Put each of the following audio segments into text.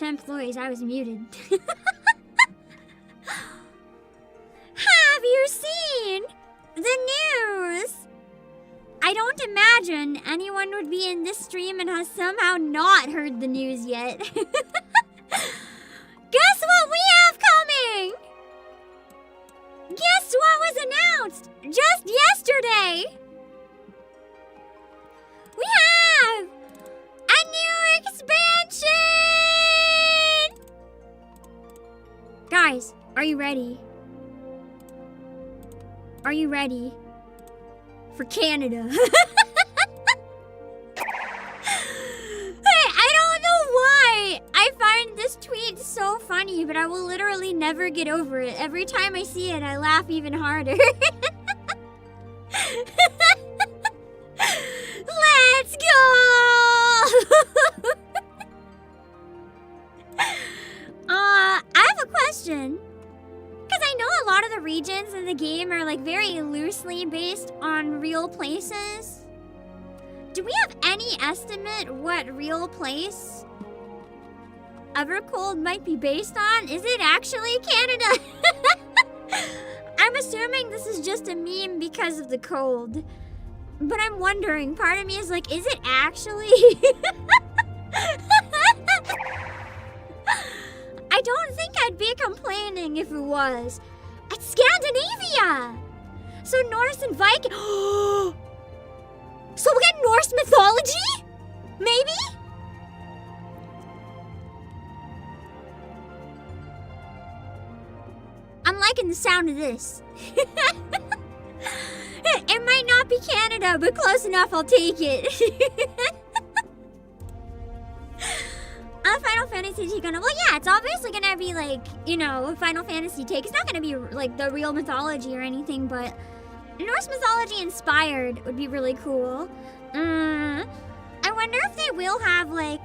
employees, I was muted. Have you seen the news? I don't imagine anyone would be in this stream and has somehow not heard the news yet. Guess what we have coming? Guess what was announced just yesterday? We have a new expansion! Guys, are you ready? Are you ready for Canada? Hey, I don't know why I find this tweet so funny, but I will literally never get over it. Every time I see it, I laugh even harder. Let's go! I have a question. Because I know a lot of the regions in the game are like very loosely based on real places. Do we have any estimate what real place Evercold might be based on? Is it actually Canada? I'm assuming this is just a meme because of the cold. But I'm wondering, part of me is like, is it actually? I don't think I'd be complaining if it was. It's Scandinavia! So Norse and Viking. So we get Norse mythology? Maybe? I'm liking the sound of this. It might not be Canada, but close enough, I'll take it. Final Fantasy take on it. Well, yeah, it's obviously gonna be like, you know, Final Fantasy take. It's not gonna be like the real mythology or anything, but Norse mythology inspired would be really cool. I wonder if they will have like,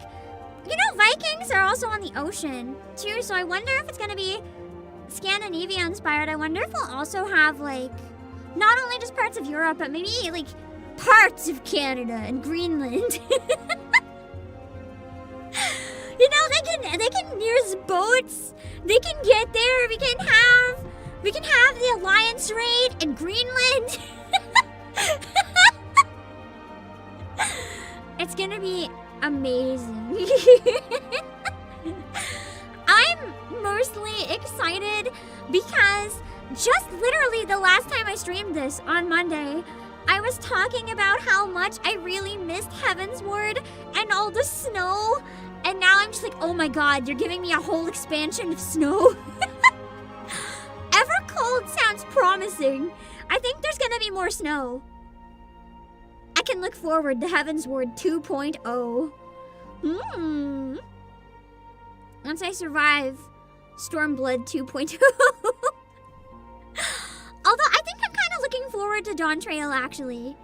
you know, Vikings are also on the ocean too, so I wonder if it's gonna be Scandinavia inspired. I wonder if we'll also have like, not only just parts of Europe, but maybe like parts of Canada and Greenland. You know, they can use boats. They can get there. We can have the Alliance raid in Greenland. It's gonna be amazing. I'm mostly excited because just literally the last time I streamed this on Monday, I was talking about how much I really missed Heavensward and all the snow. And now I'm just like, oh my god, you're giving me a whole expansion of snow. Evercold sounds promising. I think there's gonna be more snow. I can look forward to Heavensward 2.0. Once I survive Stormblood 2.0. Although I think I'm kind of looking forward to Dawn Trail actually.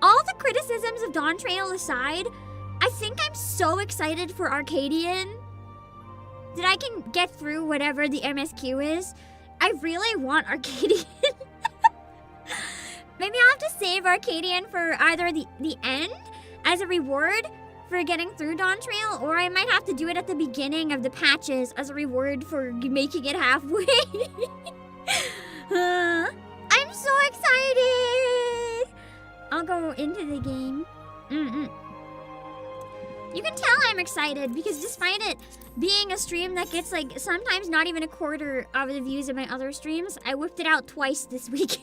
All the criticisms of Dawn Trail aside, I think I'm so excited for Arcadian that I can get through whatever the MSQ is. I really want Arcadian. Maybe I'll have to save Arcadian for either the end as a reward for getting through Dawn Trail, or I might have to do it at the beginning of the patches as a reward for making it halfway. I'm so excited! I'll go into the game. You can tell I'm excited because despite it being a stream that gets like sometimes not even a quarter of the views of my other streams, I whipped it out twice this week.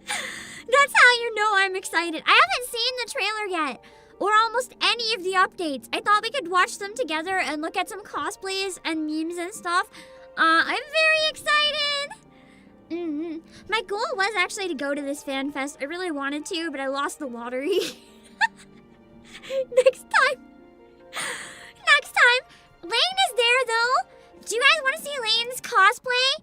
That's how you know I'm excited. I haven't seen the trailer yet or almost any of the updates. I thought we could watch them together and look at some cosplays and memes and stuff. I'm very excited. My goal was actually to go to this FanFest. I really wanted to, but I lost the lottery. Next time. Lane is there, though. Do you guys want to see Lane's cosplay?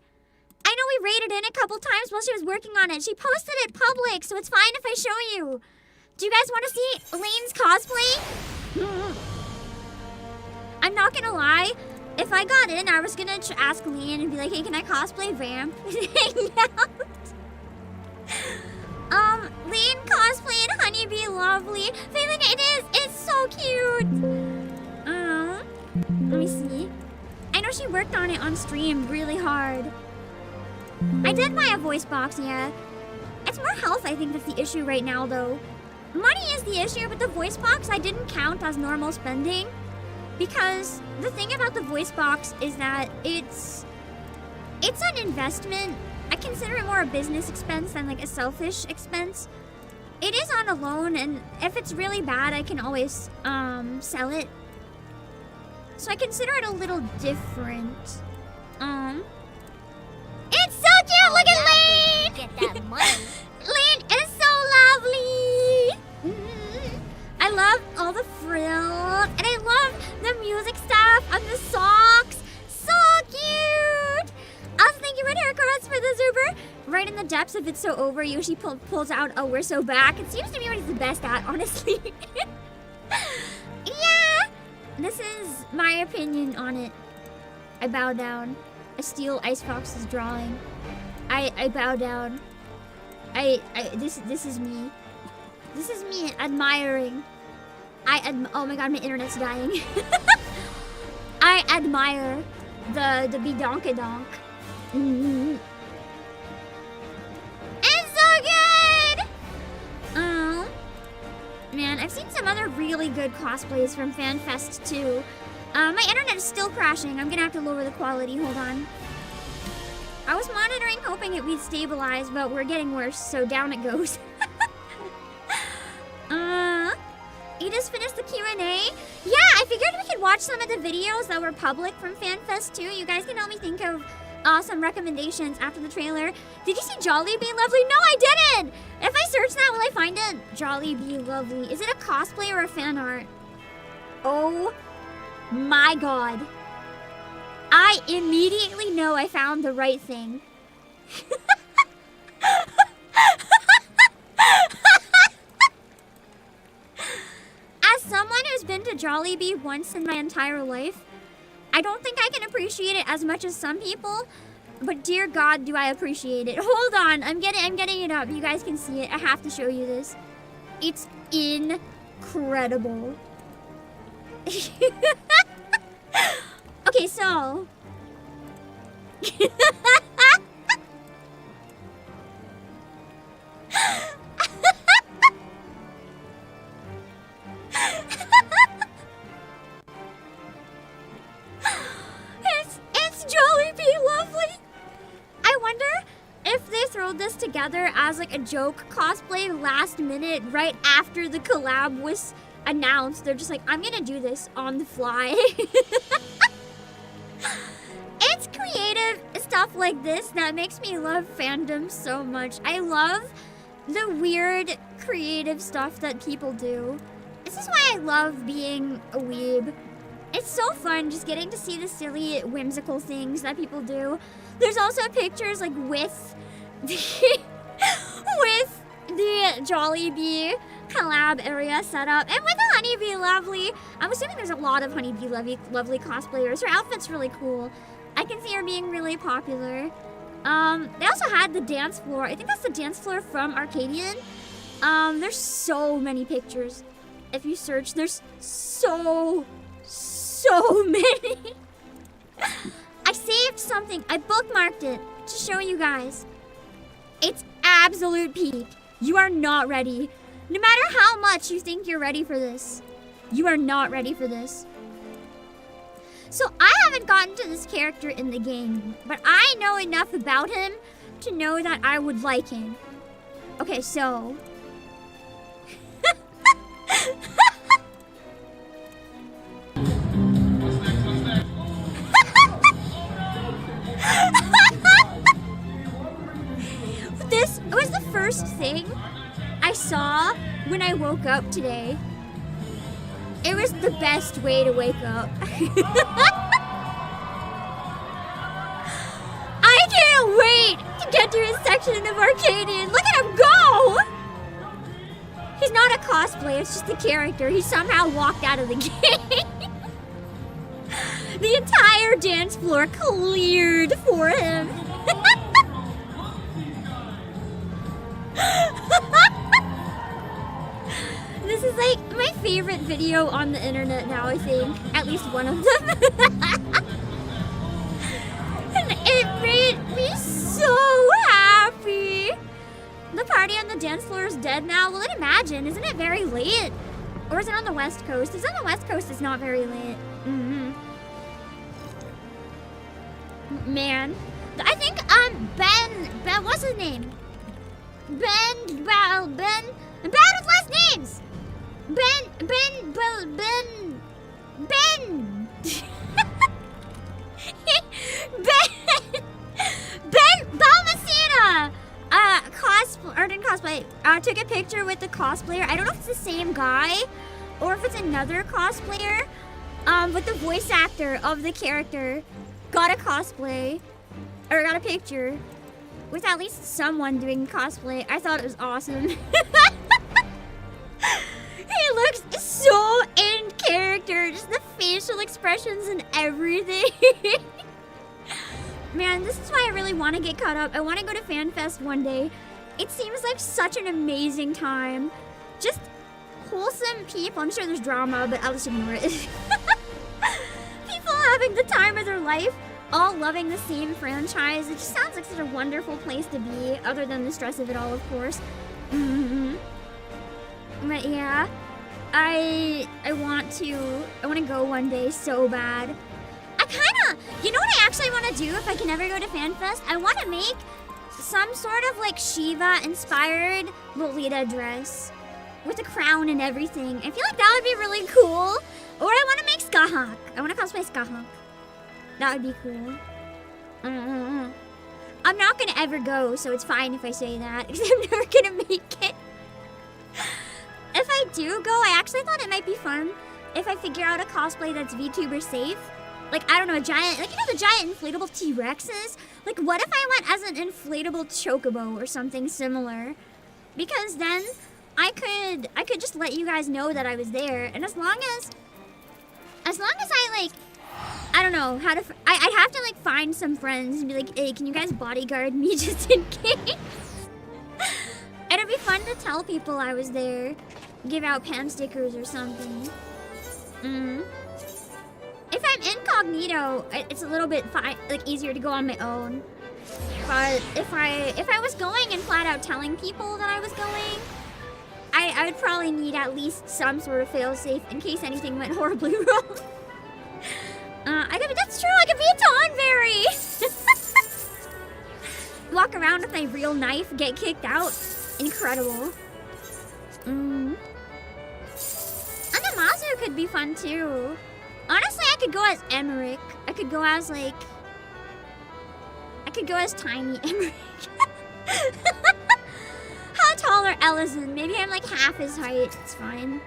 I know we raided in a couple times while she was working on it. She posted it public, so it's fine if I show you. Do you guys want to see Lane's cosplay? I'm not gonna lie. If I got in, I was gonna ask Lane and be like, hey, can I cosplay Vamp? Hang out. Lane cosplayed Honeybee Lovely. Phelan, it is. It's so cute. Let me see. I know she worked on it on stream really hard. I did buy a voice box, yeah. It's more health, I think, that's the issue right now, though. Money is the issue, but the voice box I didn't count as normal spending. Because the thing about the voice box is that it's an investment. I consider it more a business expense than like a selfish expense. It is on a loan, and if it's really bad, I can always sell it. So I consider it a little different. It's so cute! Look at Lane! Get that money. Lane is so lovely! I love all the frills, and I love the music stuff and the socks. So cute! Also, thank you for hair comments for the Zuber. Right in the depths of It's So Over, Yoshi pulls out a We're So Back. It seems to me what he's the best at, honestly. Yeah! This is my opinion on it. I bow down. I steal Icebox's drawing. I bow down. This is me. This is me admiring. Oh my god, my internet's dying. I admire the Bidonkadonk. It's so good! Oh. Man, I've seen some other really good cosplays from FanFest too. My internet is still crashing. I'm gonna have to lower the quality. Hold on. I was monitoring, hoping it would stabilize, but we're getting worse, so down it goes. You just finished the Q&A? Yeah, I figured we could watch some of the videos that were public from FanFest too. You guys can help me think of some recommendations after the trailer. Did you see Jollibee Lovely? No, I didn't! If I search that, will I find it? Jollibee Lovely. Is it a cosplay or a fan art? Oh my god. I immediately know I found the right thing. As someone who's been to Jollibee once in my entire life, I don't think I can appreciate it as much as some people, but dear God, do I appreciate it. Hold on, I'm getting it up. You guys can see it. I have to show you this. It's incredible. Okay, so it's Jollibee Lovely. I wonder if they throw this together as like a joke cosplay last minute right after the collab was announced. They're just like, I'm gonna do this on the fly. It's creative stuff like this that makes me love fandom so much. I love the weird creative stuff that people do. This is why I love being a weeb. It's so fun just getting to see the silly, whimsical things that people do. There's also pictures like with the Jollibee collab area set up, and with the Honeybee Lovely. I'm assuming there's a lot of Honeybee Lovely cosplayers. Her outfit's really cool. I can see her being really popular. They also had the dance floor. I think that's the dance floor from Arcadian. There's so many pictures. If you search, there's so many. I saved something. I bookmarked it to show you guys. It's absolute peak. You are not ready. No matter how much you think you're ready for this, you are not ready for this. So I haven't gotten to this character in the game, but I know enough about him to know that I would like him. Okay, so... This was the first thing I saw when I woke up today. It was the best way to wake up. I can't wait to get to his section of Arcadian. Look at him go! He's not a cosplay, it's just a character. He somehow walked out of the game. The entire dance floor cleared for him. This is like my favorite video on the internet now, I think. At least one of them. And it made me so happy. The party on the dance floor is dead now. Well, imagine, isn't it very late? Or is it on the West Coast? If it's on the West Coast, it's not very late. Man. I think, Ben, what's his name? Ben, bad with last names! Ben Balmaceda! Didn't cosplay. Took a picture with the cosplayer. I don't know if it's the same guy or if it's another cosplayer. But the voice actor of the character got a cosplay or got a picture with at least someone doing cosplay. I thought it was awesome. He looks so in character, just the facial expressions and everything. Man, this is why I really want to get caught up. I want to go to FanFest one day. It seems like such an amazing time. Just wholesome people. I'm sure there's drama, but I'll just ignore it. People having the time of their life, all loving the same franchise. It just sounds like such a wonderful place to be, other than the stress of it all, of course. But yeah, I want to go one day so bad. You know what I actually want to do if I can ever go to FanFest? I want to make some sort of like Shiva-inspired Lolita dress with a crown and everything. I feel like that would be really cool. Or I want to make Skahawk. I want to cosplay Skahawk. That would be cool. I'm not going to ever go, so it's fine if I say that, because I'm never going to make it. If I do go, I actually thought it might be fun if I figure out a cosplay that's VTuber safe. Like, I don't know, a giant, like, you know the giant inflatable T-Rexes? Like, what if I went as an inflatable chocobo or something similar? Because then I could just let you guys know that I was there. And as long as I, like, I don't know how to, I'd have to, like, find some friends and be like, hey, can you guys bodyguard me just in case? It'd be fun to tell people I was there. Give out Pam stickers or something. If I'm incognito, it's a little bit easier to go on my own. But if I was going and flat out telling people that I was going, I would probably need at least some sort of failsafe in case anything went horribly wrong. That's true, I could be a Tonberry! Walk around with my real knife, get kicked out. Incredible. And the Mazu could be fun too. Honestly, I could go as Emmerich. I could go as Tiny Emmerich. How tall are Ellison? Maybe I'm like half his height. It's fine.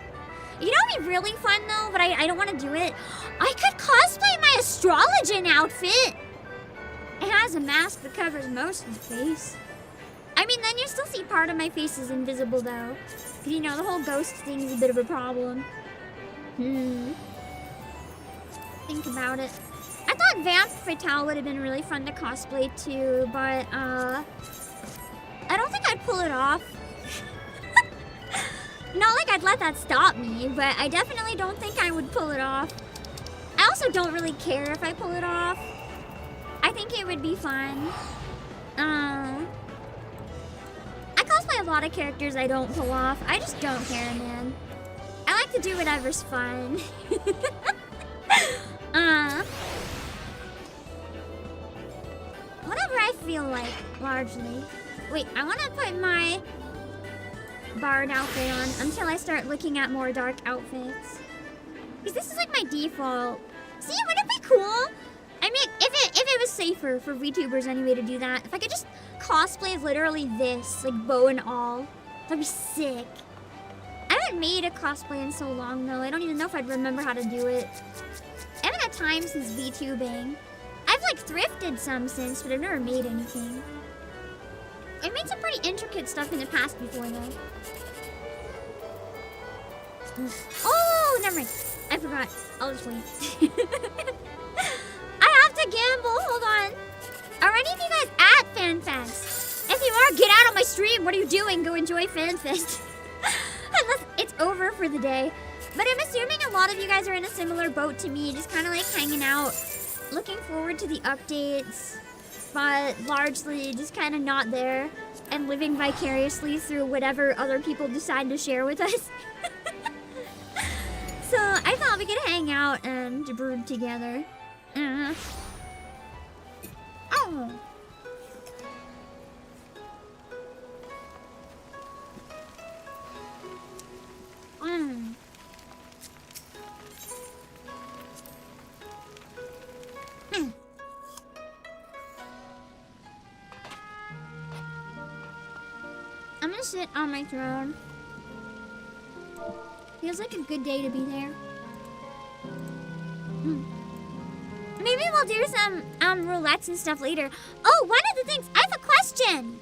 You know what would be really fun though, but I don't want to do it? I could cosplay my Astrologian outfit. It has a mask that covers most of the face. I mean, then you still see part of my face is invisible though. Because, you know, the whole ghost thing is a bit of a problem. Think about it. I thought Vamp Fatale would have been really fun to cosplay too, but I don't think I'd pull it off. Not like I'd let that stop me, but I definitely don't think I would pull it off. I also don't really care if I pull it off. I think it would be fun. I cosplay a lot of characters I don't pull off. I just don't care, man. I like to do whatever's fun. Whatever I feel like, largely. Wait, I want to put my Bard outfit on until I start looking at more dark outfits. Because this is like my default. See, wouldn't it be cool? I mean, if it was safer for VTubers anyway to do that, if I could just cosplay literally this, like bow and all, that'd be sick. I haven't made a cosplay in so long though. I don't even know if I'd remember how to do it. I haven't had time since VTubing. I've like thrifted some since, but I've never made anything. I made some pretty intricate stuff in the past before though. Oh, never mind. I forgot. I'll just wait. I have to gamble. Hold on. Are any of you guys at FanFest? If you are, get out of my stream. What are you doing? Go enjoy FanFest. Unless it's over for the day. But I'm assuming a lot of you guys are in a similar boat to me, just kind of like hanging out, looking forward to the updates, but largely just kind of not there and living vicariously through whatever other people decide to share with us. So I thought we could hang out and brood together. Oh. I'm gonna sit on my throne. Feels like a good day to be there. Maybe we'll do some roulettes and stuff later. Oh, one of the things, I have a question.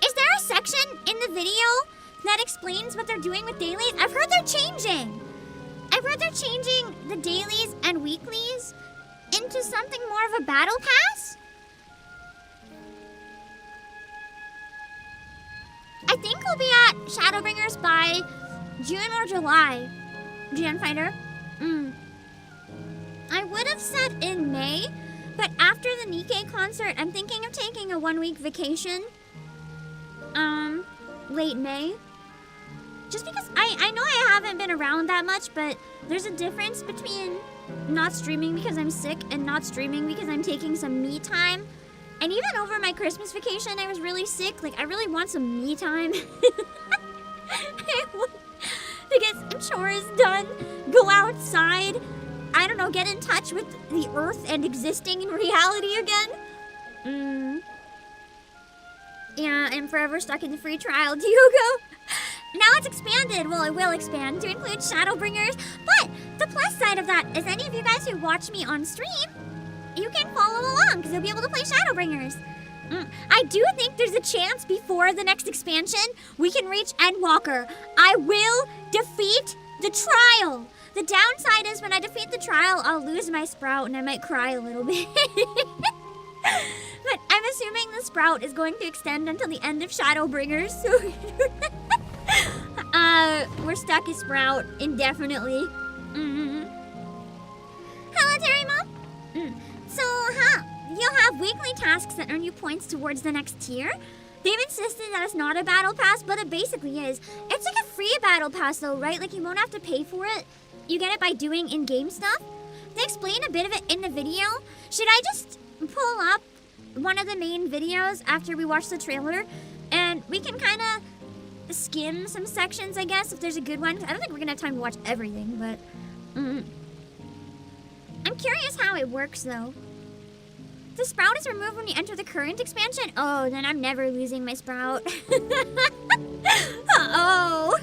Is there a section in the video that explains what they're doing with dailies? I've heard they're changing. I've heard they're changing the dailies and weeklies into something more of a battle pass. I think we'll be at Shadowbringers by June or July. Gen Fighter. I would have said in May, but after the Nikkei concert, I'm thinking of taking a 1-week vacation. Late May. Just because I know I haven't been around that much, but there's a difference between not streaming because I'm sick and not streaming because I'm taking some me time. And even over my Christmas vacation, I was really sick. Like, I really want some me time. To get some chores done, go outside, I don't know, get in touch with the earth and existing in reality again. Yeah, I'm forever stuck in the free trial, Diogo. Now it's expanded. Well, it will expand to include Shadowbringers. But the plus side of that is any of you guys who watch me on stream, you can follow along because you'll be able to play Shadowbringers. I do think there's a chance before the next expansion we can reach Endwalker. I will defeat the trial. The downside is when I defeat the trial, I'll lose my sprout and I might cry a little bit. But I'm assuming the sprout is going to extend until the end of Shadowbringers. So we're stuck as sprout indefinitely. Hello, Terry Mom. So, you'll have weekly tasks that earn you points towards the next tier. They've insisted that it's not a battle pass, but it basically is. It's like a free battle pass though, right? Like you won't have to pay for it. You get it by doing in-game stuff. They explain a bit of it in the video. Should I just pull up one of the main videos after we watch the trailer? And we can kind of skim some sections, I guess, if there's a good one. I don't think we're going to have time to watch everything, but... I'm curious how it works, though. The sprout is removed when you enter the current expansion? Oh, then I'm never losing my sprout. Uh-oh.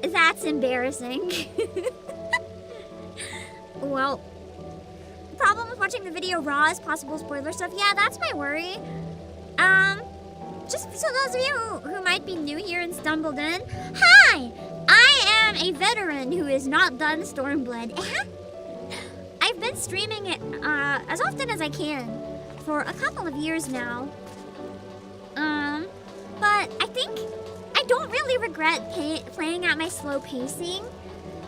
That's embarrassing. Well, the problem with watching the video raw is possible spoiler stuff. Yeah, that's my worry. Just so those of you who might be new here and stumbled in, hi! I am a veteran who is not done Stormblood. I've been streaming it as often as I can for a couple of years now. But I think I don't really regret playing at my slow pacing,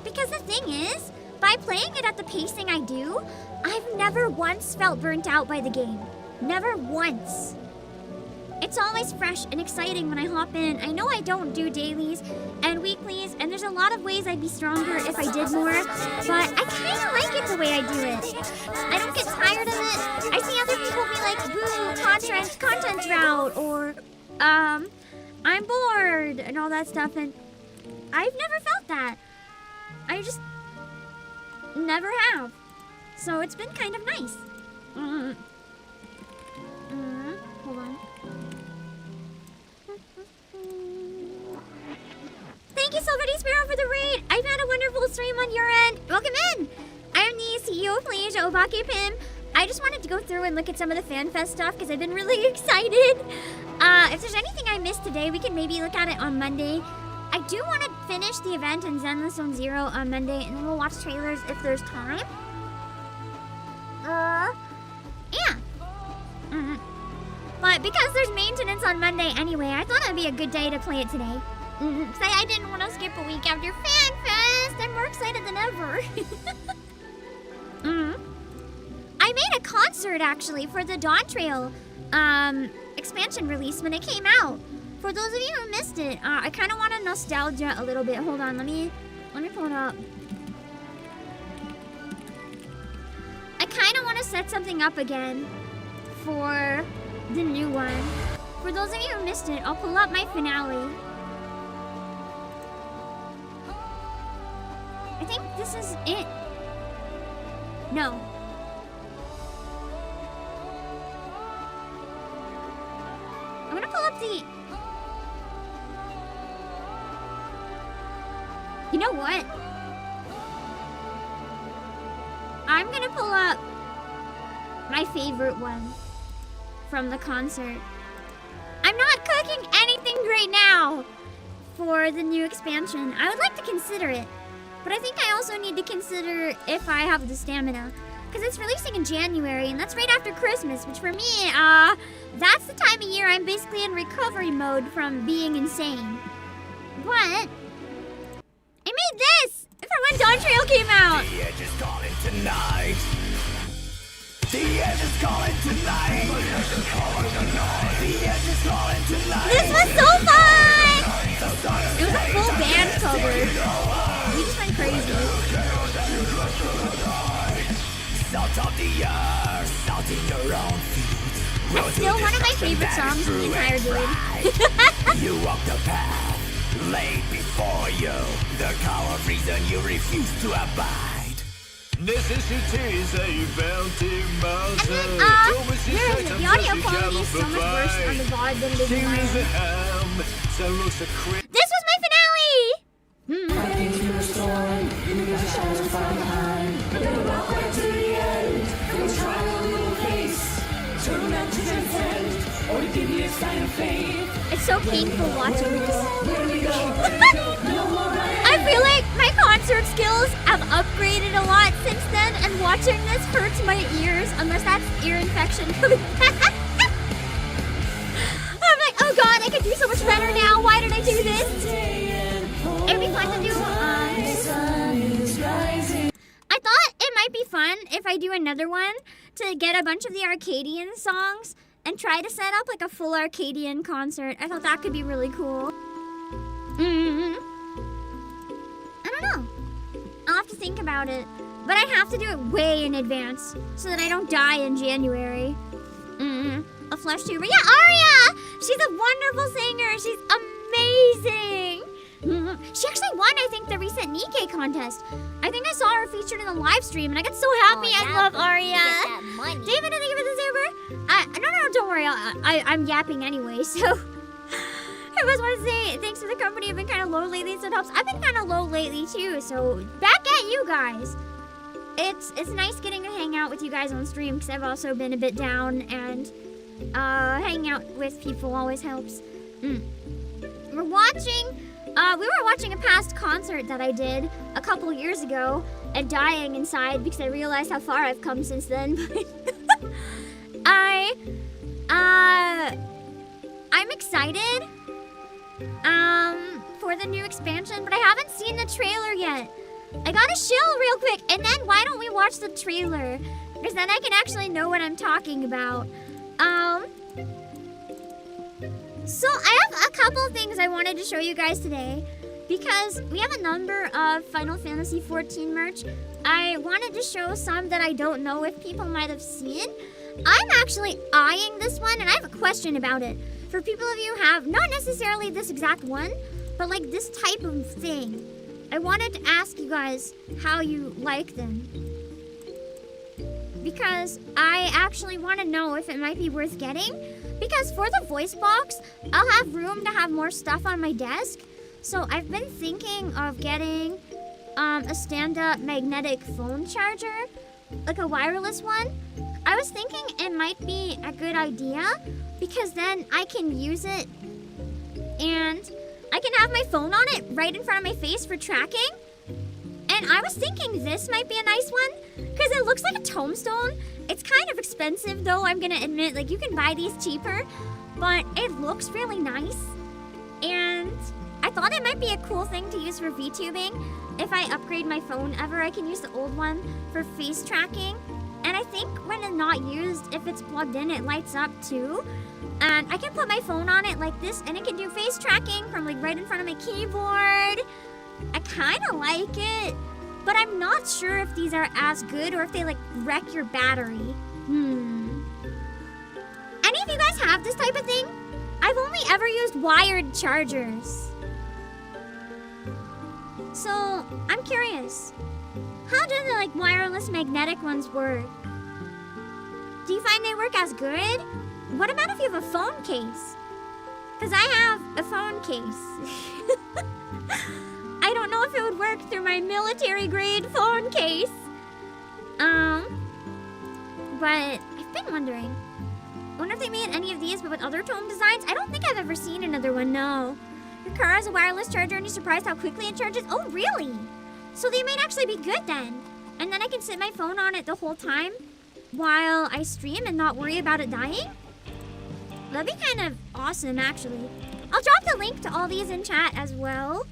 because the thing is, by playing it at the pacing I do, I've never once felt burnt out by the game. Never once. It's always fresh and exciting when I hop in. I know I don't do dailies and weeklies, and there's a lot of ways I'd be stronger if I did more, but I kind of like it the way I do it. I don't get tired of it. I see other people be like, boo, content drought, or, I'm bored, and all that stuff, and I've never felt that. I just never have. So it's been kind of nice. Hold on. Thank you, Silverty Sparrow, for the raid. I've had a wonderful stream on your end. Welcome in. I'm the CEO of Flasia Obake Pim. I just wanted to go through and look at some of the FanFest stuff because I've been really excited. If there's anything I missed today, we can maybe look at it on Monday. I do want to finish the event in Zenless Zone Zero on Monday, and then we'll watch trailers if there's time. Yeah. But But because there's maintenance on Monday anyway, I thought it'd be a good day to play it today. Say I didn't want to skip a week after FanFest. I'm more excited than ever. I made a concert actually for the Dawn Trail expansion release when it came out. For those of you who missed it, I kind of want to nostalgia a little bit. Hold on, let me pull it up. I kind of want to set something up again for the new one. For those of you who missed it, I'll pull up my finale. I think this is it. No. I'm gonna pull up the... You know what? I'm gonna pull up my favorite one from the concert. I'm not cooking anything right now for the new expansion. I would like to consider it, but I think I also need to consider if I have the stamina, because it's releasing in January, and that's right after Christmas, which for me, that's the time of year I'm basically in recovery mode from being insane. But I made this for when Dawn Trail came out. The edge is calling tonight. The edge is calling tonight. The edge is calling tonight. The edge is calling tonight. This was so fun! It was a full band cover. We just went crazy. Salt of the earth, salt in your own feet. That's still one of my favorite songs in the entire game. You walk the path laid before you, the call of reason you refuse to abide. Necessity is a bounty mountain. And then, where is it? The audio quality is so much worse on the VOD than it is in my own. This was my finale! It's so painful watching this. I feel like my concert skills have upgraded a lot since then, and watching this hurts my ears, unless that's ear infection coming back. I'm like, oh god, I could do so much better now. Why did I do this? It'd be fun to do. I thought it might be fun if I do another one to get a bunch of the Arcadian songs and try to set up like a full Arcadian concert. I thought that could be really cool. I don't know. I'll have to think about it. But I have to do it way in advance so that I don't die in January. A flesh tuber. Yeah, Aria! She's a wonderful singer. She's amazing. She actually won, I think, the recent Nikkei contest. I think I saw her featured in the live stream, and I get so happy. I love Aria. David, thank you for the super. No, don't worry. I'm yapping anyway, so... I just want to say thanks for the company. I've been kind of low lately, so it helps. I've been kind of low lately, too, so back at you guys. It's nice getting to hang out with you guys on stream, because I've also been a bit down, and hanging out with people always helps. We were watching a past concert that I did a couple years ago and dying inside because I realized how far I've come since then. I'm excited for the new expansion, but I haven't seen the trailer yet. I gotta chill real quick, and then why don't we watch the trailer? Because then I can actually know what I'm talking about. So I have a couple of things I wanted to show you guys today because we have a number of Final Fantasy XIV merch. I wanted to show some that I don't know if people might have seen. I'm actually eyeing this one, and I have a question about it. For people of you who have, not necessarily this exact one, but like this type of thing. I wanted to ask you guys how you like them. Because I actually want to know if it might be worth getting. Because for the voice box, I'll have room to have more stuff on my desk. So I've been thinking of getting a stand-up magnetic phone charger, like a wireless one. I was thinking it might be a good idea because then I can use it and I can have my phone on it right in front of my face for tracking. And I was thinking this might be a nice one because it looks like a tombstone. It's kind of expensive though, I'm gonna admit. Like, you can buy these cheaper, but it looks really nice. And I thought it might be a cool thing to use for VTubing. If I upgrade my phone ever, I can use the old one for face tracking. And I think when it's not used, if it's plugged in, it lights up too. And I can put my phone on it like this, and it can do face tracking from like right in front of my keyboard. I kind of like it, but I'm not sure if these are as good or if they like wreck your battery. Any of you guys have this type of thing? I've only ever used wired chargers. So, I'm curious. How do the like wireless magnetic ones work? Do you find they work as good? What about if you have a phone case? Because I have a phone case. I don't know if it would work through my military grade phone case. But I've been wondering. I wonder if they made any of these but with other tone designs. I don't think I've ever seen another one, no. Your car has a wireless charger and you're surprised how quickly it charges? Oh, really? So they might actually be good then. And then I can sit my phone on it the whole time while I stream and not worry about it dying? That'd be kind of awesome, actually. I'll drop the link to all these in chat as well.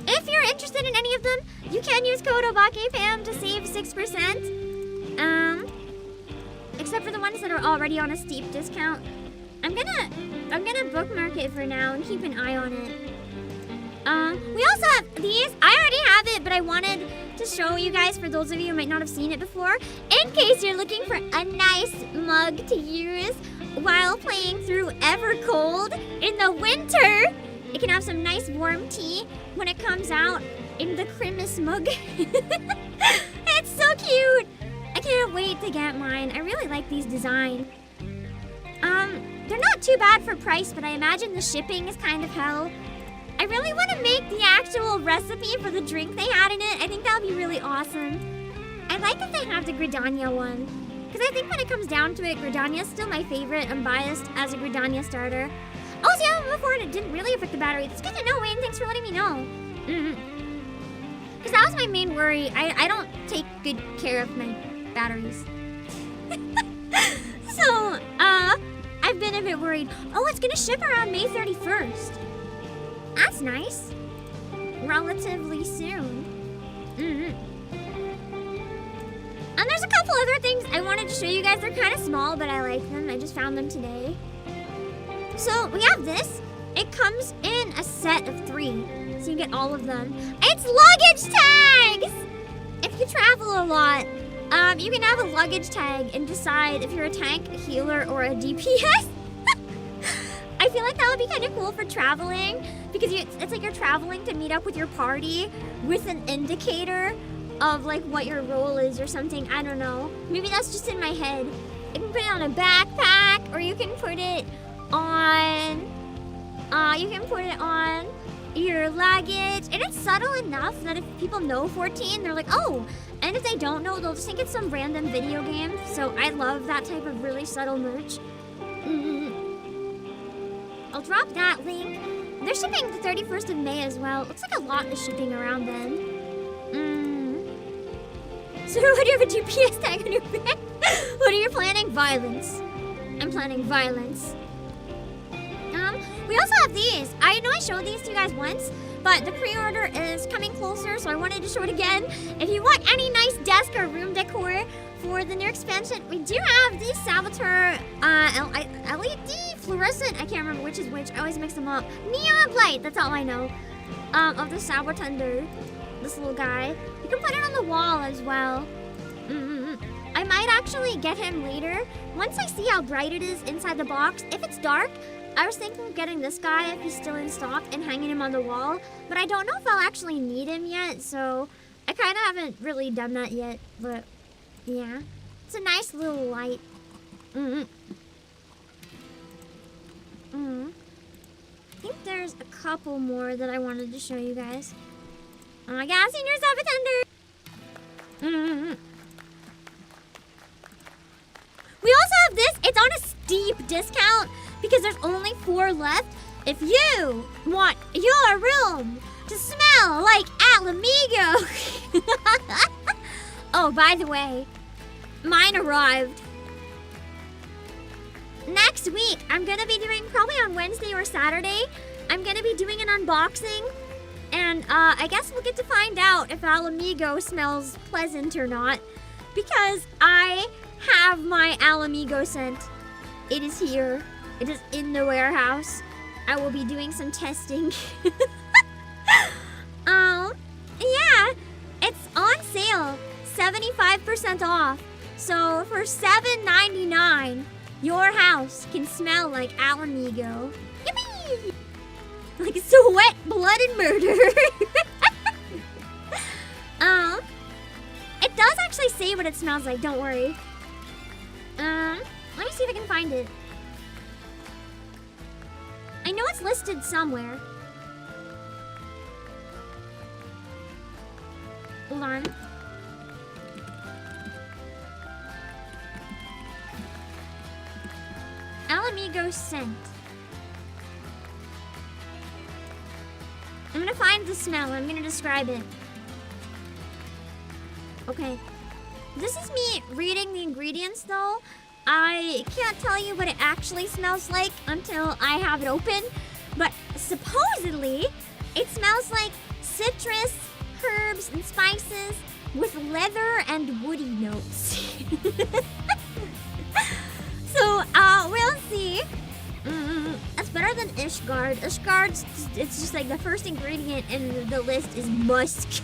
If you're interested in any of them, you can use code ObakeFam to save 6%. Except for the ones that are already on a steep discount. I'm gonna bookmark it for now and keep an eye on it. We also have these. I already have it, but I wanted to show you guys, for those of you who might not have seen it before, in case you're looking for a nice mug to use while playing through Evercold in the winter. It can have some nice warm tea when it comes out in the Christmas mug. It's so cute. I can't wait to get mine. I really like these designs. They're not too bad for price, but I imagine the shipping is kind of hell. I really want to make the actual recipe for the drink they had in it. I think that would be really awesome. I like that they have the Gridania one, because I think when it comes down to it, Gridania is still my favorite. I'm biased as a Gridania starter. Oh, so yeah, before, and it didn't really affect the battery. That's good to know, Wayne. Thanks for letting me know. Because that was my main worry. I don't take good care of my batteries. So, I've been a bit worried. Oh, it's gonna ship around May 31st. That's nice. Relatively soon. And there's a couple other things I wanted to show you guys. They're kind of small, but I like them. I just found them today. So, we have this. It comes in a set of 3. So you get all of them. It's luggage tags! If you travel a lot, you can have a luggage tag and decide if you're a tank, a healer, or a DPS. I feel like that would be kind of cool for traveling, because it's like you're traveling to meet up with your party with an indicator of like what your role is or something. I don't know. Maybe that's just in my head. You can put it on a backpack, or you can put it on your luggage. And it's subtle enough that if people know 14, they're like, oh. And if they don't know, they'll just think it's some random video game. So I love that type of really subtle merch. I'll drop that link. They're shipping the 31st of May as well. Looks like a lot is shipping around then. So what do you have a GPS tag on your back? What are you planning? Violence. I'm planning violence. We also have these. I know I showed these to you guys once, but the pre-order is coming closer, so I wanted to show it again. If you want any nice desk or room decor for the new expansion, we do have these Salvatore LED fluorescent. I can't remember which is which. I always mix them up. Neon light. That's all I know. Of the Salvatore, this little guy. You can put it on the wall as well. I might actually get him later once I see how bright it is inside the box. If it's dark, I was thinking of getting this guy if he's still in stock and hanging him on the wall, but I don't know if I'll actually need him yet, so I kind of haven't really done that yet, but yeah. It's a nice little light. I think there's a couple more that I wanted to show you guys. Oh my god, Senior Sabatender! We also have this. It's on a steep discount because there's only 4 left. If you want your room to smell like Alamigo! Oh, by the way, mine arrived. Next week, I'm gonna be doing, probably on Wednesday or Saturday, I'm gonna be doing an unboxing. And I guess we'll get to find out if Alamigo smells pleasant or not. Because I have my Alamigo scent. It is here. It is in the warehouse. I will be doing some testing. Yeah, it's on sale. 75% off. So for $7.99, your house can smell like Alamigo. Yippee! Like sweat, blood, and murder. It does actually say what it smells like, don't worry. Let me see if I can find it. I know it's listed somewhere. Hold on. Alamigo scent. I'm gonna find the smell. I'm gonna describe it. Okay. This is me reading the ingredients though. I can't tell you what it actually smells like until I have it open. But supposedly, it smells like citrus, herbs, and spices with leather and woody notes. So, we'll see. It's better than Ishgard. Ishgard's, it's just like the first ingredient in the list is musk.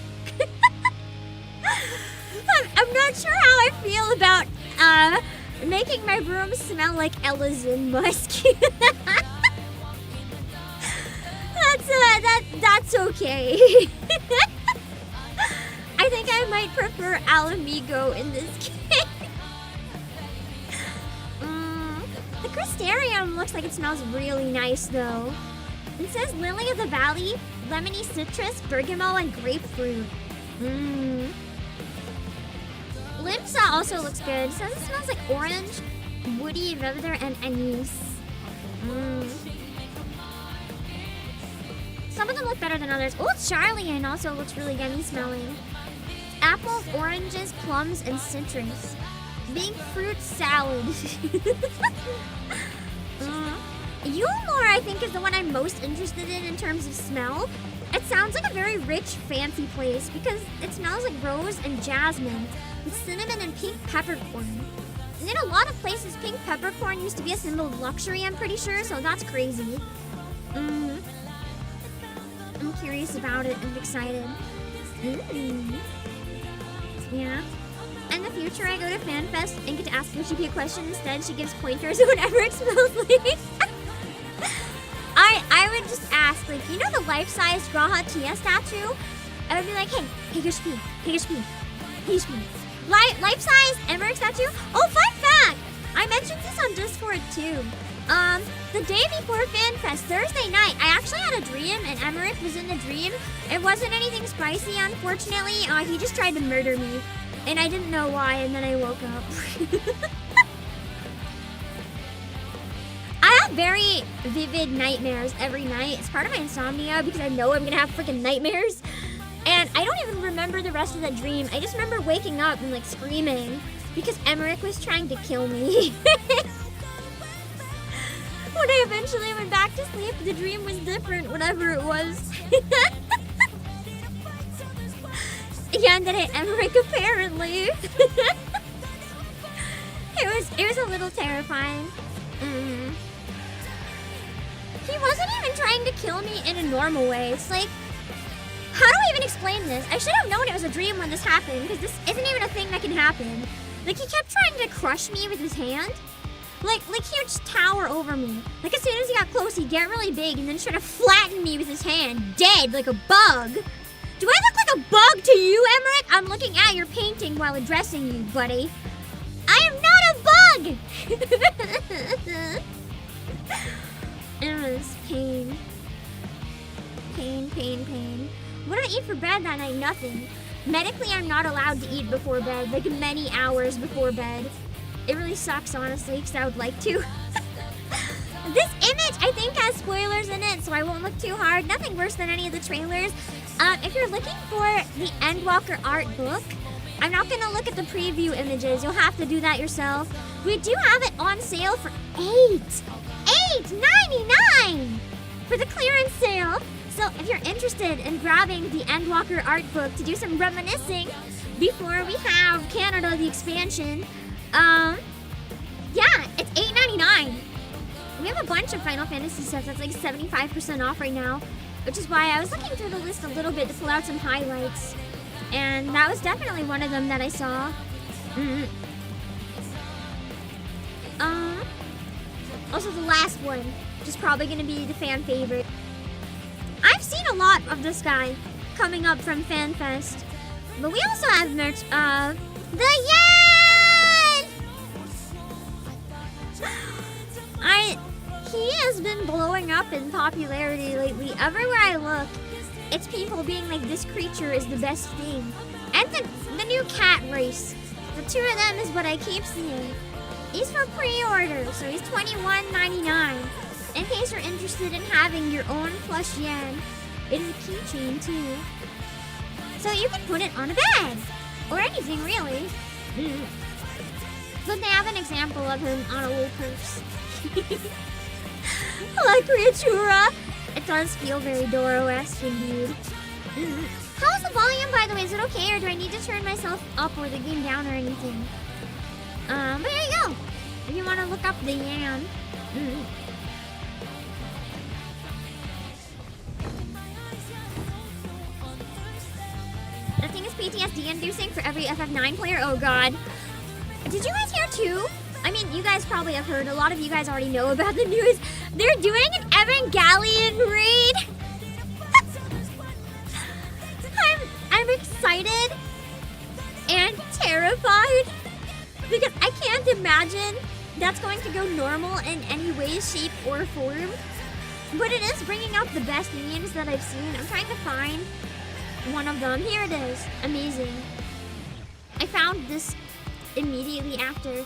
I'm not sure how I feel about making my room smell like Ellison musk. That's okay. I think I might prefer Alamigo in this case. The Crystarium looks like it smells really nice though. It says Lily of the Valley, lemony citrus, bergamot, and grapefruit. Limsa also looks good. It says it smells like orange, woody, leather, and anise. Some of them look better than others. Oh, Charlian also looks really yummy smelling. Apples, oranges, plums, and citrus. Big fruit salad. Yulmore, I think, is the one I'm most interested in terms of smell. It sounds like a very rich, fancy place because it smells like rose and jasmine with cinnamon and pink peppercorn. And in a lot of places, pink peppercorn used to be a symbol of luxury, I'm pretty sure, so that's crazy. I'm curious about it and excited. Yeah. In the future, I go to FanFest and get to ask Yoshi a question instead. She gives pointers or whatever it smells like. I would just ask, like, you know the life-size Graha Tia statue? I would be like, hey Yoshi, life-size Emmerich statue? Oh, fun fact! I mentioned this on Discord too. The day before FanFest, Thursday night, I actually had a dream and Emmerich was in the dream. It wasn't anything spicy, unfortunately. He just tried to murder me. And I didn't know why, and then I woke up. I have very vivid nightmares every night. It's part of my insomnia because I know I'm gonna have freaking nightmares. And I don't even remember the rest of that dream. I just remember waking up and like screaming because Emmerich was trying to kill me. When I eventually went back to sleep, the dream was different, whatever it was. Yeah, and then it Emmerich apparently. It was a little terrifying. He wasn't even trying to kill me in a normal way. It's like, how do I even explain this? I should have known it was a dream when this happened, because this isn't even a thing that can happen. Like, he kept trying to crush me with his hand. Like he would just tower over me. Like, as soon as he got close, he'd get really big and then try to flatten me with his hand, dead, like a bug. Do I look like a bug to you, Emmerich? I'm looking at your painting while addressing you, buddy. I am not a bug! It was pain. Pain. What did I eat for bed that night? Nothing. Medically, I'm not allowed to eat before bed, like many hours before bed. It really sucks, honestly, because I would like to. This image, I think, has spoilers in it, so I won't look too hard. Nothing worse than any of the trailers. If you're looking for the Endwalker art book, I'm not gonna look at the preview images. You'll have to do that yourself. We do have it on sale for $8.99 for the clearance sale. So if you're interested in grabbing the Endwalker art book to do some reminiscing before we have Canada the expansion, yeah, it's $8.99. We have a bunch of Final Fantasy stuff that's like 75% off right now, which is why I was looking through the list a little bit to pull out some highlights. And that was definitely one of them that I saw. Also the last one, which is probably going to be the fan favorite. I've seen a lot of this guy coming up from FanFest, but we also have merch of the Yan! He has been blowing up in popularity lately. Everywhere I look, it's people being like, this creature is the best thing. And the new cat race. The two of them is what I keep seeing. He's for pre-order, so he's $21.99. In case you're interested in having your own plush Yan. It is a keychain too. So you can put it on a bag. Or anything really. But they have an example of him on a little purse. La Creatura. It does feel very Doro-esque indeed. How's the volume, by the way? Is it okay, or do I need to turn myself up or the game down or anything? But there you go. If you want to look up the Yan. That thing is PTSD inducing for every FF9 player. Oh god. Did you guys hear too? I mean, you guys probably have heard. A lot of you guys already know about the news. They're doing an Evangelion raid. I'm excited and terrified because I can't imagine that's going to go normal in any way, shape, or form. But it is bringing out the best memes that I've seen. I'm trying to find one of them. Here it is. Amazing. I found this immediately after.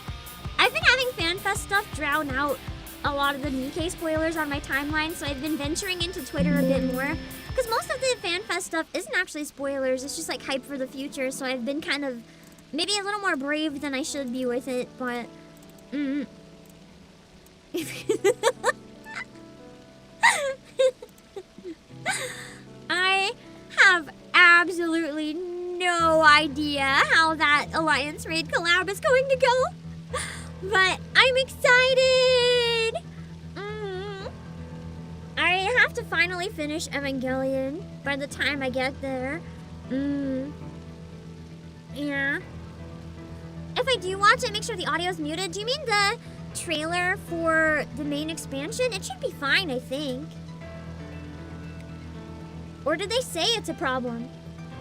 I've been having FanFest stuff drown out a lot of the Nikkei spoilers on my timeline, so I've been venturing into Twitter a bit more. Because most of the FanFest stuff isn't actually spoilers, it's just like hype for the future, so I've been kind of maybe a little more brave than I should be with it, but... I have absolutely no idea how that Alliance Raid collab is going to go. But I'm excited! I have to finally finish Evangelion by the time I get there. Yeah. If I do watch it, make sure the audio is muted. Do you mean the trailer for the main expansion? It should be fine, I think. Or did they say it's a problem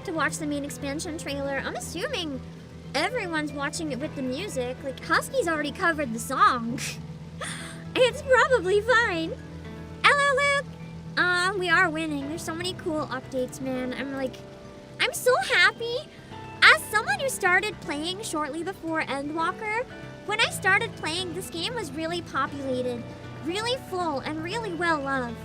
to watch the main expansion trailer? I'm assuming everyone's watching it with the music. Like, Husky's already covered the song. It's probably fine. Hello, Luke! We are winning. There's so many cool updates, man. I'm so happy. As someone who started playing shortly before Endwalker, when I started playing, this game was really populated, really full, and really well loved.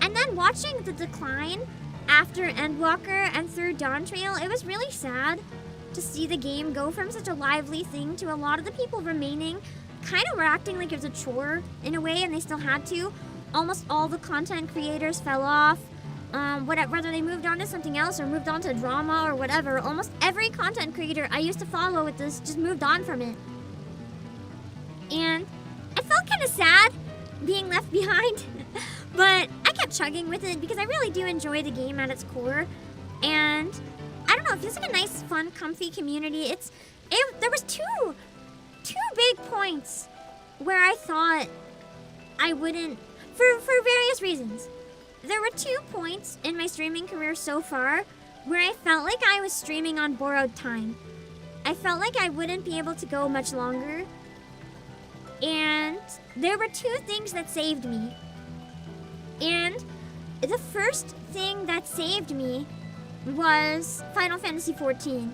And then watching the decline after Endwalker and through Dawn Trail, it was really sad to see the game go from such a lively thing to a lot of the people remaining kind of were acting like it was a chore in a way, and they still had to. Almost all the content creators fell off. Whether they moved on to something else or moved on to drama or whatever, almost every content creator I used to follow with this just moved on from it. And I felt kind of sad being left behind, but I kept chugging with it because I really do enjoy the game at its core. And I don't know, it feels like a nice, fun, comfy community. There was two big points where I thought I wouldn't, for various reasons. There were 2 points in my streaming career so far where I felt like I was streaming on borrowed time. I felt like I wouldn't be able to go much longer. And there were 2 things that saved me. And the first thing that saved me was Final Fantasy XIV.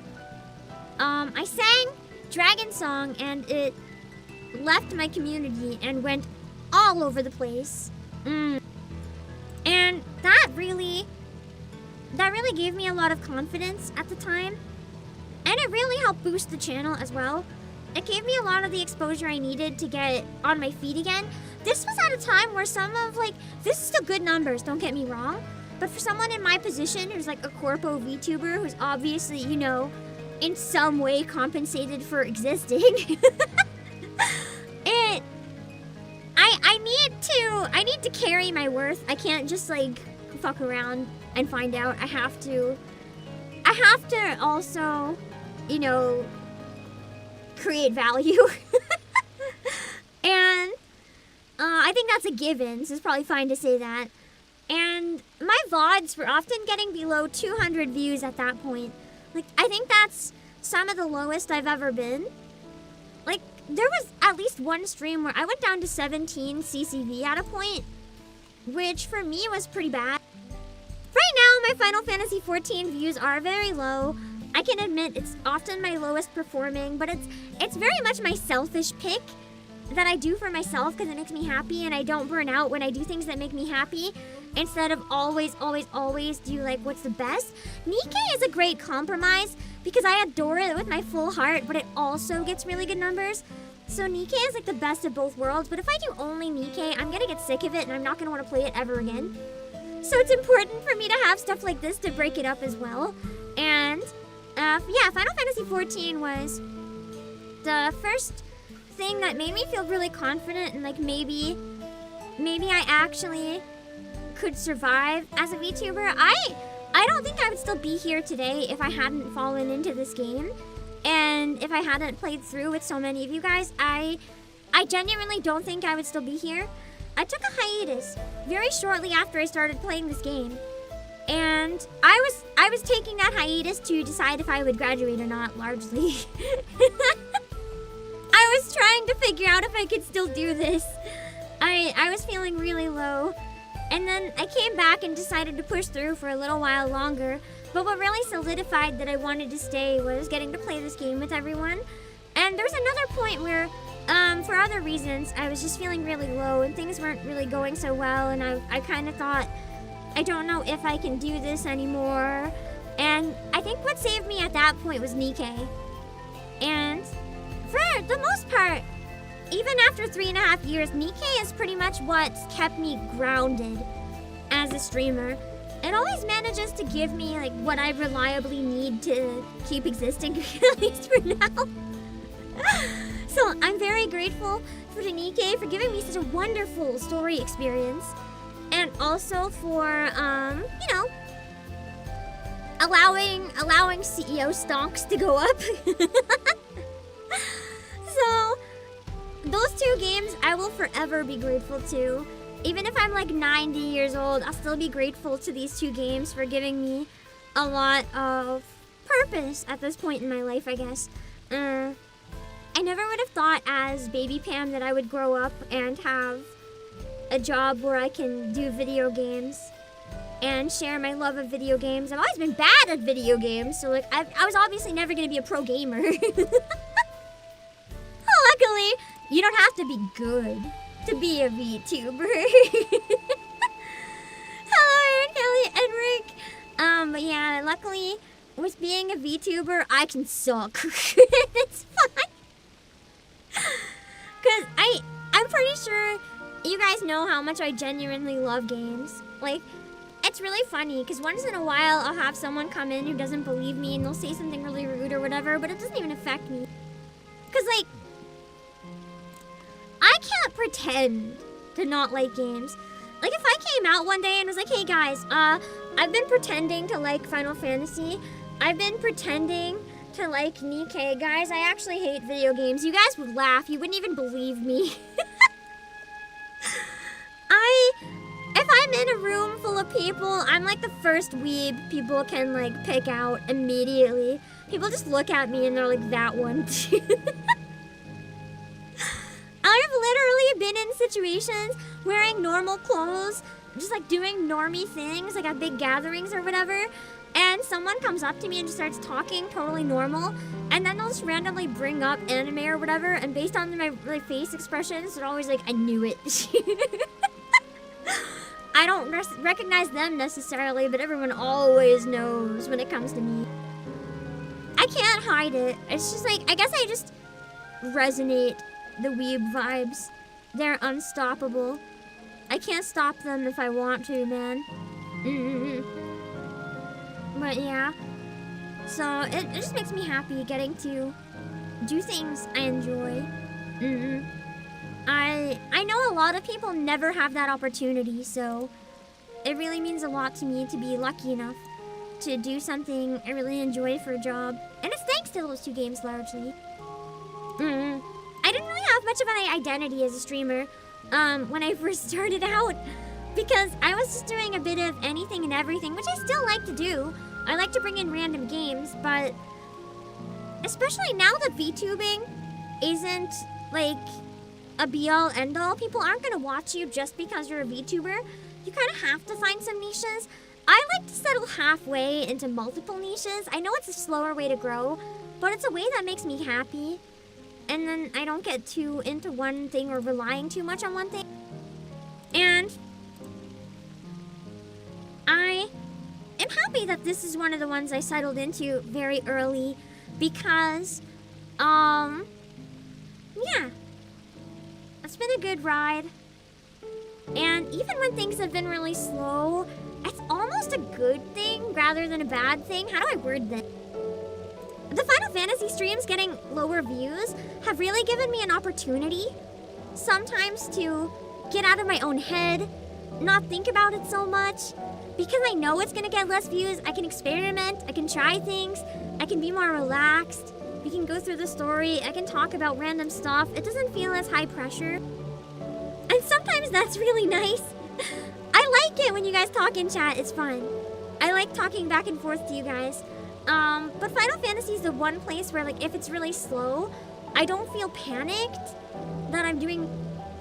I sang Dragon Song and it left my community and went all over the place. And that really that really gave me a lot of confidence at the time. And it really helped boost the channel as well. It gave me a lot of the exposure I needed to get on my feet again. This was at a time where this is still good numbers, don't get me wrong. But for someone in my position who's like a corpo VTuber who's obviously, you know, in some way compensated for existing, I need to carry my worth. I can't just like fuck around and find out. I have to also, you know, create value. And I think that's a given, so it's probably fine to say that. And my VODs were often getting below 200 views at that point. Like, I think that's some of the lowest I've ever been. Like, there was at least one stream where I went down to 17 CCV at a point, which for me was pretty bad. Right now, my Final Fantasy XIV views are very low. I can admit it's often my lowest performing, but it's very much my selfish pick that I do for myself because it makes me happy and I don't burn out when I do things that make me happy instead of always do like what's the best. Nikke is a great compromise because I adore it with my full heart, but it also gets really good numbers. So Nikke is like the best of both worlds, but if I do only Nikke, I'm gonna get sick of it and I'm not gonna want to play it ever again. So it's important for me to have stuff like this to break it up as well. And yeah, Final Fantasy XIV was the first thing that made me feel really confident and like maybe I actually could survive as a VTuber. I don't think I would still be here today if I hadn't fallen into this game and if I hadn't played through with so many of you guys. I genuinely don't think I would still be here. I took a hiatus very shortly after I started playing this game. And I was taking that hiatus to decide if I would graduate or not, largely. I was trying to figure out if I could still do this. I was feeling really low. And then I came back and decided to push through for a little while longer. But what really solidified that I wanted to stay was getting to play this game with everyone. And there was another point where, for other reasons, I was just feeling really low and things weren't really going so well. And I kind of thought, I don't know if I can do this anymore. And I think what saved me at that point was Nikke. And for the most part, even after 3.5 years, Nikke is pretty much what's kept me grounded as a streamer. It always manages to give me like what I reliably need to keep existing, at least for now. So I'm very grateful for Nikke for giving me such a wonderful story experience. And also for, you know, allowing CEO stonks to go up. So, those two games I will forever be grateful to. Even if I'm like 90 years old, I'll still be grateful to these two games for giving me a lot of purpose at this point in my life, I guess. I never would have thought as Baby Pam that I would grow up and have a job where I can do video games and share my love of video games. I've always been bad at video games, so like I was obviously never going to be a pro gamer. Luckily, you don't have to be good to be a VTuber. Hello, Kelly and Rick. But yeah, luckily, with being a VTuber, I can suck. It's fine. Because I'm pretty sure you guys know how much I genuinely love games. Like, it's really funny, because once in a while, I'll have someone come in who doesn't believe me, and they'll say something really rude or whatever, but it doesn't even affect me. Because, like, I can't pretend to not like games. Like, if I came out one day and was like, hey guys, I've been pretending to like Final Fantasy. I've been pretending to like Nikke. Guys, I actually hate video games. You guys would laugh. You wouldn't even believe me. If I'm in a room full of people, I'm like the first weeb people can like pick out immediately. People just look at me and they're like, that one. I've literally been in situations wearing normal clothes, just like doing normie things, like at big gatherings or whatever, and someone comes up to me and just starts talking totally normal, and then they'll just randomly bring up anime or whatever, and based on my face expressions, they're always like, I knew it. I don't recognize them necessarily, but everyone always knows when it comes to me. I can't hide it. It's just like, I guess I just resonate the weeb vibes. They're unstoppable. I can't stop them if I want to, man. But yeah. So it just makes me happy getting to do things I enjoy. I know a lot of people never have that opportunity, so it really means a lot to me to be lucky enough to do something I really enjoy for a job. And it's thanks to those two games largely. I didn't really have much of an identity as a streamer when I first started out, because I was just doing a bit of anything and everything, which I still like to do. I like to bring in random games, but especially now that VTubing isn't like a be-all end-all, people aren't gonna watch you just because you're a VTuber. You kind of have to find some niches. I like to settle halfway into multiple niches. I know it's a slower way to grow, but it's a way that makes me happy. And then I don't get too into one thing or relying too much on one thing. And I am happy that this is one of the ones I settled into very early because, yeah, it's been a good ride. And even when things have been really slow, it's almost a good thing rather than a bad thing. How do I word this? The Final Fantasy streams getting lower views have really given me an opportunity sometimes to get out of my own head, not think about it so much, because I know it's gonna get less views. I can experiment, I can try things, I can be more relaxed, we can go through the story, I can talk about random stuff. It doesn't feel as high pressure. And sometimes that's really nice. I like it when you guys talk in chat, it's fun. I like talking back and forth to you guys. But Final Fantasy is the one place where, like, if it's really slow, I don't feel panicked that I'm doing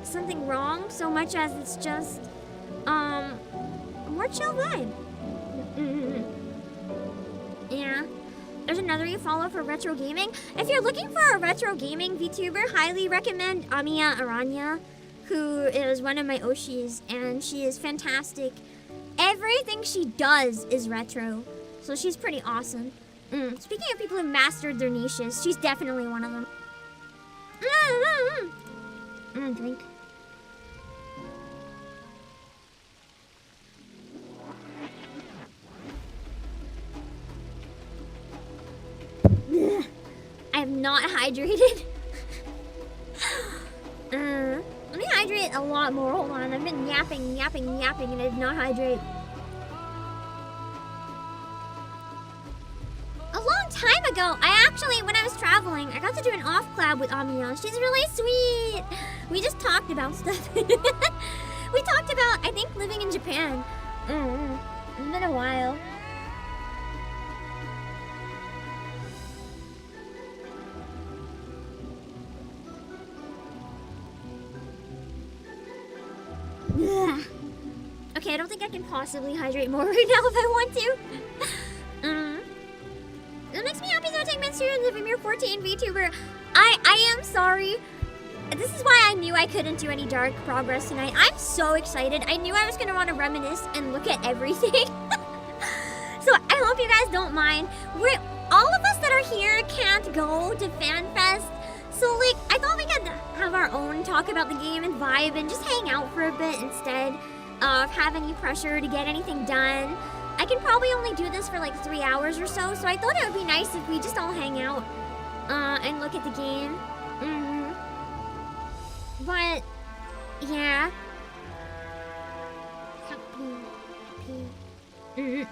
something wrong so much as it's just, a more chill vibe. Yeah. There's another you follow for retro gaming. If you're looking for a retro gaming VTuber, highly recommend Amiya Aranya, who is one of my Oshis, and she is fantastic. Everything she does is retro, so she's pretty awesome. Speaking of people who mastered their niches, she's definitely one of them. Drink. I am not hydrated. Let me hydrate a lot more. Hold on, I've been yapping, and I did not hydrate. A long time ago, when I was traveling, I got to do an off collab with Amiya. She's really sweet. We just talked about stuff. We talked about, I think, living in Japan. It's been a while. Okay, I don't think I can possibly hydrate more right now if I want to. It makes me happy that I take Men's the Vimir 14 VTuber. I am sorry. This is why I knew I couldn't do any dark progress tonight. I'm so excited. I knew I was gonna want to reminisce and look at everything. So I hope you guys don't mind. All of us that are here can't go to FanFest. So, like, I thought we could have our own talk about the game and vibe and just hang out for a bit instead of have any pressure to get anything done. I can probably only do this for like 3 hours or so I thought it would be nice if we just all hang out and look at the game. But, yeah. I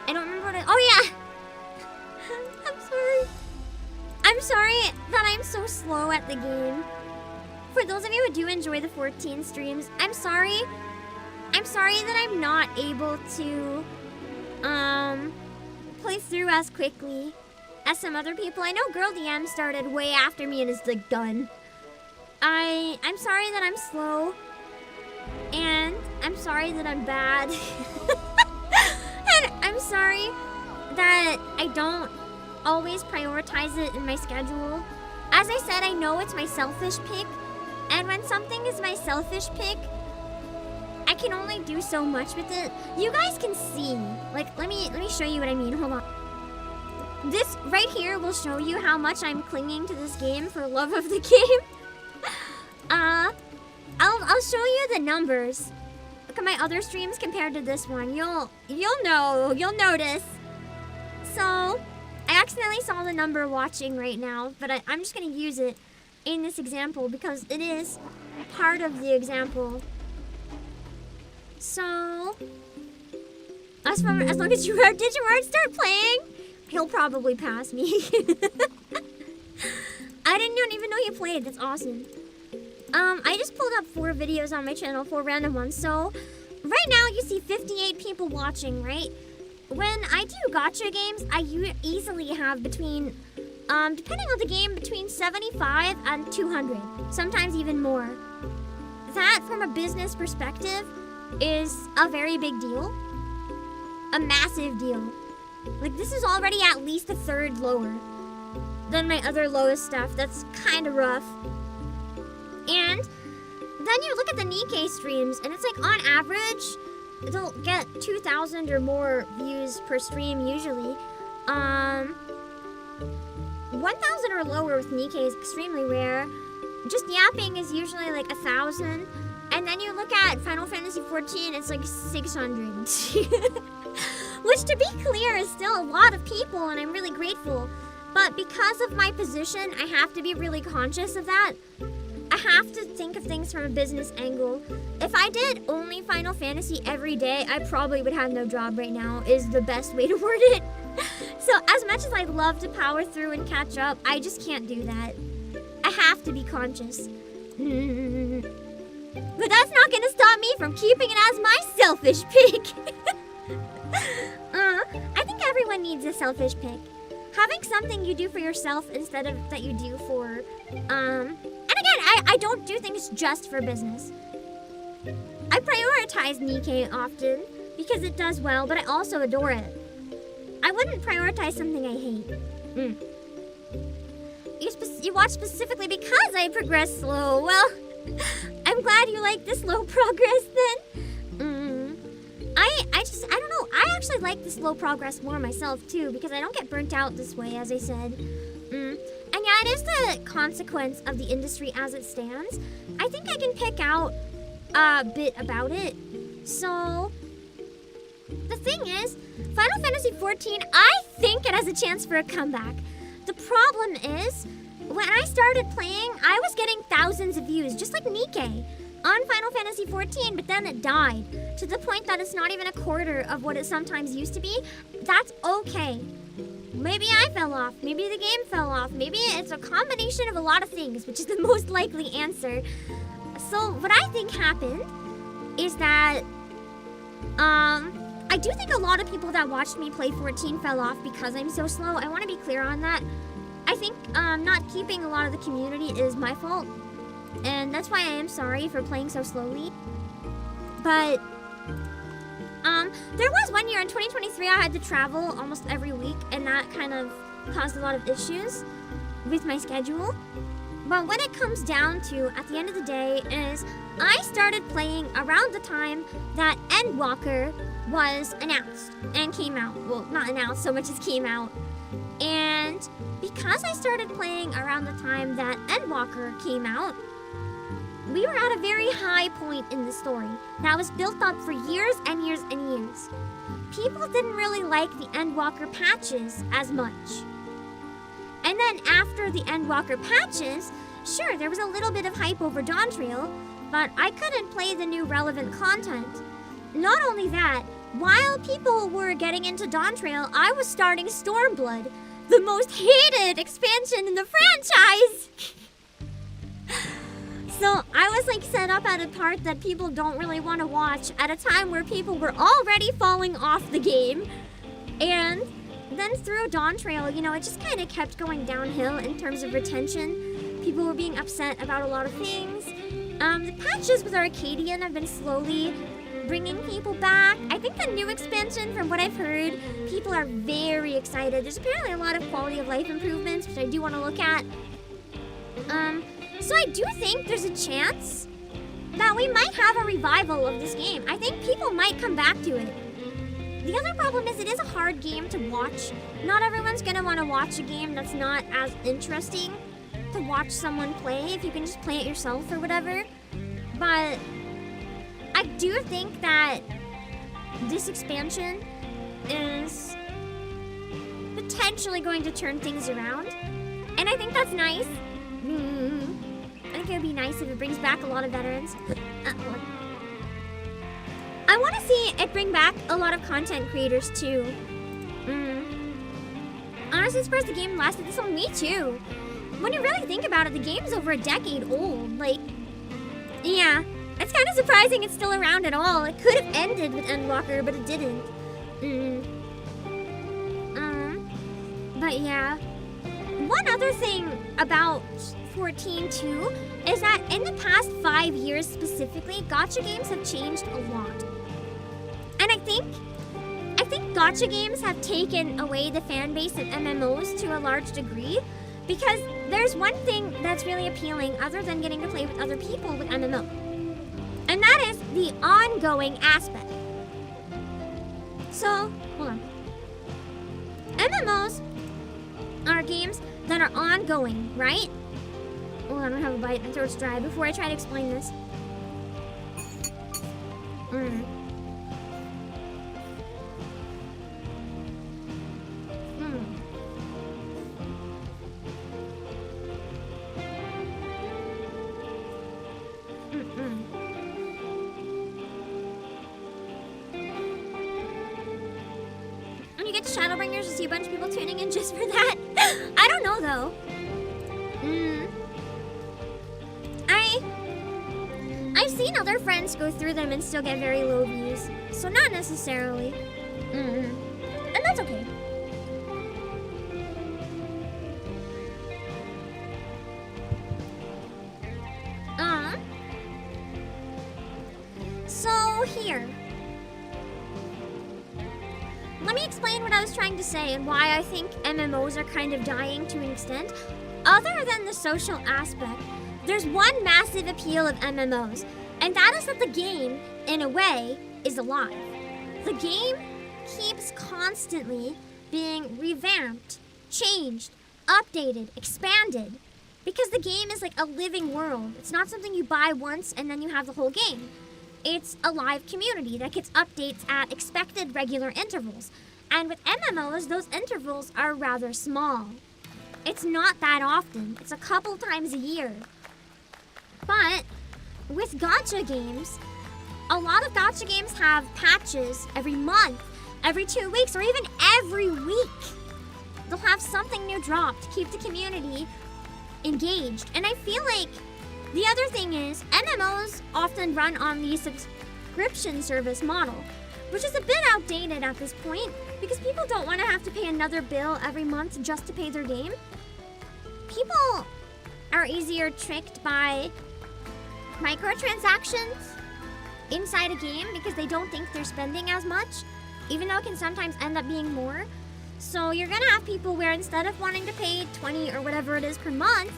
don't remember what oh yeah! I'm sorry. I'm sorry that I'm so slow at the game. For those of you who do enjoy the 14 streams, I'm sorry. I'm sorry that I'm not able to play through as quickly as some other people. I know Girl DM started way after me and is like done. I'm sorry that I'm slow. And I'm sorry that I'm bad. And I'm sorry that I don't always prioritize it in my schedule. As I said, I know it's my selfish pick, and when something is my selfish pick, I can only do so much with it. You guys can see. Like, let me show you what I mean. Hold on. This right here will show you how much I'm clinging to this game for love of the game. I'll show you the numbers. Look at my other streams compared to this one. You'll notice. So, I accidentally saw the number watching right now, but I'm just gonna use it in this example because it is part of the example. So, as long as Digimon start playing, he'll probably pass me. I didn't even know he played. That's awesome. I just pulled up 4 videos on my channel, 4 random ones. So, right now you see 58 people watching, right? When I do gacha games, I easily have between, depending on the game, between 75 and 200. Sometimes even more. That, from a business perspective, is a very big deal. A massive deal. Like, this is already at least a third lower than my other lowest stuff. That's kind of rough. And then you look at the Nikkei streams, and it's like, on average, they'll get 2,000 or more views per stream usually. 1,000 or lower with Nikkei is extremely rare. Just yapping is usually like 1,000. And then you look at Final Fantasy XIV, it's like 600. Which, to be clear, is still a lot of people, and I'm really grateful. But because of my position, I have to be really conscious of that. I have to think of things from a business angle. If I did only Final Fantasy every day, I probably would have no job right now, is the best way to word it. So as much as I'd love to power through and catch up, I just can't do that. I have to be conscious. But that's not gonna stop me from keeping it as my selfish pick. I think everyone needs a selfish pick. Having something you do for yourself instead of that you do for, and again, I don't do things just for business. I prioritize Nikkei often because it does well, but I also adore it. I wouldn't prioritize something I hate. You watch specifically because I progress slow. Well, I'm glad you like the slow progress then. I don't know. I actually like the slow progress more myself too because I don't get burnt out this way, as I said. And yeah, it is the consequence of the industry as it stands. I think I can pick out a bit about it. So, the thing is, Final Fantasy XIV, I think it has a chance for a comeback. The problem is, when I started playing, I was getting thousands of views, just like Nikkei, on Final Fantasy XIV, but then it died, to the point that it's not even a quarter of what it sometimes used to be. That's okay. Maybe I fell off, maybe the game fell off, maybe it's a combination of a lot of things, which is the most likely answer. So what I think happened is that, I do think a lot of people that watched me play 14 fell off because I'm so slow. I want to be clear on that. I think not keeping a lot of the community is my fault, and that's why I am sorry for playing so slowly. But there was one year in 2023 I had to travel almost every week, and that kind of caused a lot of issues with my schedule. But when it comes down to, at the end of the day, is I started playing around the time that Endwalker was announced and came out. Well, not announced so much as came out. And because I started playing around the time that Endwalker came out, we were at a very high point in the story that was built up for years and years and years. People didn't really like the Endwalker patches as much. And then after the Endwalker patches, sure, there was a little bit of hype over Dawntrail, but I couldn't play the new relevant content. Not only that, while people were getting into Dawntrail, I was starting Stormblood, the most hated expansion in the franchise. So I was like set up at a part that people don't really want to watch at a time where people were already falling off the game. And then through Dawntrail, you know, it just kind of kept going downhill in terms of retention. People were being upset about a lot of things. The patches with Arcadian have been slowly bringing people back. I think the new expansion, from what I've heard, people are very excited. There's apparently a lot of quality of life improvements, which I do want to look at. So I do think there's a chance that we might have a revival of this game. I think people might come back to it. The other problem is it is a hard game to watch. Not everyone's gonna want to watch a game that's not as interesting to watch someone play if you can just play it yourself or whatever. But I do think that this expansion is potentially going to turn things around. And I think that's nice. I think it would be nice if it brings back a lot of veterans. I want to see it bring back a lot of content creators too. Honestly, surprised the game lasted this long. Me too. When you really think about it, the game's over a decade old. Like, yeah, it's kind of surprising it's still around at all. It could have ended with Endwalker, but it didn't. But yeah. One other thing about 14 too is that in the past 5 years specifically, gacha games have changed a lot. And I think gacha games have taken away the fan base of MMOs to a large degree, because there's one thing that's really appealing other than getting to play with other people with MMO. And that is the ongoing aspect. So, hold on. MMOs are games that are ongoing, right? Hold on, I'm gonna have a bite. My throat's dry before I try to explain this. When you get to Shadowbringers, you see a bunch of people tuning in just for that. I don't know though. I've seen other friends go through them and still get very low views, so not necessarily. And that's okay. So here. Let me explain what I was trying to say and why I think MMOs are kind of dying to an extent. Other than the social aspect, there's one massive appeal of MMOs, and that is that the game, in a way, is alive. The game keeps constantly being revamped, changed, updated, expanded, because the game is like a living world. It's not something you buy once and then you have the whole game. It's a live community that gets updates at expected regular intervals. And with MMOs, those intervals are rather small. It's not that often. It's a couple times a year. But with gacha games, a lot of gacha games have patches every month, every 2 weeks, or even every week. They'll have something new dropped to keep the community engaged. And I feel like the other thing is, MMOs often run on the subscription service model, which is a bit outdated at this point, because people don't want to have to pay another bill every month just to pay their game. People are easier tricked by microtransactions inside a game because they don't think they're spending as much, even though it can sometimes end up being more. So you're gonna have people where instead of wanting to pay 20 or whatever it is per month,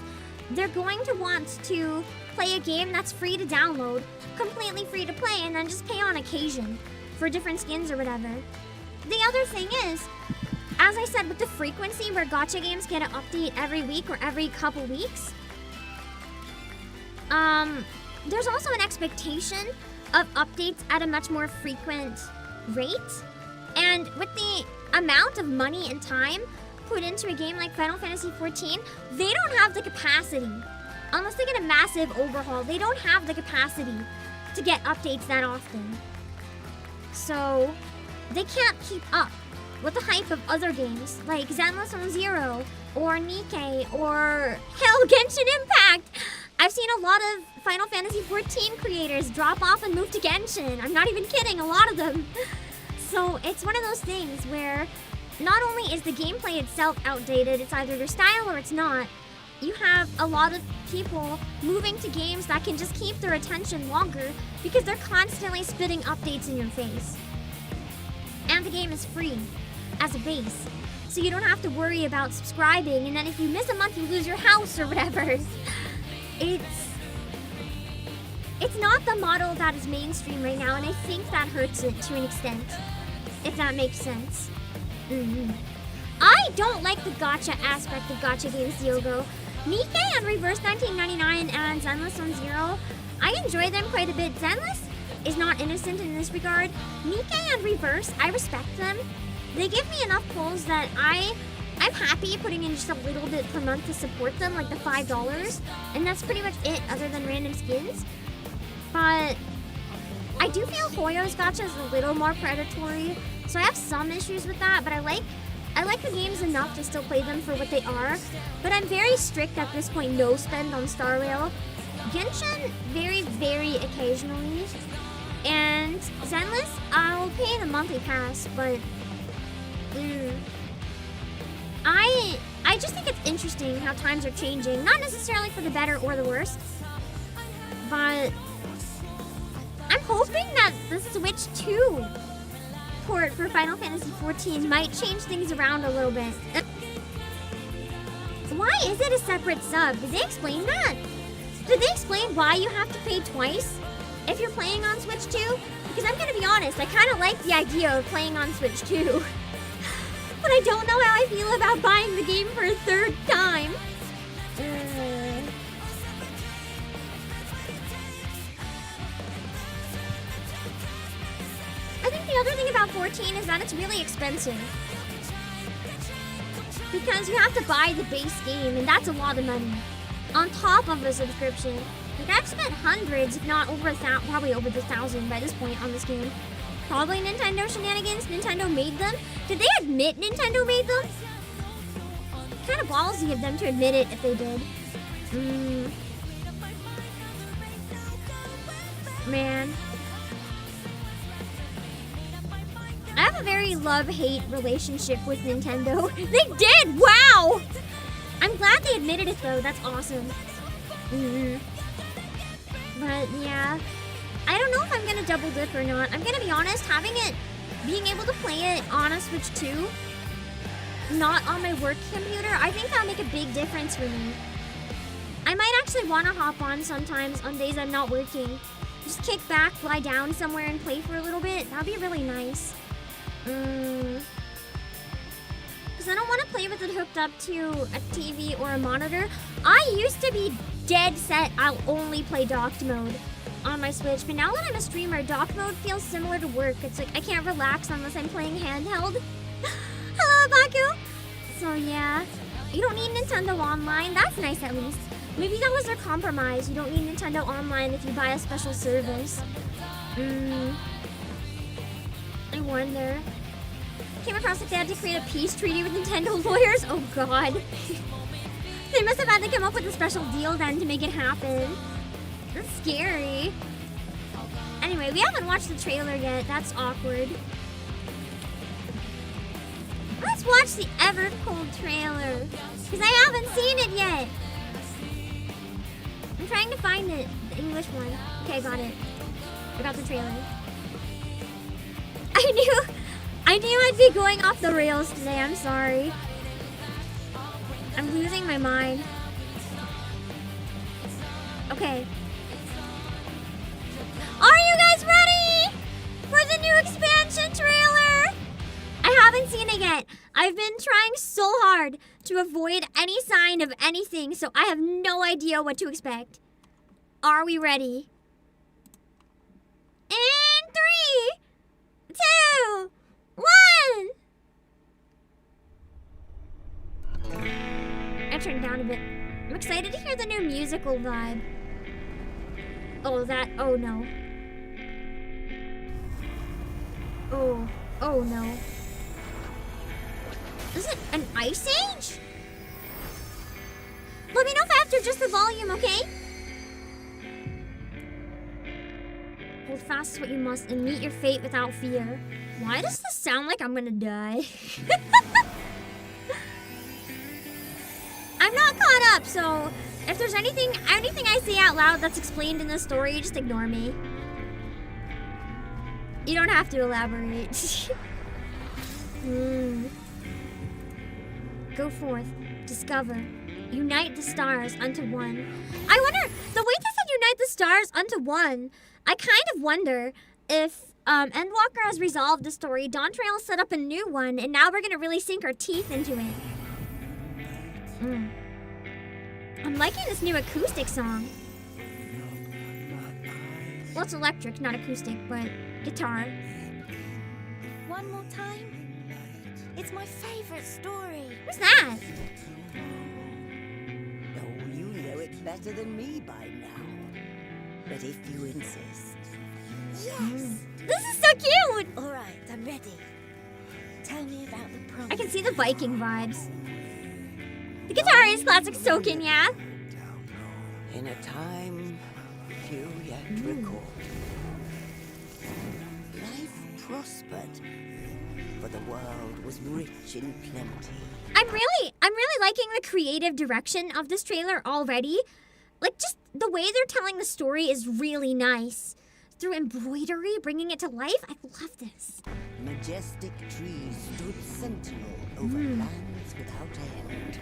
they're going to want to play a game that's free to download, completely free to play, and then just pay on occasion for different skins or whatever. The other thing is, as I said, with the frequency where gacha games get an update every week or every couple weeks, there's also an expectation of updates at a much more frequent rate. And with the amount of money and time put into a game like Final Fantasy XIV, they don't have the capacity. Unless they get a massive overhaul, they don't have the capacity to get updates that often. So they can't keep up with the hype of other games like Zenless on Zero or Nikke or hell, Genshin Impact. I've seen a lot of Final Fantasy XIV creators drop off and move to Genshin. I'm not even kidding, a lot of them. So it's one of those things where not only is the gameplay itself outdated, it's either your style or it's not. You have a lot of people moving to games that can just keep their attention longer because they're constantly spitting updates in your face. And the game is free as a base, so you don't have to worry about subscribing, and then if you miss a month, you lose your house or whatever. It's it's not the model that is mainstream right now, and I think that hurts it to an extent, if that makes sense. I don't like the gacha aspect of gacha games, Diogo. Nikkei and Reverse 1999 and Zenless on Zero, I enjoy them quite a bit. Zenless is not innocent in this regard. Nikkei and Reverse, I respect them. They give me enough pulls that I'm happy putting in just a little bit per month to support them, like the $5, and that's pretty much it other than random skins. But I do feel Hoyo's gacha is a little more predatory, so I have some issues with that, but I like the games enough to still play them for what they are, but I'm very strict at this point, no spend on Star Rail. Genshin, very, very occasionally, and Zenless, I'll pay the monthly pass, but I just think it's interesting how times are changing, not necessarily for the better or the worse, but I'm hoping that the Switch 2 port for Final Fantasy XIV might change things around a little bit. Why is it a separate sub? Did they explain that? Did they explain why you have to pay twice if you're playing on Switch 2? Because I'm gonna be honest, I kind of like the idea of playing on Switch 2. But I don't know how I feel about buying the game for a third time. I think the other thing about 14 is that it's really expensive. Because you have to buy the base game, and that's a lot of money. On top of a subscription. Like, I've spent hundreds, if not over probably over the 1,000 by this point on this game. Probably Nintendo shenanigans. Nintendo made them. Did they admit Nintendo made them? Kind of ballsy of them to admit it if they did. Man. I have a very love-hate relationship with Nintendo. They did! Wow! I'm glad they admitted it though. That's awesome. But yeah. I don't know if I'm gonna double dip or not. I'm gonna be honest, being able to play it on a Switch 2, not on my work computer, I think that'll make a big difference for me. I might actually want to hop on sometimes on days I'm not working. Just kick back, lie down somewhere and play for a little bit. That'd be really nice. Because I don't want to play with it hooked up to a TV or a monitor. I used to be dead set I'll only play docked mode on my Switch, but now that I'm a streamer, dock mode feels similar to work. It's like I can't relax unless I'm playing handheld. Hello, Obake! So yeah, you don't need Nintendo Online. That's nice at least. Maybe that was their compromise. You don't need Nintendo Online if you buy a special service. I wonder. Came across that they had to create a peace treaty with Nintendo lawyers. Oh god. They must have had to come up with a special deal then to make it happen. That's scary. Anyway, we haven't watched the trailer yet. That's awkward. Let's watch the Evercold trailer. Because I haven't seen it yet. I'm trying to find it. The English one. Okay, I got it. I got the trailer. I knew I'd be going off the rails today. I'm sorry. I'm losing my mind. Okay. Are you guys ready for the new expansion trailer? I haven't seen it yet. I've been trying so hard to avoid any sign of anything, so I have no idea what to expect. Are we ready? In 3, 2, 1. I turned down a bit. I'm excited to hear the new musical vibe. Oh no. Oh no. Is it an Ice Age? Let me know if I have to adjust the volume, okay? Hold fast is what you must and meet your fate without fear. Why does this sound like I'm gonna die? I'm not caught up, so if there's anything I say out loud that's explained in the story, just ignore me. You don't have to elaborate. Go forth, discover, unite the stars unto one. I wonder, the way they said reunite the stars unto one. I kind of wonder if Endwalker has resolved the story, Dawntrail set up a new one, and now we're gonna really sink our teeth into it. I'm liking this new acoustic song. Well, it's electric, not acoustic, but guitar. One more time. It's my favorite story. What's that? Oh, you know it better than me by now. But if you insist. Yes. This is so cute! All right, I'm ready. Tell me about the promise. I can see the Viking vibes. The guitar is classic Soken, yeah? In a time few yet recall, life prospered, for the world was rich in plenty. I'm really liking the creative direction of this trailer already. Like, just the way they're telling the story is really nice. Through embroidery, bringing it to life, I love this. Majestic trees stood sentinel over lands without end.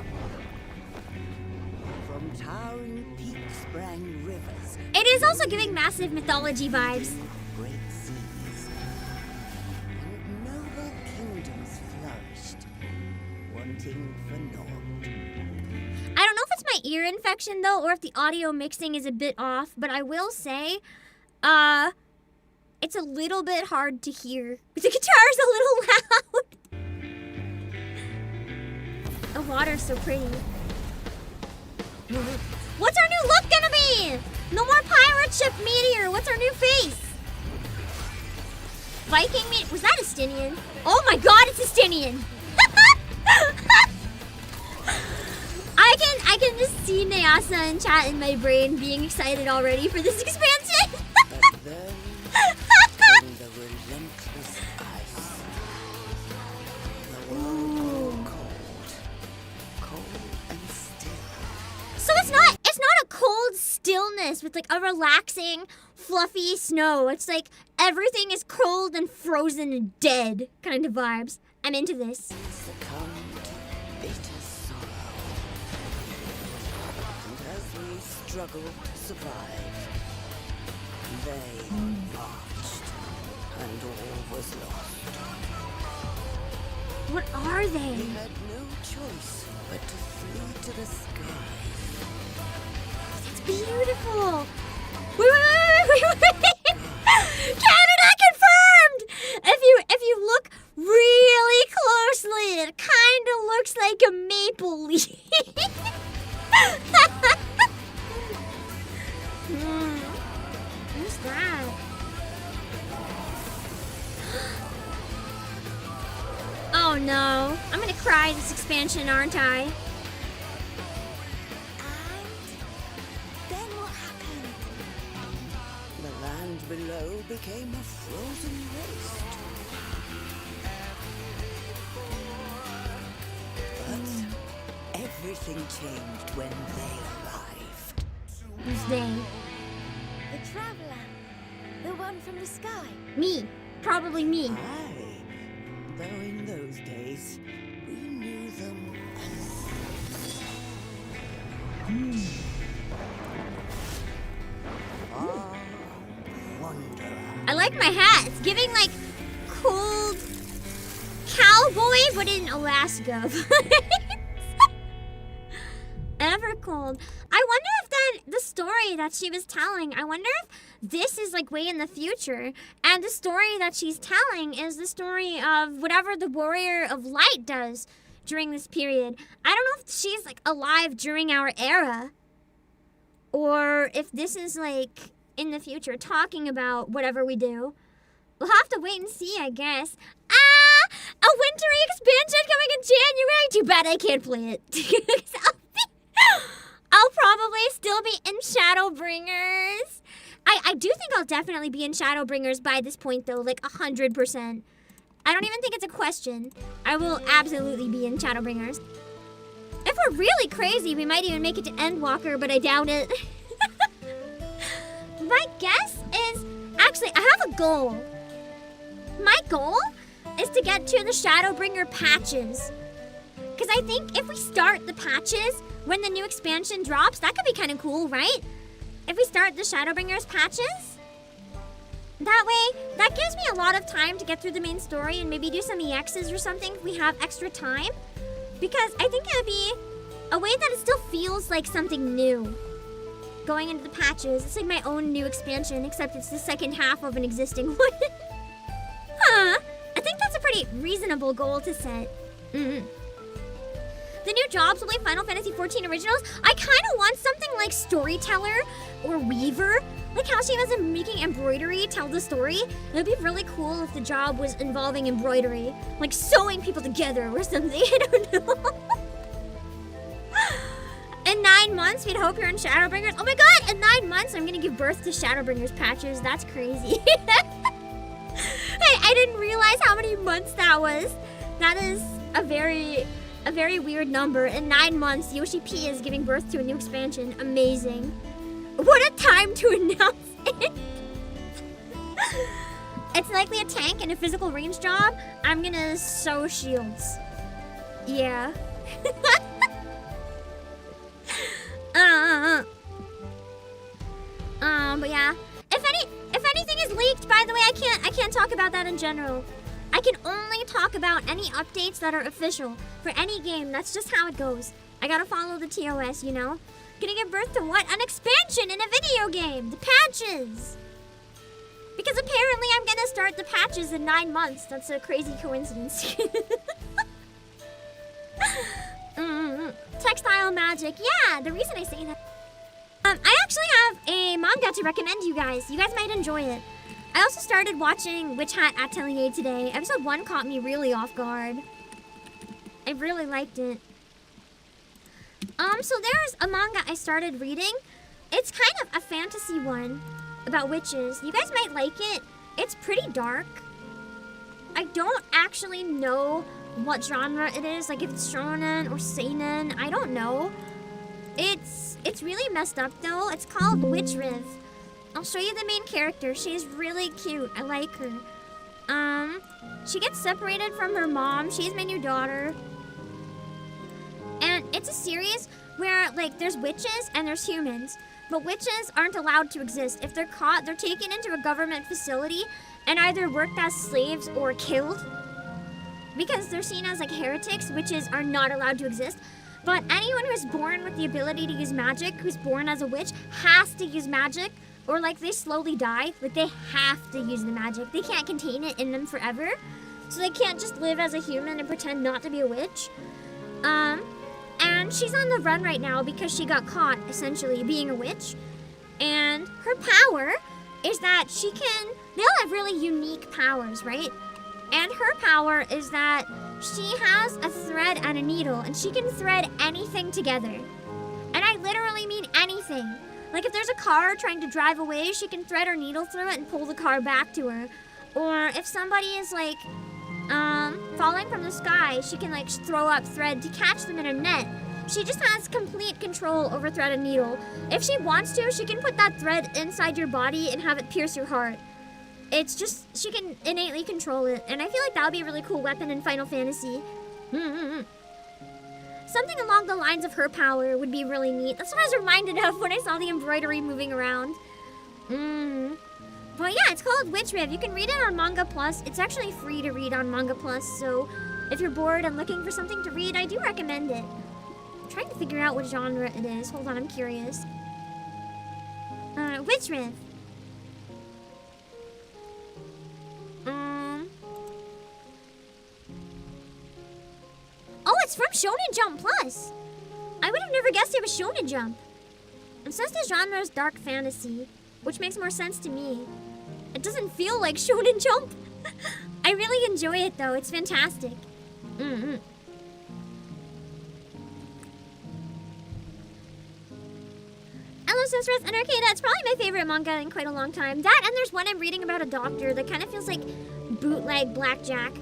From towering peaks sprang rivers. It is also giving massive mythology vibes. Great seas. And noble kingdoms flourished, wanting for naught. I don't know if it's my ear infection though, or if the audio mixing is a bit off, but I will say, it's a little bit hard to hear. The guitar's a little loud. The water's so pretty. What's our new look gonna be? No more pirate ship meteor. What's our new face? Viking meteor. Was that Estinian? Oh my god, it's Estinian. I can just see Nyasa in chat in my brain being excited already for this expansion. But then, in the relentless ice, the world grew cold and still. So it's not a cold stillness with like a relaxing, fluffy snow. It's like everything is cold and frozen and dead kind of vibes. I'm into this. Succumbed to bitter sorrow. And as we struggled to survive, they marched, and all was lost. What are they? We had no choice but to flee to the sky. It's beautiful. Wait. Canada confirmed. If you look really closely, it kind of looks like a maple leaf. Who's that? Oh no. I'm gonna cry this expansion, aren't I? And then what happened? The land below became a frozen waste. But everything changed when they arrived. Who's they? The traveler. The one from the sky. Me. Probably me. Aye, though in those days we knew them as wanderer. I like my hat. It's giving like cold cowboy, but in Alaska. Ever cold. I wonder if the story that she was telling, I wonder if this is like way in the future, and the story that she's telling is the story of whatever the Warrior of Light does during this period. I don't know if she's like alive during our era, or if this is like in the future talking about whatever we do. We'll have to wait and see, I guess. A wintry expansion coming in January. Too bad I can't play it. I'll probably still be in Shadowbringers. I do think I'll definitely be in Shadowbringers by this point, though, like 100%. I don't even think it's a question. I will absolutely be in Shadowbringers. If we're really crazy, we might even make it to Endwalker, but I doubt it. My guess is, actually, I have a goal. My goal is to get to the Shadowbringer patches. Because I think if we start the patches when the new expansion drops, that could be kind of cool, right? if we start the Shadowbringers patches. That way, that gives me a lot of time to get through the main story and maybe do some EXs or something if we have extra time. Because I think it would be a way that it still feels like something new. Going into the patches, it's like my own new expansion, except it's the second half of an existing one. Huh, I think that's a pretty reasonable goal to set. The new jobs will be Final Fantasy XIV Originals. I kind of want something like Storyteller or Weaver. Like how she was making embroidery tell the story. It would be really cool if the job was involving embroidery. Like sewing people together or something. I don't know. In 9 months, we'd hope you're in Shadowbringers. Oh my god, in 9 months, I'm gonna give birth to Shadowbringers patches. That's crazy. I didn't realize how many months that was. That is a very weird number. In 9 months, Yoshi P is giving birth to a new expansion. Amazing. What a time to announce it. It's likely a tank and a physical range job. I'm gonna sew shields. Yeah. But yeah. If anything is leaked, by the way, I can't talk about that in general. I can only talk about any updates that are official for any game. That's just how it goes. I gotta follow the TOS, you know? Gonna give birth to what? An expansion in a video game! The patches! Because apparently I'm gonna start the patches in 9 months. That's a crazy coincidence. Textile magic. Yeah, the reason I say that. I actually have a manga to recommend you guys. You guys might enjoy it. I also started watching Witch Hat Atelier today. Episode 1 caught me really off guard. I really liked it. So there's a manga I started reading. It's kind of a fantasy one about witches. You guys might like it. It's pretty dark. I don't actually know what genre it is. Like if it's shonen or seinen. I don't know. It's really messed up though. It's called Witch Riv. I'll show you the main character. She's really cute. I like her. She gets separated from her mom. She's my new daughter. And it's a series where, like, there's witches and there's humans. But witches aren't allowed to exist. If they're caught, they're taken into a government facility and either worked as slaves or killed. Because they're seen as, like, heretics, witches are not allowed to exist. But anyone who's born with the ability to use magic, who's born as a witch, has to use magic. Or, like, they slowly die. Like, they have to use the magic. They can't contain it in them forever. So they can't just live as a human and pretend not to be a witch. And she's on the run right now because she got caught, essentially, being a witch. And her power is that they all have really unique powers, right? And her power is that she has a thread and a needle, and she can thread anything together. And I literally mean anything. Like if there's a car trying to drive away, she can thread her needle through it and pull the car back to her. Or if somebody is like, falling from the sky, she can like throw up thread to catch them in a net. She just has complete control over thread and needle. If she wants to, she can put that thread inside your body and have it pierce your heart. It's just, she can innately control it. And I feel like that would be a really cool weapon in Final Fantasy. Something along the lines of her power would be really neat. That's what I was reminded of when I saw the embroidery moving around. But yeah, it's called Witch Riv. You can read it on Manga Plus. It's actually free to read on Manga Plus, so if you're bored and looking for something to read, I do recommend it. I'm trying to figure out what genre it is. Hold on, I'm curious. Witch Riv. Oh, it's from Shonen Jump Plus. I would have never guessed it was Shonen Jump. It says the genre is dark fantasy, which makes more sense to me. It doesn't feel like Shonen Jump. I really enjoy it though. It's fantastic. Hello, Sisters and Arcada. It's probably my favorite manga in quite a long time. That and there's one I'm reading about a doctor that kind of feels like bootleg Blackjack.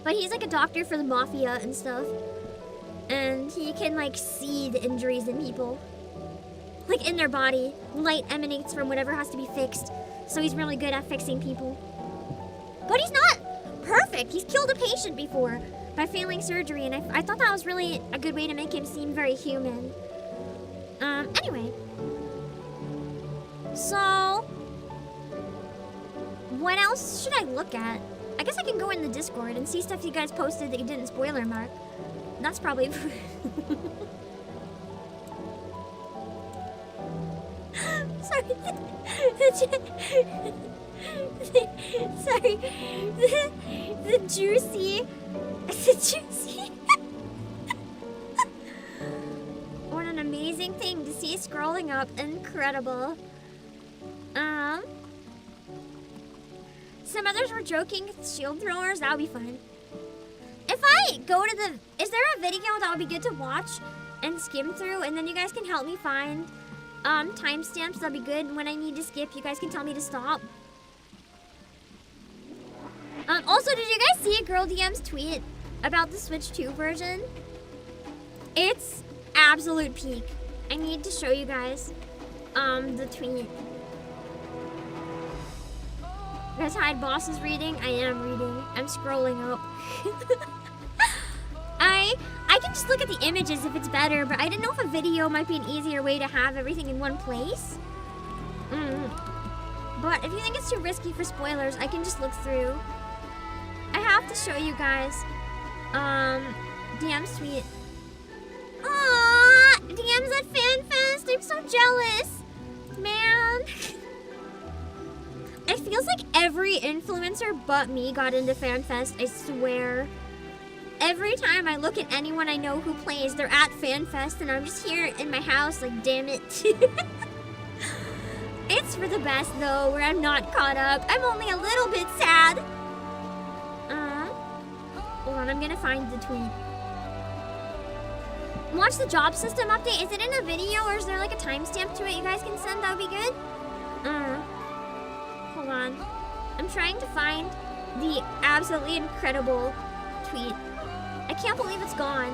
But he's like a doctor for the mafia and stuff. And he can like see the injuries in people. Like in their body. Light emanates from whatever has to be fixed. So he's really good at fixing people. But he's not perfect. He's killed a patient before by failing surgery. And I thought that was really a good way to make him seem very human. Anyway. So, what else should I look at? I guess I can go in the Discord and see stuff you guys posted that you didn't spoiler mark. That's probably... Sorry. Sorry. The juicy... The juicy... What an amazing thing to see scrolling up. Incredible. Some others were joking. Shield throwers, that would be fun. If I go to the... Is there a video that would be good to watch and skim through? And then you guys can help me find timestamps. That'd be good. When I need to skip, you guys can tell me to stop. Also, did you guys see a Girl DM's tweet about the Switch 2 version? It's absolute peak. I need to show you guys the tweet. You guys hide boss is reading? I am reading. I'm scrolling up. I can just look at the images if it's better, but I didn't know if a video might be an easier way to have everything in one place. But if you think it's too risky for spoilers, I can just look through. I have to show you guys DM's tweet. Aww, DM's at FanFest. I'm so jealous, man. It feels like every influencer but me got into FanFest, I swear. Every time I look at anyone I know who plays, they're at FanFest and I'm just here in my house like, damn it. It's for the best though, where I'm not caught up. I'm only a little bit sad. Hold on, I'm gonna find the tweet. Watch the job system update. Is it in a video or is there like a timestamp to it you guys can send? That would be good. Hold on. I'm trying to find the absolutely incredible tweet. I can't believe it's gone.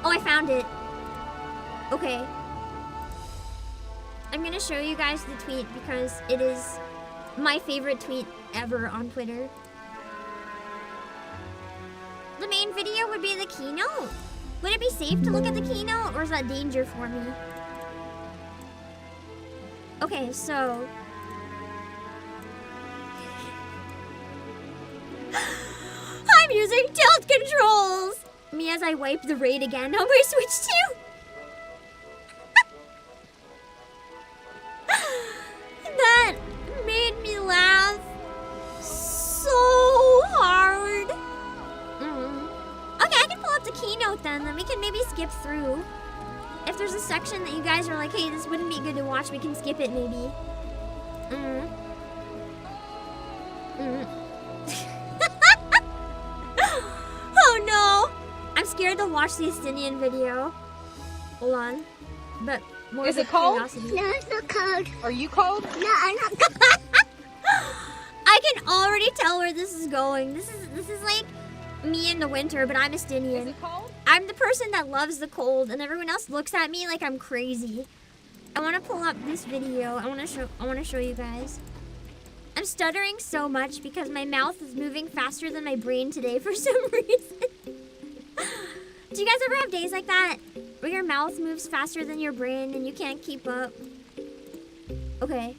Oh, I found it. Okay. I'm gonna show you guys the tweet because it is my favorite tweet ever on Twitter. The main video would be the keynote. Would it be safe to look at the keynote or is that danger for me? Okay, so... I'm using tilt controls! Me as I wipe the raid again on my Switch 2. That made me laugh so hard. Okay, I can pull up the keynote then we can maybe skip through. If there's a section that you guys are like, hey, this wouldn't be good to watch, we can skip it maybe. Oh no! I'm scared to watch the Estinian video. Hold on. But more Is it cold? Curiosity. No, it's not cold. Are you cold? No, I'm not cold. I can already tell where this is going. This is like me in the winter, but I'm Is Estinian. it cold? I'm the person that loves the cold, and everyone else looks at me like I'm crazy. I want to pull up this video. I want to show you guys. I'm stuttering so much because my mouth is moving faster than my brain today for some reason. Do you guys ever have days like that? Where your mouth moves faster than your brain and you can't keep up? Okay.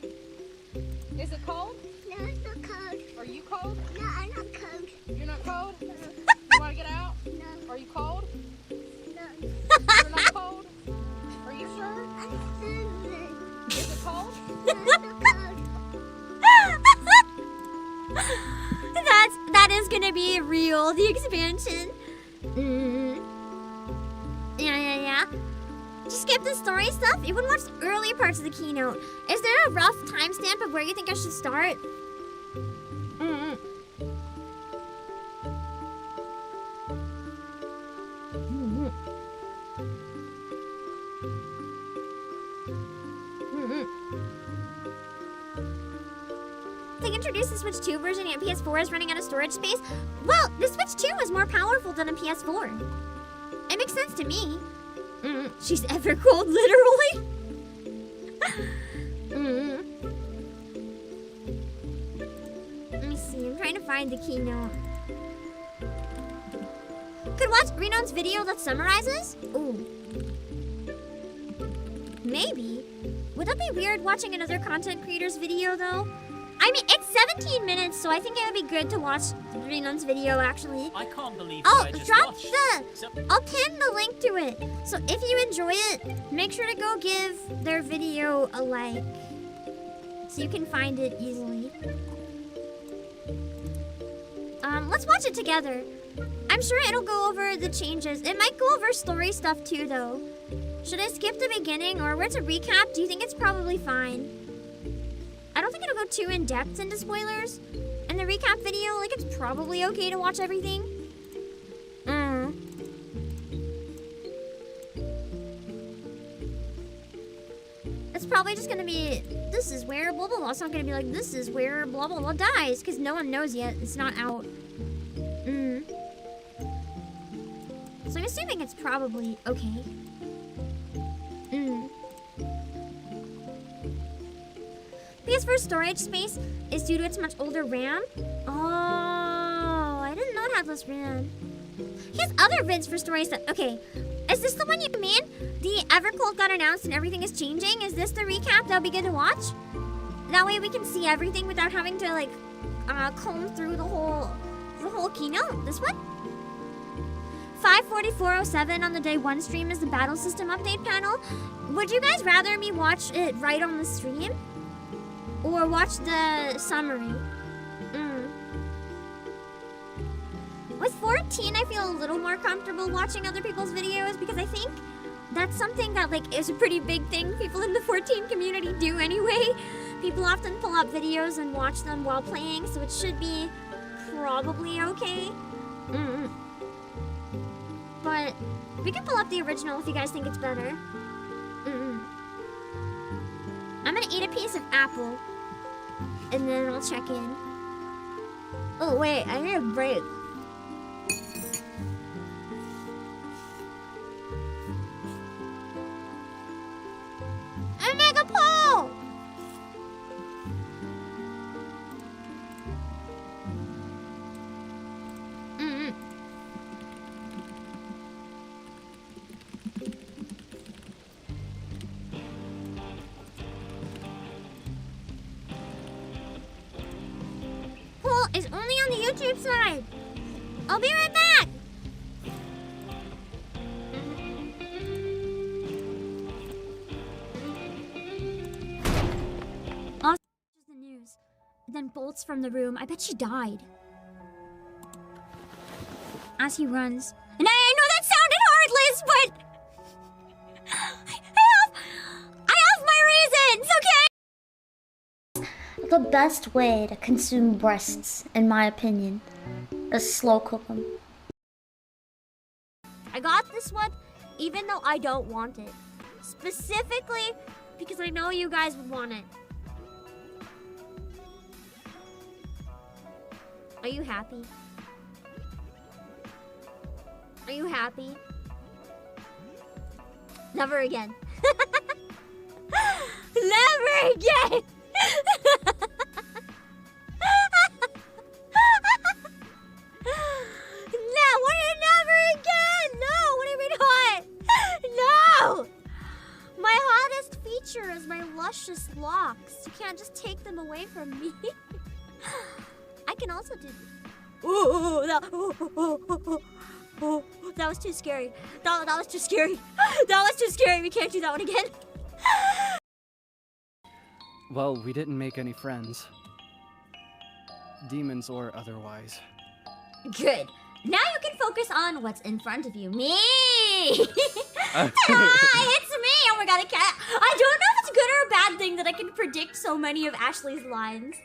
Is it cold? No, it's not cold. Are you cold? No, I'm not cold. You're not cold? No, You want to get out? no, Are you cold? no. You're not cold? Are you sure? I'm swimming. Is it cold? No, it's not cold. That is gonna be real, the expansion. Yeah. Just skip the story stuff. You wouldn't watch the early parts of the keynote. Is there a rough timestamp of where you think I should start? They introduced the Switch 2 version and PS4 is running out of storage space. Well, the Switch 2 is more powerful than a PS4. It makes sense to me. She's ever cold, literally. Let me see. I'm trying to find the keynote. Could watch Reno's video that summarizes? Ooh. Maybe. Would that be weird watching another content creator's video though? I mean, it's 17 minutes, so I think it would be good to watch Renun's video actually. I can't believe I'll what I just drop watched. I'll pin the link to it. So if you enjoy it, make sure to go give their video a like. So you can find it easily. Let's watch it together. I'm sure it'll go over the changes. It might go over story stuff too though. Should I skip the beginning or where's a recap? Do you think it's probably fine? I don't think it'll go too in depth into spoilers. And the recap video, like it's probably okay to watch everything. It's probably just gonna be, this is where blah blah blah. It's not gonna be like, this is where blah blah blah dies, because no one knows yet. It's not out. So I'm assuming it's probably okay. PS4 storage space is due to its much older RAM. Oh, I didn't know it had less RAM. He has other vids for story stuff. Okay, is this the one you mean? The Evercold got announced and everything is changing. Is this the recap that'll be good to watch? That way we can see everything without having to like comb through the whole keynote. This one? 5:44:07 on the day 1 stream is the battle system update panel. Would you guys rather me watch it right on the stream? Or watch the summary? With 14, I feel a little more comfortable watching other people's videos because I think that's something that like is a pretty big thing people in the 14 community do anyway. People often pull up videos and watch them while playing, so it should be probably okay. But we can pull up the original if you guys think it's better. I'm gonna eat a piece of apple and then I'll check in. Oh wait, I need a break. I make a poll! Poll is only on the YouTube side. I'll be right back. Also, the news. Then bolts from the room. I bet she died. As he runs. And I know that sounded heartless, but I have my reasons, okay? The best way to consume breasts, in my opinion, is slow cook them. I got this one even though I don't want it. Specifically because I know you guys would want it. Are you happy? Are you happy? Never again. Never again! Never again! No, what do you mean hot? No! My hottest feature is my luscious locks. You can't just take them away from me. I can also do this. That was too scary. That was too scary. That was too scary. We can't do that one again. Well, we didn't make any friends. Demons or otherwise. Good. Now you can focus on what's in front of you. Me! Ta-da! It's me! Oh my god, I can't. I don't know if it's good or a bad thing that I can predict so many of Ashley's lines.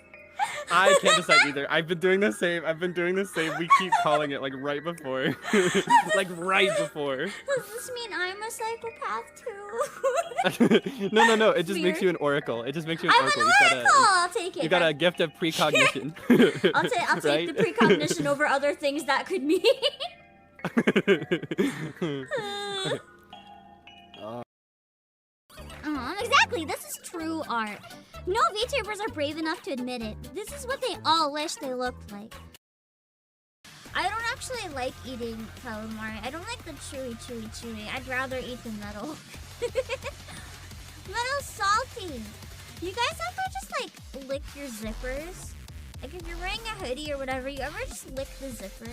I can't decide either. I've been doing the same. We keep calling it like right before. Like right before. Does this mean I'm a psychopath too? No. It just Weird. makes you an oracle. It just makes you an I'm oracle. an oracle! I'll take it. You got a gift of precognition. I'll take right? the precognition over other things that could mean. Exactly, this is true art. No VTubers are brave enough to admit it. This is what they all wish they looked like. I don't actually like eating calamari. I don't like the chewy. I'd rather eat the metal. little salty. You guys ever just like lick your zippers? Like if you're wearing a hoodie or whatever, you ever just lick the zipper?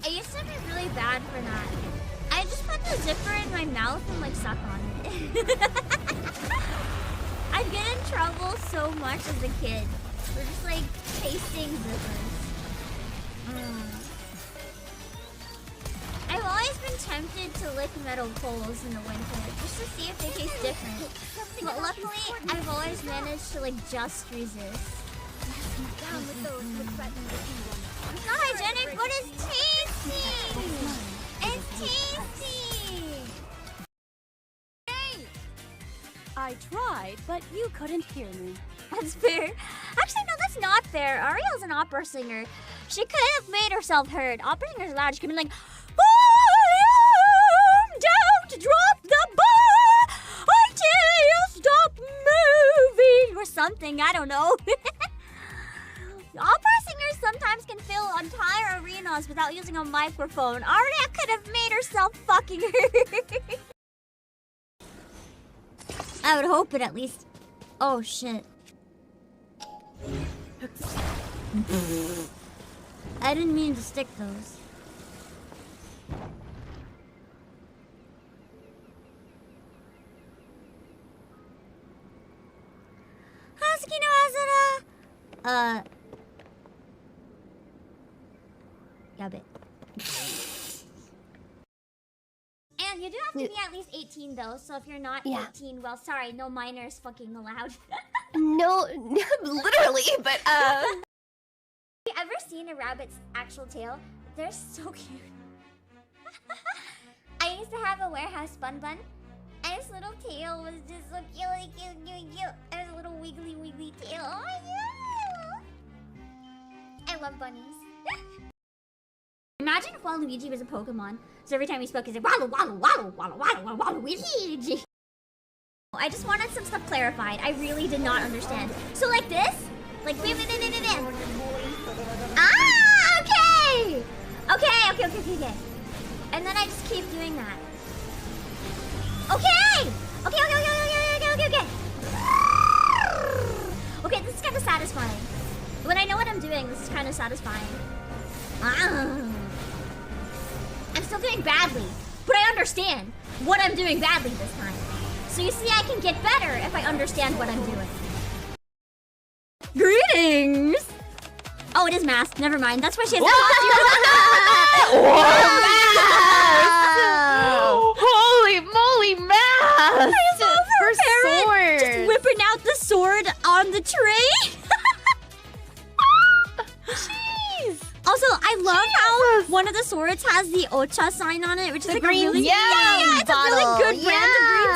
I used to be really bad for that. I just put the zipper in my mouth and like suck on it. I'd get in trouble so much as a kid for just like tasting zippers. I've always been tempted to lick metal poles in the winter just to see if they taste different. But luckily, I've always managed to like just resist. Down with those who threaten the evil. It's not hygienic, but it's tasty! It's tasty! I tried, but you couldn't hear me. That's fair. Actually, no, that's not fair. Ariel's an opera singer. She could have made herself heard. Opera singers are loud. She could have been like, volume down to drop the bar until you stop moving or something. I don't know. Opera singers sometimes can fill entire arenas without using a microphone. Aria could have made herself fucking heard. I would hope it at least. Oh shit. I didn't mean to stick those. Hasuki no Hazara! Yabe. And you do have to be at least 18 though, so if you're not 18, well sorry, no minors fucking allowed. No, literally, but Have you ever seen a rabbit's actual tail? They're so cute. I used to have a warehouse bun bun, and his little tail was just so cute, cute. It was a little wiggly tail. Oh yeah! I love bunnies. Imagine if Waluigi was a Pokemon, so every time he spoke, he's like Walu Walu Walu Walu Walu Walu Waluigi. I just wanted some stuff clarified. I really did not understand. So like this? Like ah, okay! Okay. And then I just keep doing that. Okay! Okay. Okay, this is kind of satisfying. When I know what I'm doing, this is kind of satisfying. I'm still doing badly, but I understand what I'm doing badly this time. So you see, I can get better if I understand what I'm doing. Greetings! Oh, it is masked. Never mind. That's why she has holy moly, mask! I love her parrot sword. just whipping out the sword on the tray. Jeez! Also, I love how one of the swords has the Ocha sign on it, which is The like green a really it's a really good brand of green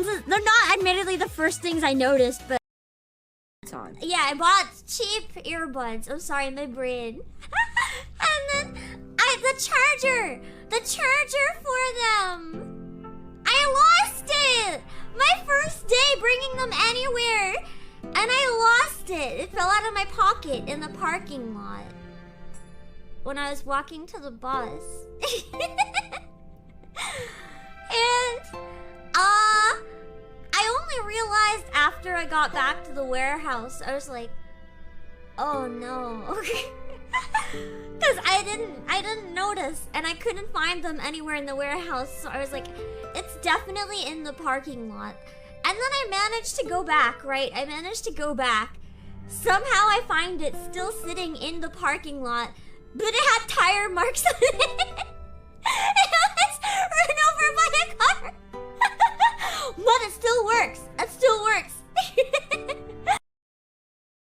tea. They're not admittedly the first things I noticed, but yeah, I bought cheap earbuds. I'm sorry, my brain. And then the charger for them. I lost it. My first day bringing them anywhere, and I lost it. It fell out of my pocket in the parking lot when I was walking to the bus. And I only realized after I got back to the warehouse. I was like, oh no. Because I didn't notice, and I couldn't find them anywhere in the warehouse. So I was like, it's definitely in the parking lot. And then I managed to go back, right? I managed to go back. Somehow I find it still sitting in the parking lot, but it had tire marks on it. It was run over by a car. But it still works. It still works.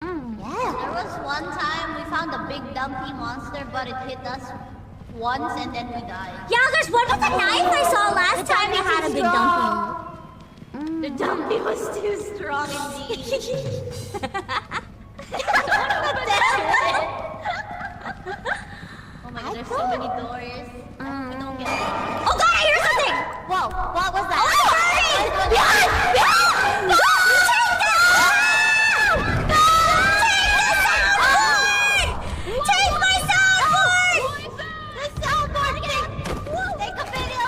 There was one time we found a big dumpy monster, but it hit us once and then we died. Yeah, there's one with a knife I saw last time that had a big dumpy. The dumpy was too strong indeed. Oh my god, there's so many doors. We don't get it. Oh god, I hear something! Whoa, what was that? Oh, sorry! Behind! Behind! Go! Take the soundboard! Take my soundboard! The soundboard! Take a video!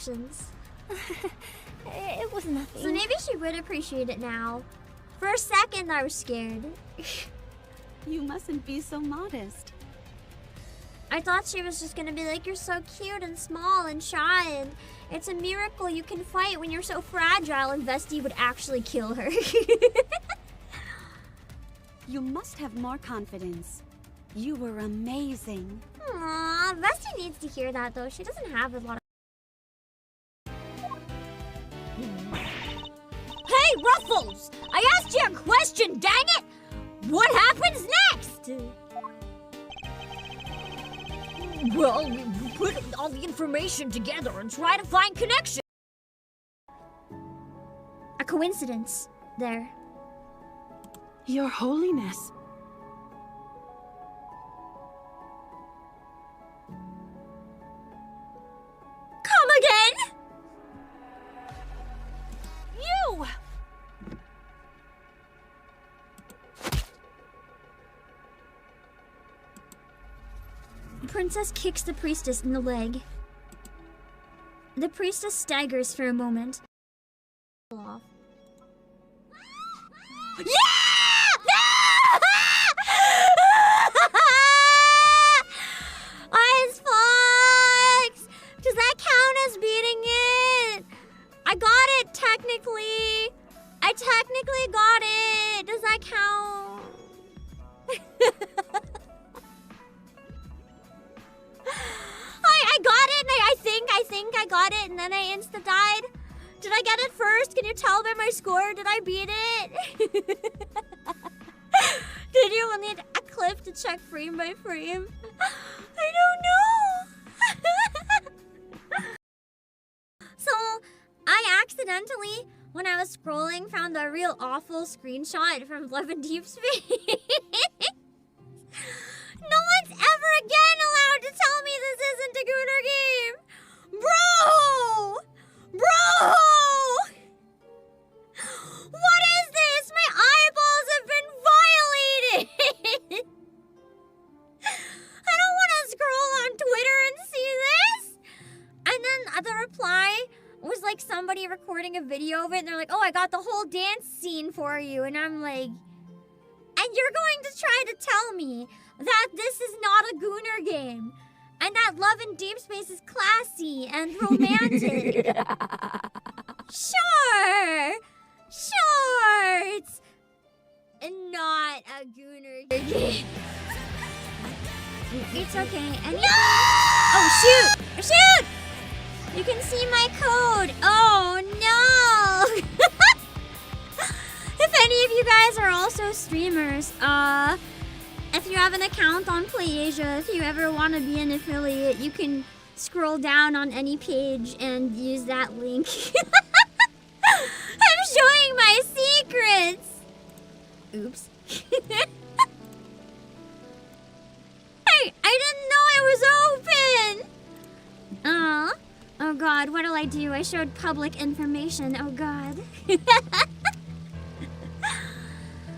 reactions. It was nothing. So maybe she would appreciate it now. For a second, I was scared. You mustn't be so modest. I thought she was just gonna be like, you're so cute and small and shy, and it's a miracle you can fight when you're so fragile, and Vesti would actually kill her. You must have more confidence. You were amazing. Aww, Vesti needs to hear that though. She doesn't have a lot of... Hey, Ruffles! I asked you a question, dang it! What happens next? Well, we put all the information together and try to find connection. A coincidence there. Your Holiness. Come again? You! Princess kicks the priestess in the leg. The priestess staggers for a moment. Yeah! Eyes Fox! Does that count as beating it? I got it technically. I technically got it. Does that count? I got it, and I think I got it, and then I insta-died. Did I get it first? Can you tell by my score? Did I beat it? Did you need a clip to check frame by frame? I don't know. So, I accidentally, when I was scrolling, found a real awful screenshot from Love in Deep Space. No one's ever again allowed to tell me this isn't a Gooner game! Bro! Bro! What is this? My eyeballs have been violated! I don't want to scroll on Twitter and see this! And then the reply was like somebody recording a video of it, and they're like, oh, I got the whole dance scene for you. And I'm like, and you're going to try to tell me that this is not a Gooner game, and that Love in Deep Space is classy and romantic. Sure, it's not a Gooner game. It's okay. And oh shoot! You can see my code. Oh no! If any of you guys are also streamers, if you have an account on PlayAsia, if you ever want to be an affiliate, you can scroll down on any page and use that link. I'm showing my secrets! Oops. Hey, I didn't know it was open! Oh god, what'll I do? I showed public information, oh god.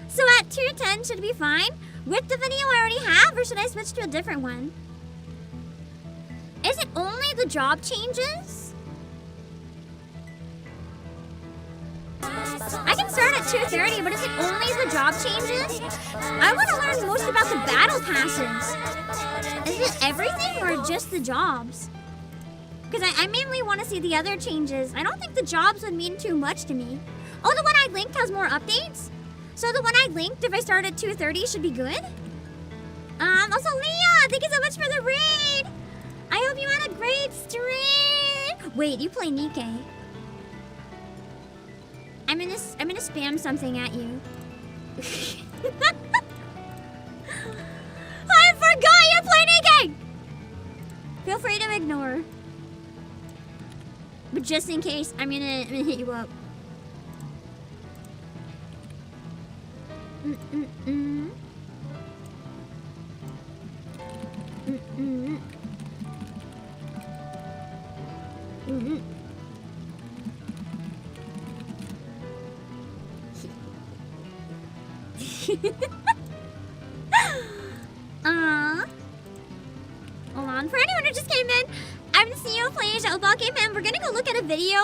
So at 210 should be fine? With the video I already have, or should I switch to a different one? Is it only the job changes? I can start at 2:30, but is it only the job changes? I want to learn most about the battle passes. Is it everything or just the jobs? Because I mainly want to see the other changes. I don't think the jobs would mean too much to me. Oh, the one I linked has more updates? So the one I linked, if I start at 2:30, should be good? Also Leah, thank you so much for the raid! I hope you had a great stream! Wait, you play Nikkei. I'm gonna spam something at you. I forgot you play Nikkei! Feel free to ignore. But just in case, I'm gonna hit you up. Hold on. For anyone who just came in, I Pam, see you please. Obake Pam, we're gonna go look at a video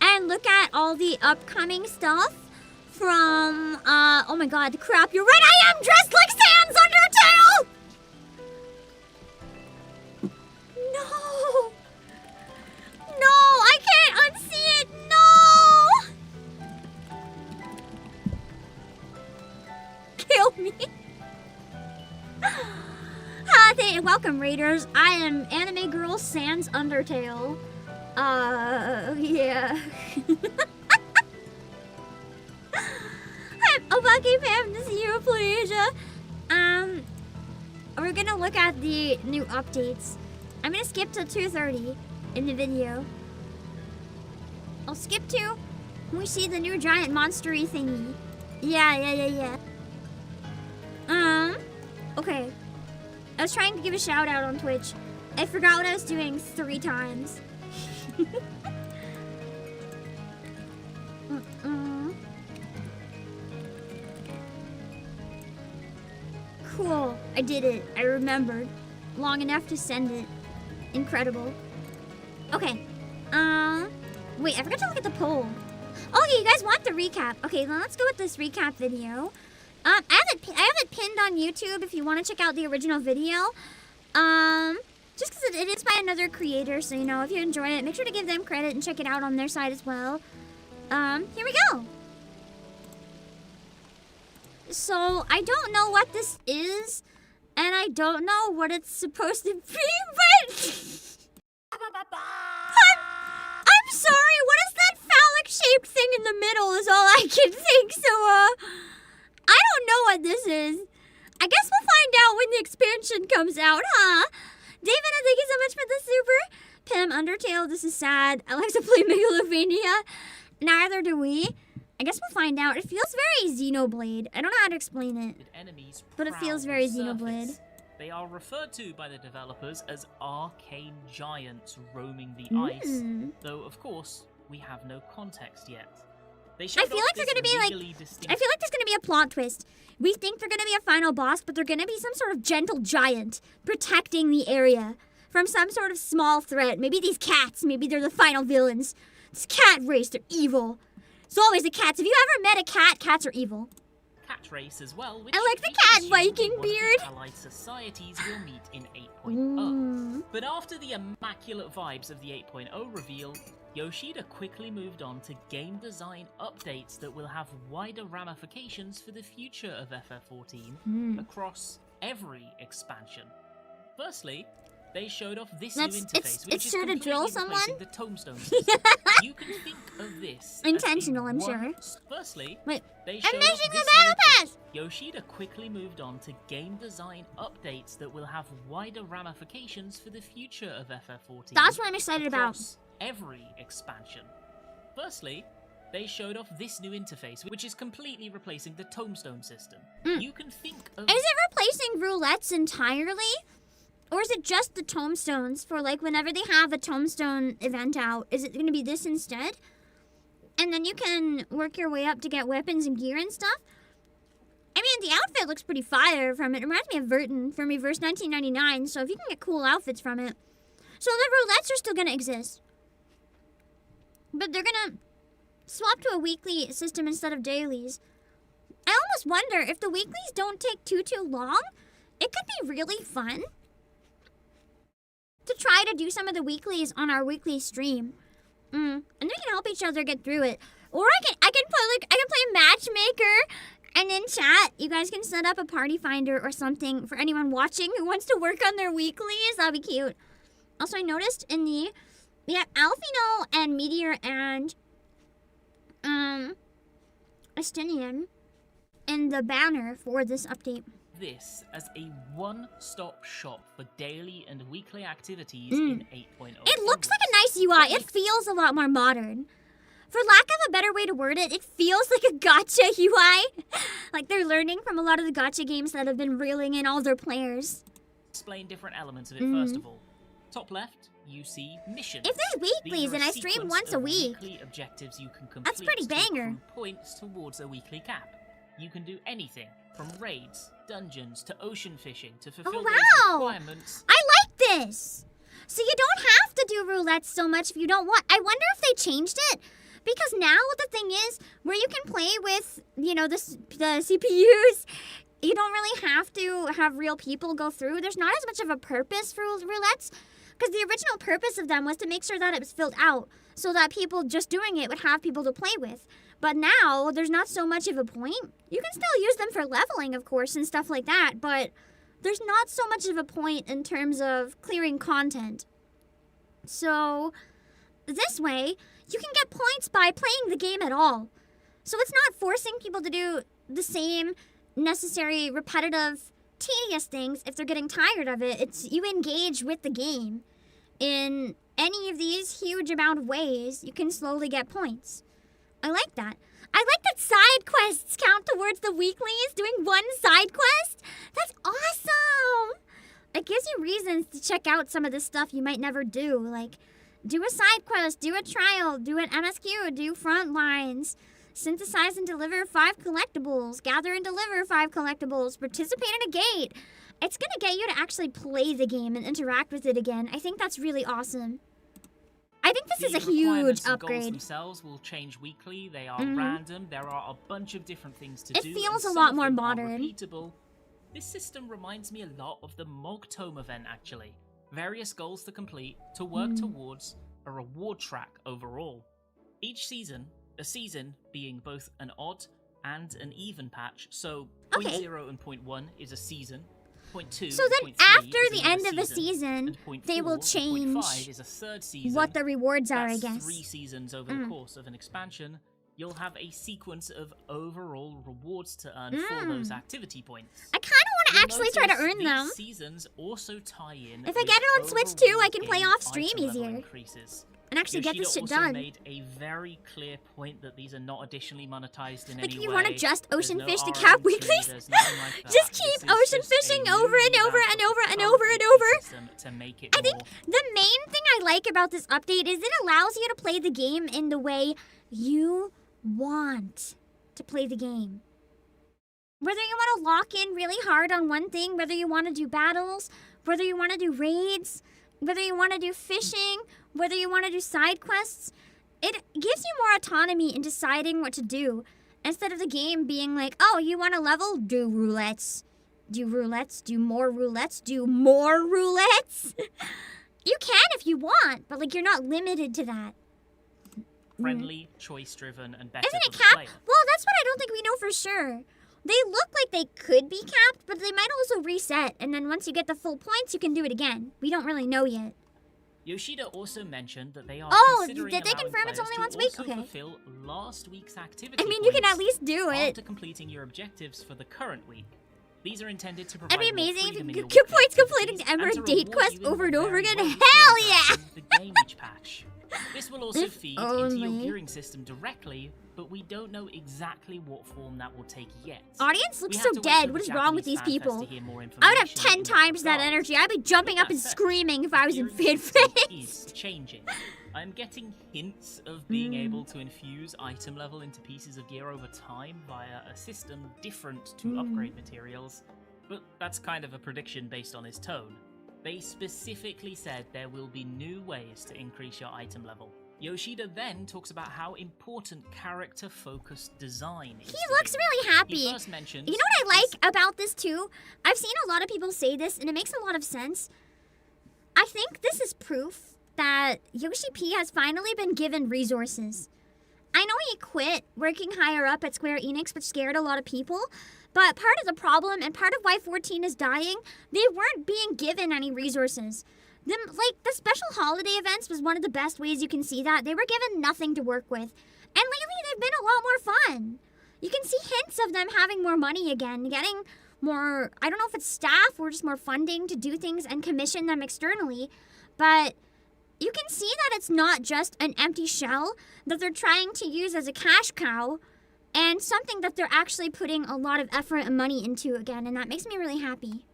and look at all the upcoming stuff from, oh my god, crap, you're right, I am dressed like Sans Undertale! No! No, I can't unsee it, no! Kill me. Welcome, Raiders. I am Anime Girl Sans Undertale. Yeah. Obake Pam, to see you, please. We're gonna look at the new updates. I'm gonna skip to 2:30 in the video. I'll skip to when we see the new giant monster-y thingy. Yeah. Okay. I was trying to give a shout out on Twitch. I forgot what I was doing 3 times. Cool. I did it. I remembered. Long enough to send it. Incredible. Okay. Wait, I forgot to look at the poll. Okay, you guys want the recap. Okay, then let's go with this recap video. I have it pinned on YouTube if you want to check out the original video. Just because it is by another creator, so you know, if you enjoy it, make sure to give them credit and check it out on their side as well. Here we go. So, I don't know what this is, and I don't know what it's supposed to be, but... I'm sorry, what is that phallic-shaped thing in the middle is all I can think, so, I don't know what this is. I guess we'll find out when the expansion comes out, huh? David, thank you so much for the super. Pim, Undertale, this is sad. I like to play Megalovania. Neither do we. I guess we'll find out. It feels very Xenoblade. I don't know how to explain it, but it feels very Xenoblade. They are referred to by the developers as arcane giants roaming the ice, though of course we have no context yet. I feel like they're gonna be like, I feel like there's gonna be a plot twist. We think they're gonna be a final boss, but they're gonna be some sort of gentle giant protecting the area from some sort of small threat. Maybe these cats, maybe they're the final villains. This cat race, they're evil. It's always the cats. Have you ever met a cat? Cats are evil. Cat race as well. Which I like the cat Viking beard. Allied societies will meet in 8.0. But after the immaculate vibes of the 8.0 reveal, Yoshida quickly moved on to game design updates that will have wider ramifications for the future of FF14 across every expansion. Firstly, they showed off this new interface, which is completely replacing the tombstone system. You can think of this intentional, I'm sure. Firstly, wait, they I'm showed missing off the this battle pass! Yoshida quickly moved on to game design updates that will have wider ramifications for the future of FF14. That's what I'm excited about. Every expansion. Firstly, they showed off this new interface, which is completely replacing the tombstone system. You can think of... Is it replacing roulettes entirely? Or is it just the tombstones for, like, whenever they have a tombstone event out? Is it going to be this instead? And then you can work your way up to get weapons and gear and stuff? I mean, the outfit looks pretty fire from it. It reminds me of Vertin from Reverse 1999, so if you can get cool outfits from it. So the roulettes are still going to exist. But they're going to swap to a weekly system instead of dailies. I almost wonder if the weeklies don't take too long, it could be really fun to try to do some of the weeklies on our weekly stream. And we can help each other get through it. Or I can play matchmaker, and in chat, you guys can set up a party finder or something for anyone watching who wants to work on their weeklies. That'd be cute. Also, I noticed in the... We have Alphino and Meteor and Estinian in the banner for this update. This as a one-stop shop for daily and weekly activities in 8.0. It looks like a nice UI. It feels a lot more modern. For lack of a better way to word it, it feels like a gacha UI. Like they're learning from a lot of the gacha games that have been reeling in all their players. Explain different elements of it first of all. Top left, you see missions. If there's weeklies and I stream once a week, weekly objectives you can complete that's pretty banger. Points towards a weekly cap. You can do anything from raids, dungeons, to ocean fishing to fulfill those requirements. I like this. So you don't have to do roulettes so much if you don't want. I wonder if they changed it. Because now the thing is, where you can play with, you know, the CPUs, you don't really have to have real people go through. There's not as much of a purpose for roulettes. Because the original purpose of them was to make sure that it was filled out. So that people just doing it would have people to play with. But now, there's not so much of a point. You can still use them for leveling, of course, and stuff like that. But there's not so much of a point in terms of clearing content. So, this way, you can get points by playing the game at all. So it's not forcing people to do the same necessary, repetitive, tedious things if they're getting tired of it. It's you engage with the game. In any of these huge amount of ways, you can slowly get points. I like that. I like that side quests count towards the weeklies, doing one side quest. That's awesome! It gives you reasons to check out some of the stuff you might never do, like do a side quest, do a trial, do an MSQ, do front lines, synthesize and deliver 5 collectibles, gather and deliver 5 collectibles, participate in a gate. It's gonna get you to actually play the game and interact with it again. I think that's really awesome. I think this is a huge upgrade. Goals themselves will change weekly. They are random. There are a bunch of different things to do. It feels a lot more modern. Repeatable. This system reminds me a lot of the Mogtome event, actually. Various goals to complete to work towards a reward track overall. Each season, a season being both an odd and an even patch. So 0.0 and 0.1 is a season. 0.2, so then after the end of the season, they will change is a third season. what the rewards are, I guess. 3 seasons over the course of an expansion. You'll have a sequence of overall rewards to earn for those activity points. I kind of want to actually try to earn them. Seasons also tie in. If I get it on Switch too, I can play off stream easier. And actually get this shit done. Made a very clear point that these are not additionally monetized in like any if you way. want to just ocean fish to cap weeklies, just keep ocean fishing over and over and over and over and over. I think the main thing I like about this update is it allows you to play the game in the way you want to play the game. Whether you want to lock in really hard on one thing, whether you want to do battles, whether you want to do raids, whether you want to do fishing, whether you want to do side quests, it gives you more autonomy in deciding what to do. Instead of the game being like, oh, you want to level? Do roulettes. Do roulettes, do more roulettes, do more roulettes. You can if you want, but like you're not limited to that. Friendly, choice-driven, and better Isn't it for the capped? player. Well, that's what I don't think we know for sure. They look like they could be capped, but they might also reset, and then once you get the full points, you can do it again. We don't really know yet. Yoshida also mentioned that they are did they allowing confirm it's only players once a week? to Okay. fulfill last week's activity I mean, you can points at least do it. after completing your objectives for the current week. These are intended to provide It'd be more amazing if freedom you in could your get points weekly completing activities Emerald and to date reward quest you in over and over very again. well Hell yeah! of the game each patch. This will also If feed into your only. gearing system directly, but we don't know exactly what form that will take yet. Audience looks We so have to wait dead. till What is the wrong with Japanese these FanFest people? to hear more I would have information 10 in times that regard. energy. I'd be jumping up That and said, screaming if I was in gearing system FanFest. is changing. I'm getting hints of being able to infuse item level into pieces of gear over time via a system different to upgrade materials, but that's kind of a prediction based on his tone. They specifically said there will be new ways to increase your item level. Yoshida then talks about how important character-focused design is. He looks really happy. He first mentions You know what I like about this too? I've seen a lot of people say this, and it makes a lot of sense. I think this is proof that Yoshi P has finally been given resources. I know he quit working higher up at Square Enix, which scared a lot of people, but part of the problem and part of why 14 is dying, they weren't being given any resources. The special holiday events was one of the best ways you can see that. They were given nothing to work with. And lately, they've been a lot more fun. You can see hints of them having more money again, getting more, I don't know if it's staff or just more funding to do things and commission them externally, but you can see that it's not just an empty shell that they're trying to use as a cash cow and something that they're actually putting a lot of effort and money into again, and that makes me really happy.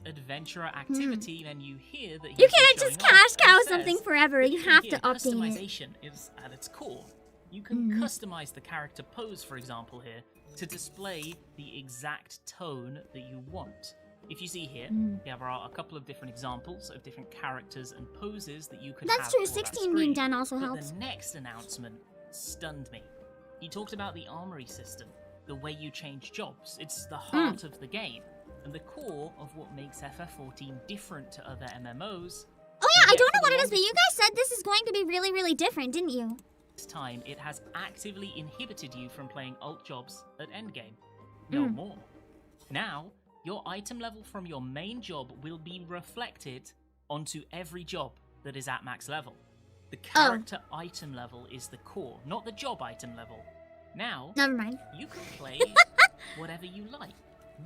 Adventurer activity, then you hear that You can't just cash cow something forever. You have to update it. Customization is at its core. You can customize the character pose, for example, here to display the exact tone that you want. If you see here, there are a couple of different examples of different characters and poses that you could have. That's true. for that 16 being screen. done also But helps. the next announcement stunned me. He talked about the armory system, the way you change jobs. It's the heart of the game, and the core of what makes FF14 different to other MMOs. Oh yeah, I don't know what it is, but you guys said this is going to be really, really different, didn't you? This time, it has actively inhibited you from playing alt jobs at endgame. No more. Now, your item level from your main job will be reflected onto every job that is at max level. The character item level is the core, not the job item level. Now, Never mind. you can play whatever you like,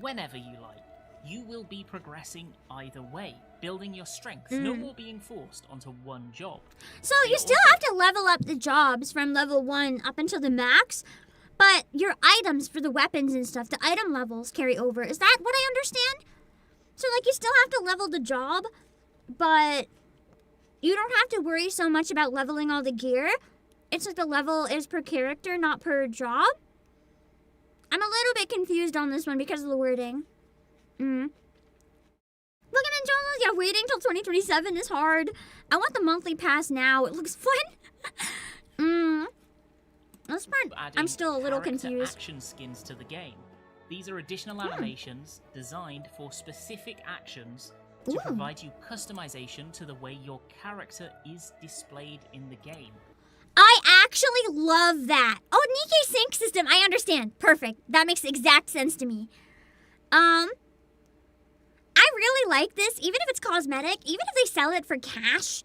whenever you like. You will be progressing either way, building your strength, no more being forced onto one job. So you still have to level up the jobs from level 1 up until the max, but your items for the weapons and stuff, the item levels carry over. Is that what I understand? So like you still have to level the job, but you don't have to worry so much about leveling all the gear. It's like the level is per character, not per job. I'm a little bit confused on this one because of the wording. Look at Angelo, yeah, waiting till 2027 is hard. I want the monthly pass now. It looks fun. This part, I'm still a little Character confused. Action skins to the game. These are additional animations designed for specific actions to provide you customization to the way your character is displayed in the game. I actually love that. Oh, Nikkei sync system. I understand. Perfect. That makes exact sense to me. I really like this, even if it's cosmetic, even if they sell it for cash.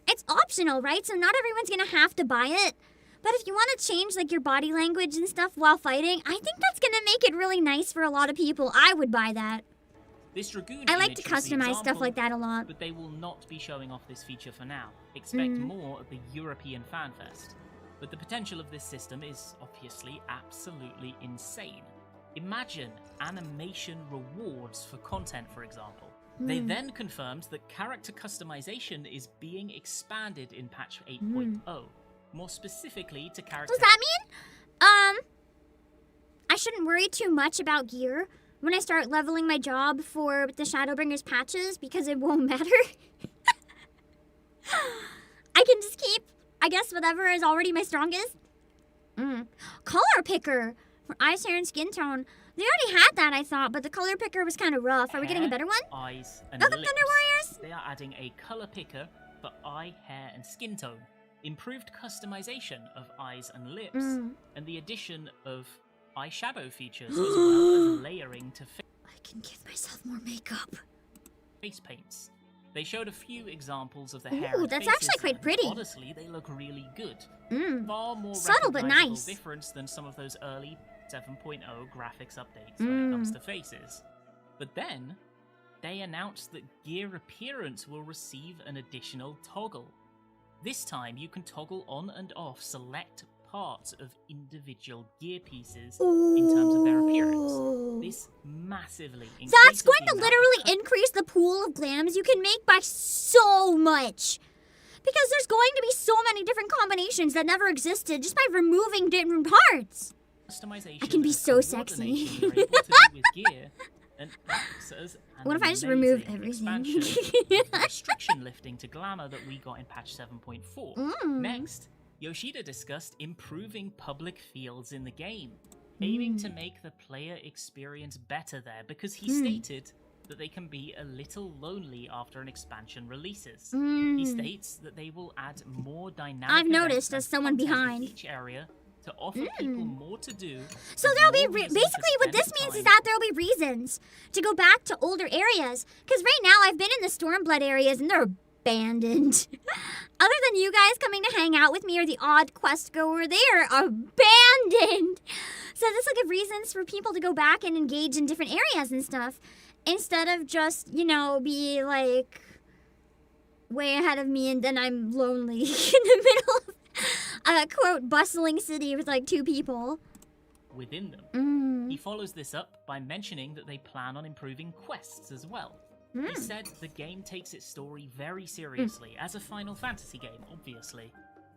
It's optional, right? So not everyone's gonna have to buy it. But if you want to change like your body language and stuff while fighting, I think that's gonna make it really nice for a lot of people. I would buy that. This Dragoon I like to image is the customize stuff example, like that a lot. But they will not be showing off this feature for now. Expect more at the European FanFest. But the potential of this system is obviously absolutely insane. Imagine animation rewards for content, for example. They then confirmed that character customization is being expanded in patch 8.0. More specifically to character... Does that mean, I shouldn't worry too much about gear when I start leveling my job for the Shadowbringers patches because it won't matter? I can just keep, I guess, whatever is already my strongest. Color picker for eyes, hair, and skin tone. They already had that, I thought, but the color picker was kind of rough. Are we getting a better one? Eyes, and Welcome, lips. Thunder Warriors! They are adding a color picker for eye, hair, and skin tone. Improved customization of eyes and lips, and the addition of eyeshadow features as well as layering to I can give myself more makeup. face paints. They showed a few examples of the hair Ooh, and that's faces, actually quite and pretty. honestly, they look really good. Far more Subtle but recognizable nice. difference than some of those early 7.0 graphics updates when it comes to faces. But then, they announced that gear appearance will receive an additional toggle. This time, you can toggle on and off select parts of individual gear pieces in terms of their appearance. This massively increases That's going the to amount of literally increase the pool of glams you can make by so much. Because there's going to be so many different combinations that never existed just by removing different parts. customization I can be and so sexy. coordination you're able to do with gear and acts as an What if I just remove amazing everything? expansion of the restriction lifting to glamour that we got in patch 7.4. Next, Yoshida discussed improving public fields in the game, aiming to make the player experience better there because he stated that they can be a little lonely after an expansion releases. He states that they will add more dynamic I've events noticed and as someone content in behind. each area to offer people more to do. So and there'll be more reason to basically what spend this means is time that there'll be reasons to go back to older areas. Because right now I've been in the Stormblood areas and they're abandoned. Other than you guys coming to hang out with me or the odd quest goer, they are abandoned. So this will give reasons for people to go back and engage in different areas and stuff. Instead of just, you know, be like way ahead of me and then I'm lonely in the middle of a quote bustling city with like 2 people. within them. He follows this up by mentioning that they plan on improving quests as well. He said the game takes its story very seriously, as a Final Fantasy game, obviously.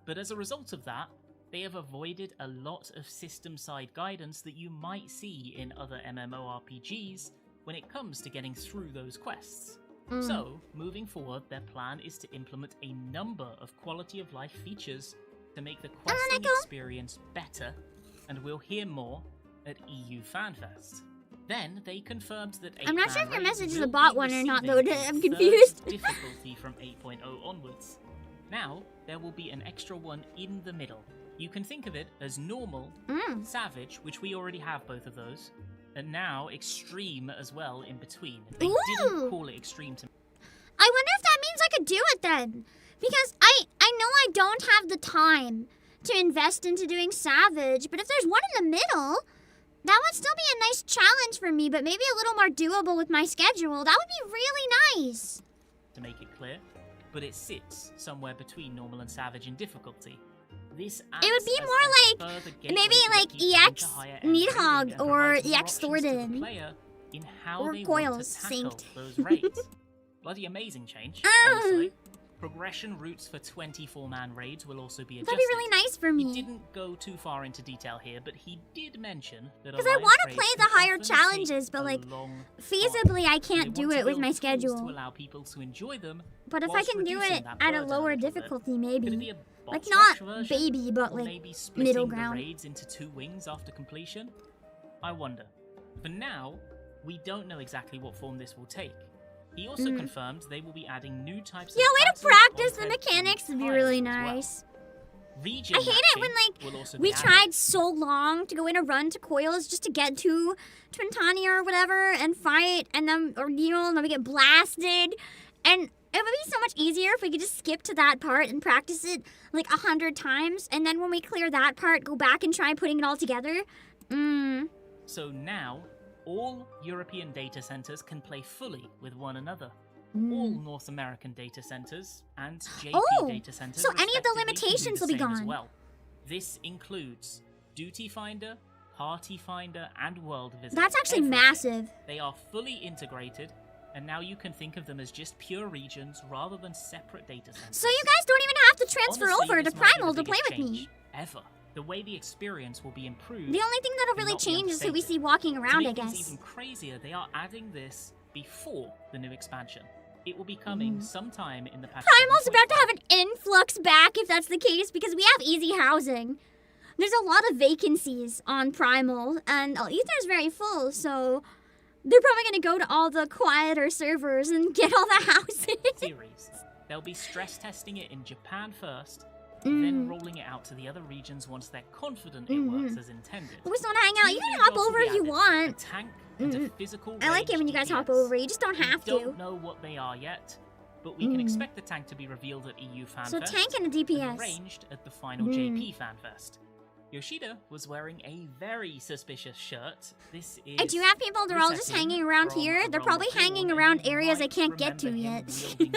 But as a result of that, they have avoided a lot of system-side guidance that you might see in other MMORPGs, when it comes to getting through those quests. So, moving forward, their plan is to implement a number of quality of life features to make the questing experience better, and we'll hear more at EU FanFest. Then they confirmed that I'm not sure if your raids message is a will bot be one or not, though. receiving I'm a confused. third difficulty from 8.0 onwards. Now, there will be an extra one in the middle. You can think of it as normal, savage, which we already have both of those, and now extreme as well in between. They didn't call it extreme to me. I wonder if that means I could do it then. Because I know I don't have the time to invest into doing savage, but if there's one in the middle, that would still be a nice challenge for me, but maybe a little more doable with my schedule. That would be really nice. To make it clear, but it sits somewhere between normal and savage in difficulty. This it would be more like, maybe like EX Needhog or EX Thornton. Or Coils Synced. Those raids. Bloody amazing change, honestly. Progression routes for 24-man raids will also be adjusted. That'd be really nice for me. He didn't go too far into detail here, but he did mention that because I want to play the higher challenges, but like feasibly I can't do it with my schedule. To allow people to enjoy them, but if I can do it at a lower difficulty, maybe. Like not baby, but like maybe splitting middle ground. The raids into 2 wings after completion? I wonder. For now, we don't know exactly what form this will take. He also confirmed they will be adding new types of way to practice the mechanics would be really nice. Well. I hate it when like we tried so long to go in a run to Coils just to get to Twintania or whatever and fight and then or Needle and then we get blasted, and it would be so much easier if we could just skip to that part and practice it like 100 times, and then when we clear that part, go back and try putting it all together. So now, all European data centers can play fully with one another. All North American data centers and JP data centers. So any of the limitations will be gone. As well. This includes Duty Finder, Party Finder, and World Visitor. That's actually massive. They are fully integrated, and now you can think of them as just pure regions rather than separate data centers. So you guys don't even have to transfer over to Primal to play with me. Ever. The way the experience will be improved. The only thing that'll really change is who we see walking around, I guess. It's even crazier, they are adding this before the new expansion. It will be coming sometime in the patch. Primal's about to have an influx back if that's the case, because we have easy housing. There's a lot of vacancies on Primal, and Ether's very full, so they're probably going to go to all the quieter servers and get all the housing. Series. They'll be stress testing it in Japan first, then rolling it out to the other regions once they're confident it works as intended. We just want to hang out. You can hop over if you want. A tank and a physical I like it when you guys hop over. You just don't have to. We don't know what they are yet, but we can expect the tank to be revealed at EU FanFest. So tank and a DPS. And arranged at the final JP FanFest. Yoshida was wearing a very suspicious shirt. This is I do have people, they're all just hanging around here. They're probably hanging around areas I can't get to yet.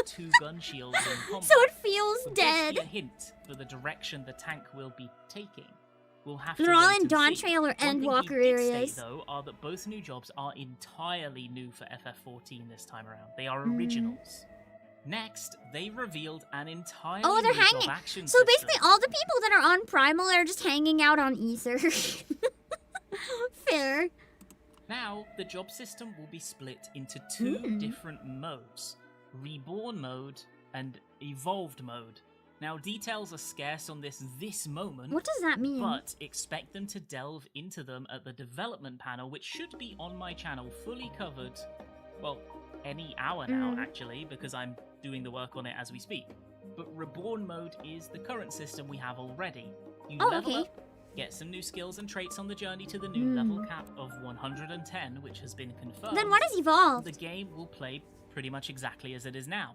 Two gun shields in combat. So it feels dead. A hint for the direction the tank will be taking. We'll have they're all in Dawn Trail or Endwalker areas. Say, though, are that both new jobs are entirely new for FF14 this time around. They are originals. Next, they revealed an entirely they're new hanging. job action So basically, system. all the people that are on Primal are just hanging out on Ether. Fair. Now, the job system will be split into 2 different modes: Reborn mode and Evolved mode. Now, details are scarce on this moment. What does that mean? But expect them to delve into them at the development panel, which should be on my channel fully covered, well, any hour now, actually, because I'm doing the work on it as we speak. But Reborn mode is the current system we have already. You level up, get some new skills and traits on the journey to the new level cap of 110, which has been confirmed. Then what is Evolved? The game will play pretty much exactly as it is now.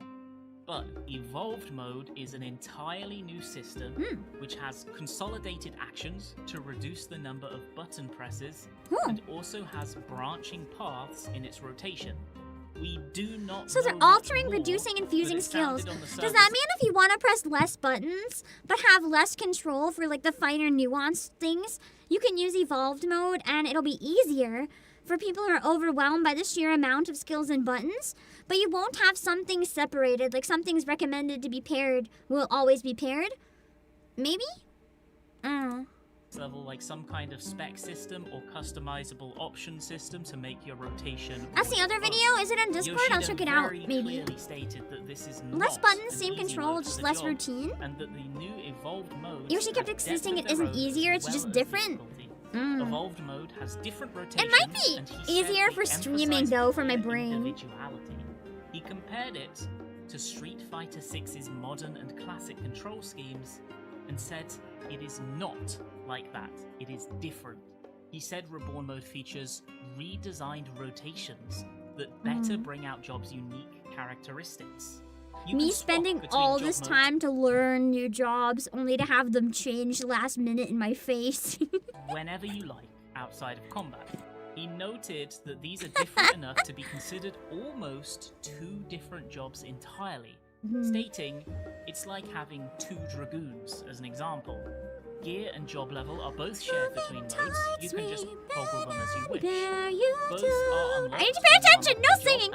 But Evolved mode is an entirely new system which has consolidated actions to reduce the number of button presses and also has branching paths in its rotation. We do not So they're altering, reducing, and fusing skills. Does that mean if you want to press less buttons, but have less control for like the finer nuanced things, you can use Evolved mode and it'll be easier for people who are overwhelmed by the sheer amount of skills and buttons, but you won't have something separated, like something's recommended to be paired will always be paired? Maybe? level, like some kind of spec system or customizable option system to make your rotation. That's the other video. Is it on Discord? I'll check it out. Maybe. Stated that this is less not buttons, an same easy control, mode for just the less job, routine. And that the new evolved mode. Yoshi kept insisting it isn't easier. It's just different. Evolved mode has different rotations. It might be easier for streaming though, for my brain. Individuality. He compared it to Street Fighter VI's modern and classic control schemes, and said it is not like that. It is different. He said Reborn mode features redesigned rotations that better bring out jobs' unique characteristics. Me spending all this time to learn new jobs, only to have them changed last minute in my face. Whenever you like, outside of combat. He noted that these are different enough to be considered almost two different jobs entirely, stating it's like having two dragoons, as an example. Gear and job level are both shared between modes. You can just toggle them as you wish. Both are unlocked. I need to pay attention. No singing.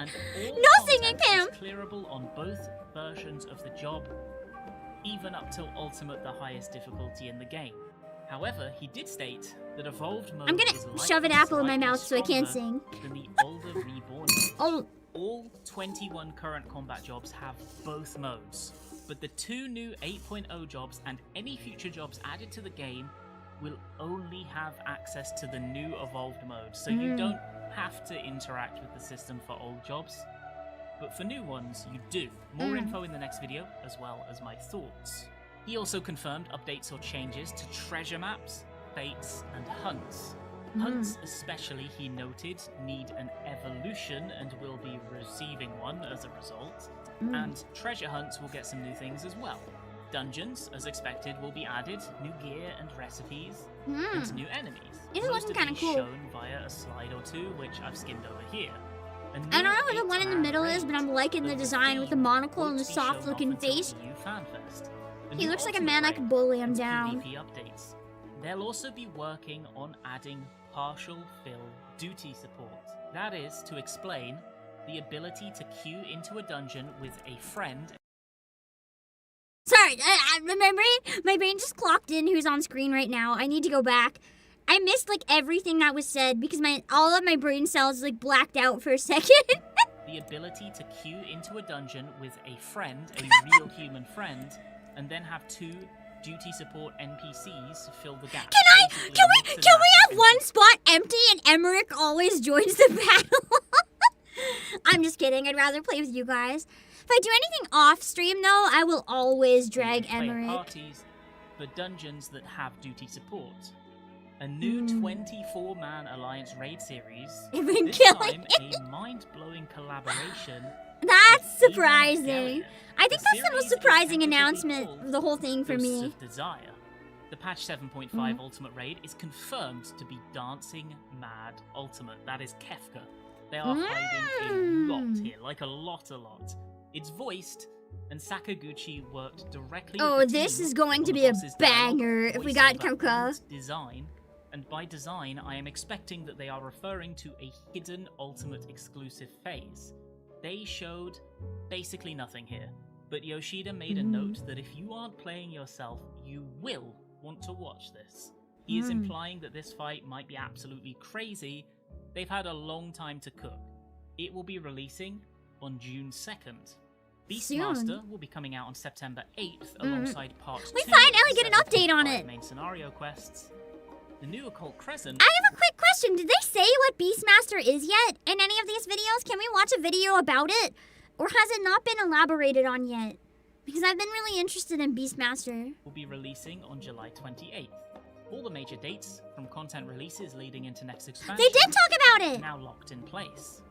No singing, Pam. Clearable on both versions of the job, even up till Ultimate, the highest difficulty in the game. However, he did state that Evolved mode I'm gonna shove an apple in my mouth so I can't sing. Than the older Reborn mode. All 21 current combat jobs have both modes, but the two new 8.0 jobs and any future jobs added to the game will only have access to the new Evolved mode, so you don't have to interact with the system for old jobs, but for new ones you do. More info in the next video, as well as my thoughts. He also confirmed updates or changes to treasure maps, fates, and hunts. Hunts especially, he noted, need an evolution and will be receiving one as a result. And treasure hunts will get some new things as well. Dungeons, as expected, will be added, new gear and recipes, and new enemies. It's looking kind of cool. Shown via a slide or two, which I've skimmed over here. I don't know who the one in the middle is, but I'm liking the design with the monocle and the soft-looking face. He looks like a man I could bully him down. Updates. They'll also be working on adding partial fill duty support. That is to explain the ability to queue into a dungeon with a friend. Sorry, my brain just clocked in who's on screen right now. I need to go back. I missed like everything that was said because all of my brain cells like blacked out for a second. The ability to queue into a dungeon with a friend, a real human friend, and then have two duty support NPCs fill the gap. Can we have one spot empty and Emmerich always joins the battle? I'm just kidding. I'd rather play with you guys. If I do anything off stream though, I will always drag Emmerich. Parties for dungeons that have duty support. A new 24-man Alliance raid series. This time, a mind-blowing collaboration. That's surprising. I think that's the most surprising announcement of the whole thing for me. Of Desire. The patch 7.5 Ultimate Raid is confirmed to be Dancing Mad Ultimate. That is Kefka. They are hiding a lot here, like a lot. It's voiced, and Sakaguchi worked directly with the this team is going to on be the a boss's banger if we got dialogue, Kefka. Design, and by design, I am expecting that they are referring to a hidden Ultimate exclusive phase. They showed basically nothing here, but Yoshida made a note that if you aren't playing yourself, you will want to watch this. He is implying that this fight might be absolutely crazy. They've had a long time to cook. It will be releasing on June 2nd. Beastmaster will be coming out on September 8th alongside part 2. We finally get an update on it. Main scenario quests. The new Occult Crescent. I have a quick question. Did they say what Beastmaster is yet in any of these videos? Can we watch a video about it? Or has it not been elaborated on yet? Because I've been really interested in Beastmaster. Will be releasing on July 28th. All the major dates from content releases leading into next expansion. They did talk about it! Now locked in place.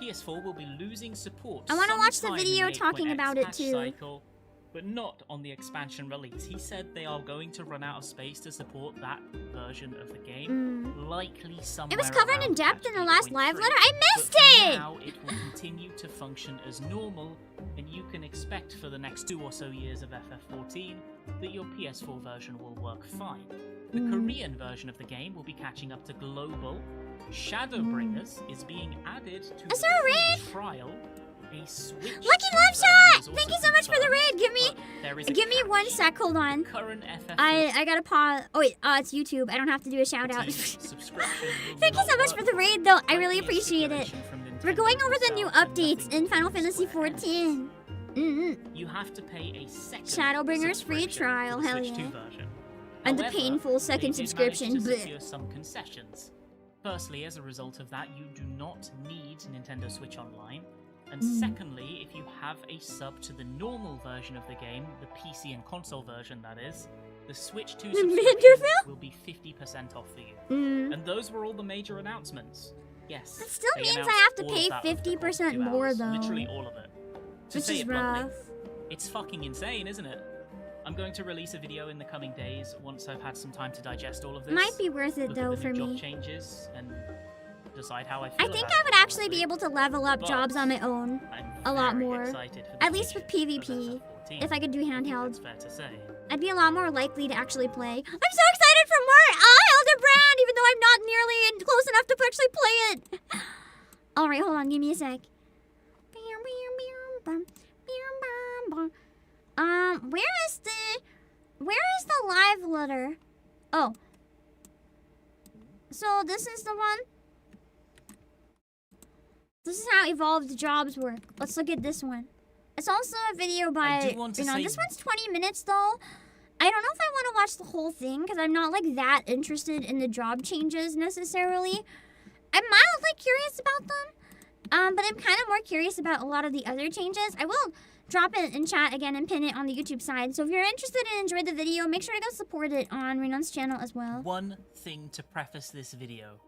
PS4 will be losing support. I want to watch the sometime video in the talking 8.x about it patch too. Cycle, but not on the expansion release. He said they are going to run out of space to support that version of the game. Likely somewhere. It was covered in around depth patch in the last 8.3, live letter. I missed but for it! now, it will continue to function as normal, and you can expect for the next 2 or so years of FF14 that your PS4 version will work fine. The Korean version of the game will be catching up to global. Shadowbringers is being added to Is there a raid? trial. a Switch Lucky 2 Love version Shot! is Thank you also so much for the confirmed, raid. Give me but there is a one catch. sec. Hold on. Current FF I gotta pause. Oh wait, it's YouTube. I don't have to do a shout out. Thank you so much for the raid, though. I really appreciate it. We're going over the new updates in Final Fantasy XIV. You have to pay a second Shadowbringers free subscription trial, for the hell Switch 2 yeah. version. And the However, painful second they did subscription, manage to bleh. secure some concessions. Firstly, as a result of that, you do not need Nintendo Switch Online. And secondly, if you have a sub to the normal version of the game, the PC and console version that is, the Switch 2 subscription will be 50% off for you. And those were all the major announcements. Yes. That still they means announced I have to all pay of that over the course of 50% 2 more, hours, though. Literally all of it. To Which say is it bluntly, rough. it's fucking insane, isn't it? I'm going to release a video in the coming days once I've had some time to digest all of this. Might be worth it, look though, at the for new me. job changes and decide how I feel I think about I it, would actually be honestly. able to level up But jobs on my own I'm a lot very more. excited for the At least with future of PvP. FF14. If I could do That's handheld. fair to say. I'd be a lot more likely to actually play. I'm so excited for more Hildebrand, even though I'm not nearly close enough to actually play it. Alright, hold on, give me a sec. Where is the live letter? Oh. So this is the one? This is how evolved jobs work. Let's look at this one. It's also a video by, do want to you know, say- this one's 20 minutes though. I don't know if I want to watch the whole thing because I'm not like that interested in the job changes necessarily. I'm mildly curious about them, but I'm kind of more curious about a lot of the other changes. I will drop it in chat again and pin it on the YouTube side. So if you're interested and enjoyed the video, make sure to go support it on Renon's channel as well. One thing to preface this video.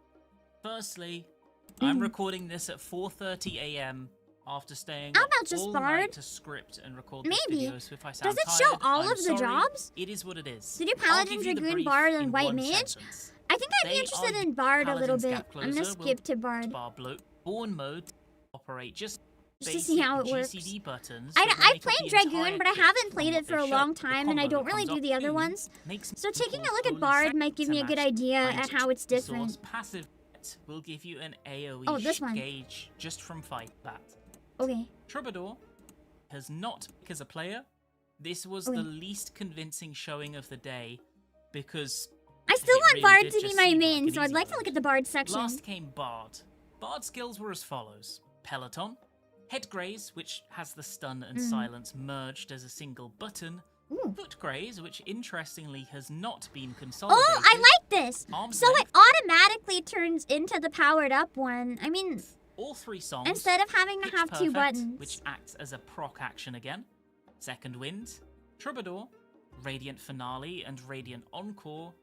Firstly, I'm recording this at 4:30 a.m. after staying How up about just all Bard? night to script and record this Maybe. video. So if I sound Does it show tired, all I'm of the sorry. jobs? It is what it is. Did you I'll Paladin, give you the Dragoon, brief Bard, and in White one Mage? sentence. I think I'd be They interested are in Bard a little Paladin's bit. gap I'm gonna closer, skip will to Bard. Born mode operate just To see how it works. GCD buttons I've that make up played the Dragoon, entire but I kit haven't from played what it for they a show. long The time, and I combo don't that really comes do up the other soon ones. makes So taking a equals look at only Bard seconds might give to me a good match idea height. at how it's The different. source passive will give you an AoE Oh, this one. gauge just from fight that. Okay. Troubadour has not, as a player, this was Okay. the least convincing showing of the day because I still it want really Bard did to be just my seem like main, an so I'd easy like to mode. look at the Bard section. Last came Bard. Bard skills were as follows. Peloton, Head Graze, which has the stun and silence merged as a single button. Ooh. Foot Graze, which interestingly has not been consolidated. Oh, I like this! Arm's So it length. automatically turns into the powered up one. I mean, All three songs. instead of having to Pitch have two Perfect, buttons. which acts as a proc action again. Second Wind, Troubadour, Radiant Finale, and Radiant Encore.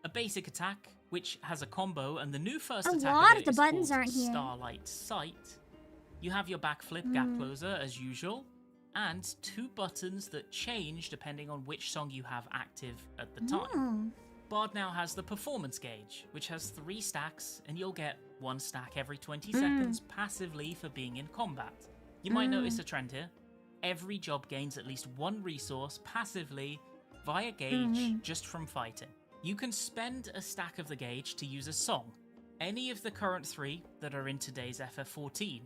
A basic attack, which has a combo, and the new first A attack lot of of it the is buttons called aren't here. Starlight Sight. You have your backflip gap closer as usual, and two buttons that change depending on which song you have active at the time. Oh. Bard now has the performance gauge, which has 3 stacks, and you'll get 1 stack every 20 seconds passively for being in combat. You might notice a trend here. Every job gains at least 1 resource passively via gauge just from fighting. You can spend a stack of the gauge to use a song, any of the current 3 that are in today's FF14.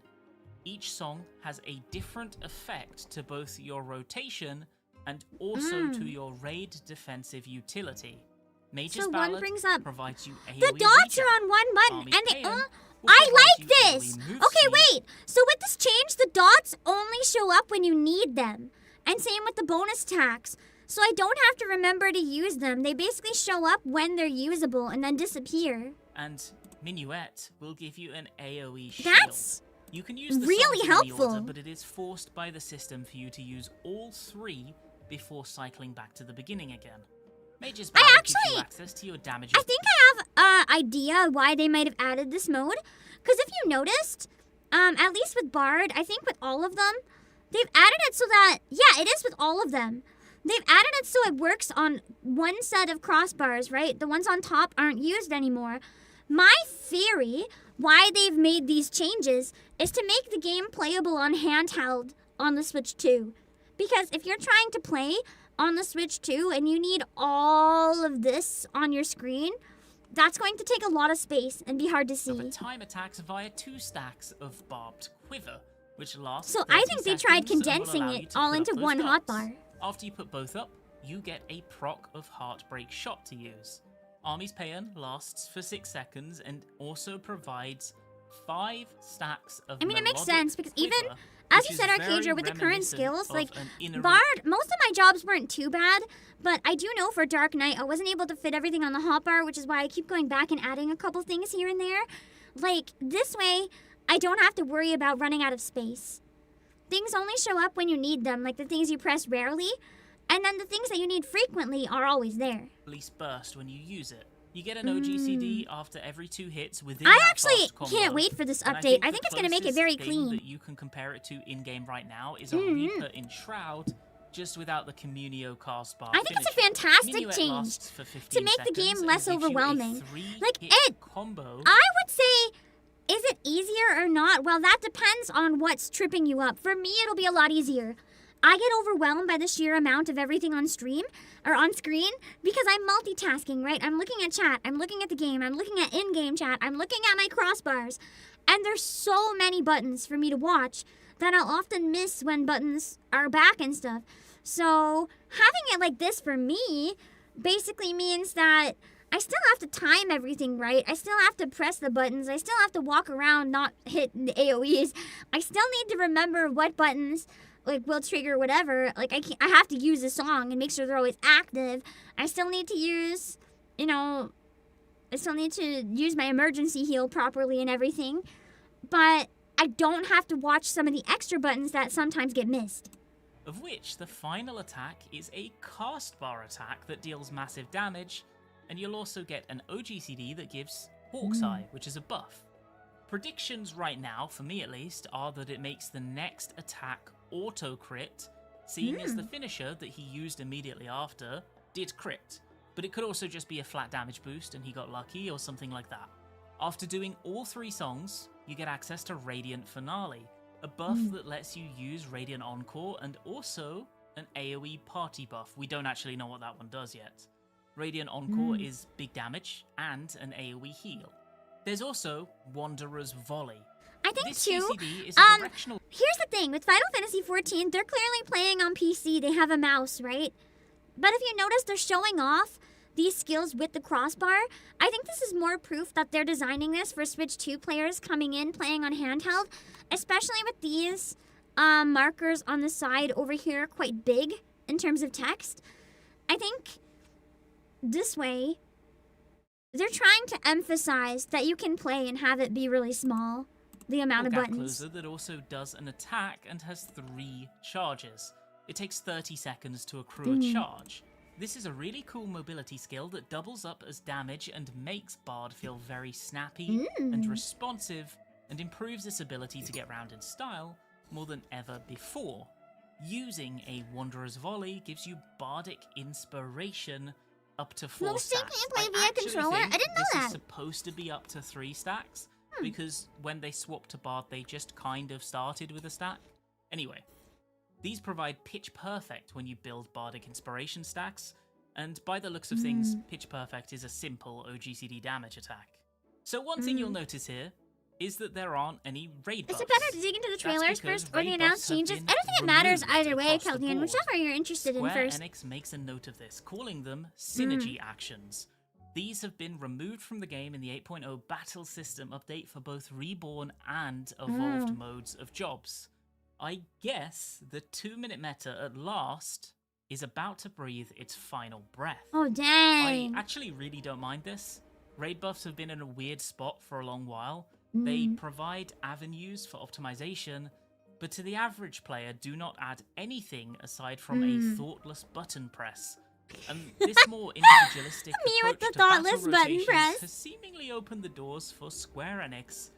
Each song has a different effect to both your rotation and also to your raid defensive utility. Mage's So one Ballad brings up provides you AoE The dots regen. are on one button, Army and they. Paean will I provide like you this. AoE move Okay, speed. wait. So with this change, the dots only show up when you need them, and same with the bonus attacks. So I don't have to remember to use them. They basically show up when they're usable and then disappear. And Minuet will give you an AoE shield. That's You can use the really songs in any helpful. order, but it is forced by the system for you to use all 3 before cycling back to the beginning again. Mage's Ballad gives you actually- access to your damage. I think I have an idea why they might have added this mode. Because if you noticed, at least with Bard, I think with all of them, they've added it so that, yeah, it is with all of them. They've added it so it works on one set of crossbars, right? The ones on top aren't used anymore. My theory why they've made these changes is to make the game playable on handheld on the Switch 2. Because if you're trying to play on the Switch 2 and you need all of this on your screen, that's going to take a lot of space and be hard to Over see. time attacks via 2 stacks of barbed quiver, which lasts So 30 I think they tried seconds and will condensing allow you it to all put up into those one darts. hotbar. After you put both up, you get a proc of Heartbreak Shot to use. Army's Paean lasts for 6 seconds and also provides 5 stacks of I mean, it makes melodic sense because even, quiver, as which you is said, very Arcadia, with the current reminiscent skills, of like, an inner Bard, most of my jobs weren't too bad, but I do know for Dark Knight, I wasn't able to fit everything on the hotbar, which is why I keep going back and adding a couple things here and there. Like, this way, I don't have to worry about running out of space. Things only show up when you need them, like the things you press rarely, and then the things that you need frequently are always there. release burst when you use it. You get an OGCD after every 2 hits within I that actually fast combo, can't wait for this and update. I the think it's going to make it closest very thing clean. that you can compare it to in-game right now is a Reaper in Shroud, just without the Communio cast bar. I think it's a finisher. fantastic Minuet change lasts for to 15 make the game seconds and less gives you a overwhelming. 3-hit Like, it, combo. I would say, is it easier or not? Well, that depends on what's tripping you up. For me, it'll be a lot easier. I get overwhelmed by the sheer amount of everything on stream or on screen because I'm multitasking, right? I'm looking at chat, I'm looking at the game, I'm looking at in-game chat, I'm looking at my crossbars, and there's so many buttons for me to watch that I'll often miss when buttons are back and stuff. So having it like this for me basically means that I still have to time everything right. I still have to press the buttons. I still have to walk around, not hit the AoEs. I still need to remember what buttons like will trigger whatever. Like I have to use a song and make sure they're always active. I still need to use, I still need to use my emergency heal properly and everything. But I don't have to watch some of the extra buttons that sometimes get missed. Of which the final attack is a cast bar attack that deals massive damage, and you'll also get an OGCD that gives Hawk's Eye, which is a buff. Predictions right now, for me at least, are that it makes the next attack auto-crit, seeing as the finisher that he used immediately after did crit. But it could also just be a flat damage boost and he got lucky or something like that. After doing all 3 songs, you get access to Radiant Finale, a buff that lets you use Radiant Encore and also an AoE party buff. We don't actually know what that one does yet. Radiant Encore is big damage and an AoE heal. There's also Wanderer's Volley. I think This too. GCD is a directional. Here's the thing with Final Fantasy XIV, they're clearly playing on PC. They have a mouse, right? But if you notice, they're showing off these skills with the crossbar. I think this is more proof that they're designing this for Switch 2 players coming in playing on handheld, especially with these markers on the side over here quite big in terms of text. I think this way they're trying to emphasize that you can play and have it be really small, the amount of Gap buttons. closer that also does an attack and has 3 charges. It takes 30 seconds to accrue a charge. This is a really cool mobility skill that doubles up as damage and makes Bard feel very snappy and responsive, and improves its ability to get round in style more than ever before. Using a Wanderer's Volley gives you bardic inspiration up to 4 Most things stacks. can play via actually controller? I think didn't know this that. is supposed to be up to 3 stacks, because when they swapped to Bard, they just kind of started with a stack. Anyway, these provide Pitch Perfect when you build bardic inspiration stacks, and by the looks of things, Pitch Perfect is a simple OGCD damage attack. So one thing you'll notice here is that there aren't any raid buffs. Is it better to dig into the That's trailers because first or the raid announced buffs have changes? been I don't think it matters removed either way, across the Keltian, board. whichever you're interested in Square first. Enix makes a note of this, calling them synergy actions. These have been removed from the game in the 8.0 battle system update for both reborn and evolved modes of jobs. I guess the 2-minute meta at last is about to breathe its final breath. Oh, dang. I actually really don't mind this. Raid buffs have been in a weird spot for a long while. They provide avenues for optimization, but to the average player do not add anything aside from a thoughtless button press. And this more individualistic Me with approach the to battle thoughtless button rotations press. has seemingly opened the doors for Square Enix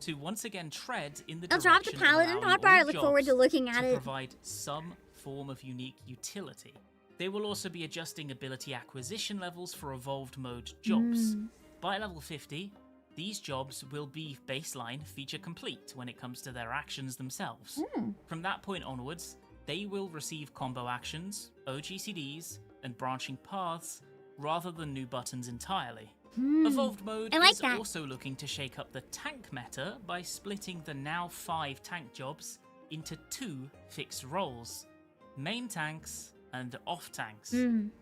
to once again tread in the I'll drop the direction of Paladin allowing hotbar. I all look forward to jobs looking at to it. provide some form of unique utility. They will also be adjusting ability acquisition levels for evolved mode jobs. By level 50, these jobs will be baseline feature complete when it comes to their actions themselves. From that point onwards, they will receive combo actions, OGCDs, and branching paths rather than new buttons entirely. Evolved mode I like is that. also looking to shake up the tank meta by splitting the now 5 tank jobs into 2 fixed roles, main tanks and off tanks,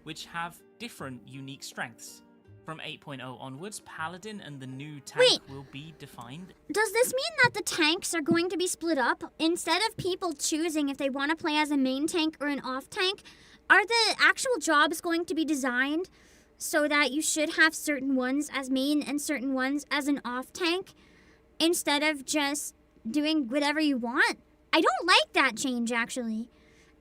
which have different unique strengths. From 8.0 onwards, Paladin and the new tank will be defined. Does this mean that the tanks are going to be split up? Instead of people choosing if they want to play as a main tank or an off tank, are the actual jobs going to be designed so that you should have certain ones as main and certain ones as an off tank, instead of just doing whatever you want? I don't like that change, actually.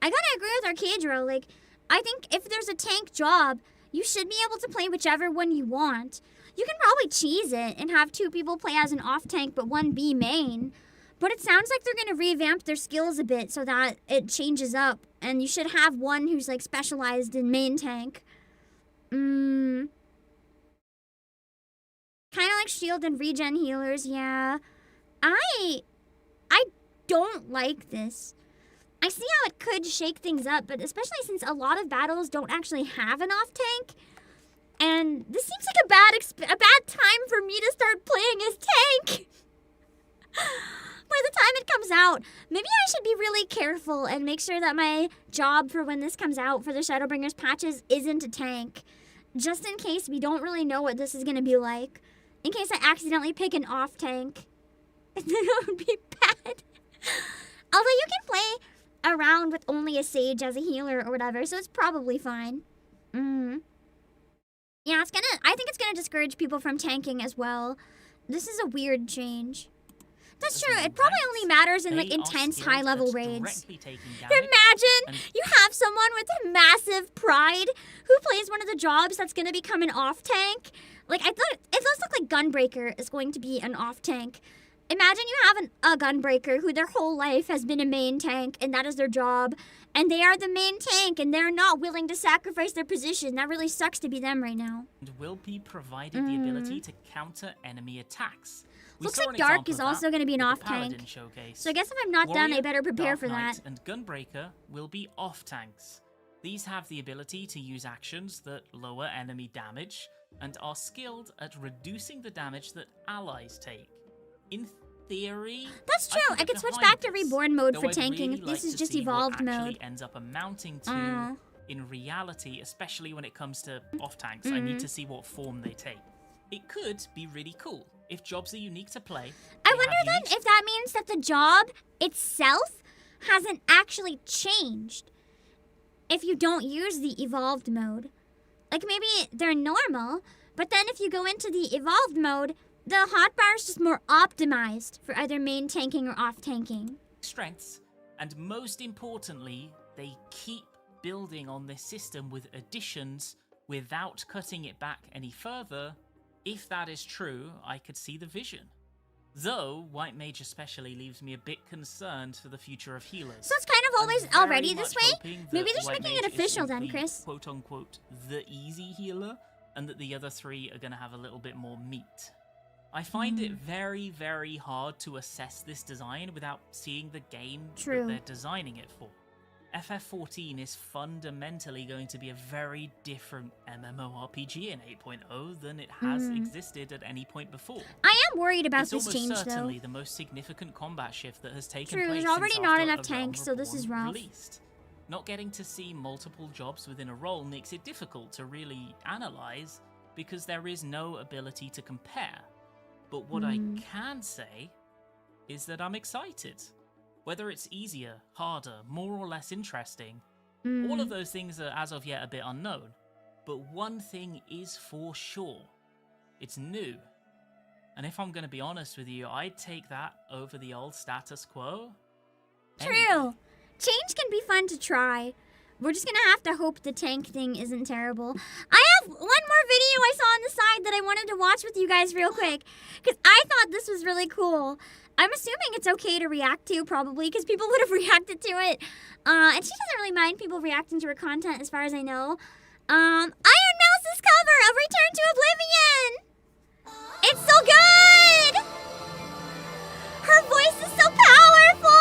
I gotta agree with Arcadro. Like, I think if there's a tank job, you should be able to play whichever one you want. You can probably cheese it and have 2 people play as an off tank, but 1 be main. But it sounds like they're gonna revamp their skills a bit so that it changes up, and you should have one who's like specialized in main tank. Kind of like shield and regen healers, yeah. I don't like this. I see how it could shake things up, but especially since a lot of battles don't actually have an off tank, and this seems like a bad time for me to start playing as tank. By the time it comes out, maybe I should be really careful and make sure that my job for when this comes out for the Shadowbringers patches isn't a tank, just in case we don't really know what this is gonna be like. In case I accidentally pick an off tank, that would be bad. Although you can play around with only a sage as a healer or whatever, so it's probably fine. Yeah, I think it's gonna discourage people from tanking as well. This is a weird change. That's true. It probably only matters in like intense high-level raids. Imagine you have someone with a massive pride who plays one of the jobs that's gonna become an off tank. Like, I thought it does look like Gunbreaker is going to be an off tank. Imagine you have a Gunbreaker who their whole life has been a main tank, and that is their job, and they are the main tank, and they're not willing to sacrifice their position. That really sucks to be them right now. And will be provided the ability to counter enemy attacks. Looks like Dark is also going to be an off tank. So I guess if I'm not done, I better prepare for that. And Gunbreaker will be off tanks. These have the ability to use actions that lower enemy damage and are skilled at reducing the damage that allies take. In theory, that's true. I could switch back to Reborn mode for tanking if this is just evolved mode. Ends up amounting to in reality, especially when it comes to off tanks. I need to see what form they take. It could be really cool if jobs are unique to play. I wonder then if that means that the job itself hasn't actually changed if you don't use the evolved mode. Like, maybe they're normal, but then if you go into the evolved mode, the hotbar is just more optimized for either main tanking or off tanking. Strengths, and most importantly, they keep building on this system with additions without cutting it back any further. If that is true, I could see the vision. Though, White Mage especially leaves me a bit concerned for the future of healers. So it's kind of always already this way? Maybe they're just making it official then, Chris. Quote-unquote, the easy healer, and that the other 3 are going to have a little bit more meat. I find it very, very hard to assess this design without seeing the game that they're designing it for. FF14 is fundamentally going to be a very different MMORPG in 8.0 than it has existed at any point before. I am worried about this change, though. It's almost certainly the most significant combat shift that has taken place there's already since not after enough A tanks, Realm so this is rough. Released. Not getting to see multiple jobs within a role makes it difficult to really analyze because there is no ability to compare. But what I can say is that I'm excited. Whether it's easier, harder, more or less interesting, all of those things are as of yet a bit unknown. But one thing is for sure. It's new. And if I'm going to be honest with you, I'd take that over the old status quo. True. Change can be fun to try. We're just going to have to hope the tank thing isn't terrible. I have one more video I saw on the side that I wanted to watch with you guys real quick, because I thought this was really cool. I'm assuming it's okay to react to, probably, because people would have reacted to it. And she doesn't really mind people reacting to her content, as far as I know. Iron Mouse's cover of Return to Oblivion! It's so good! Her voice is so powerful!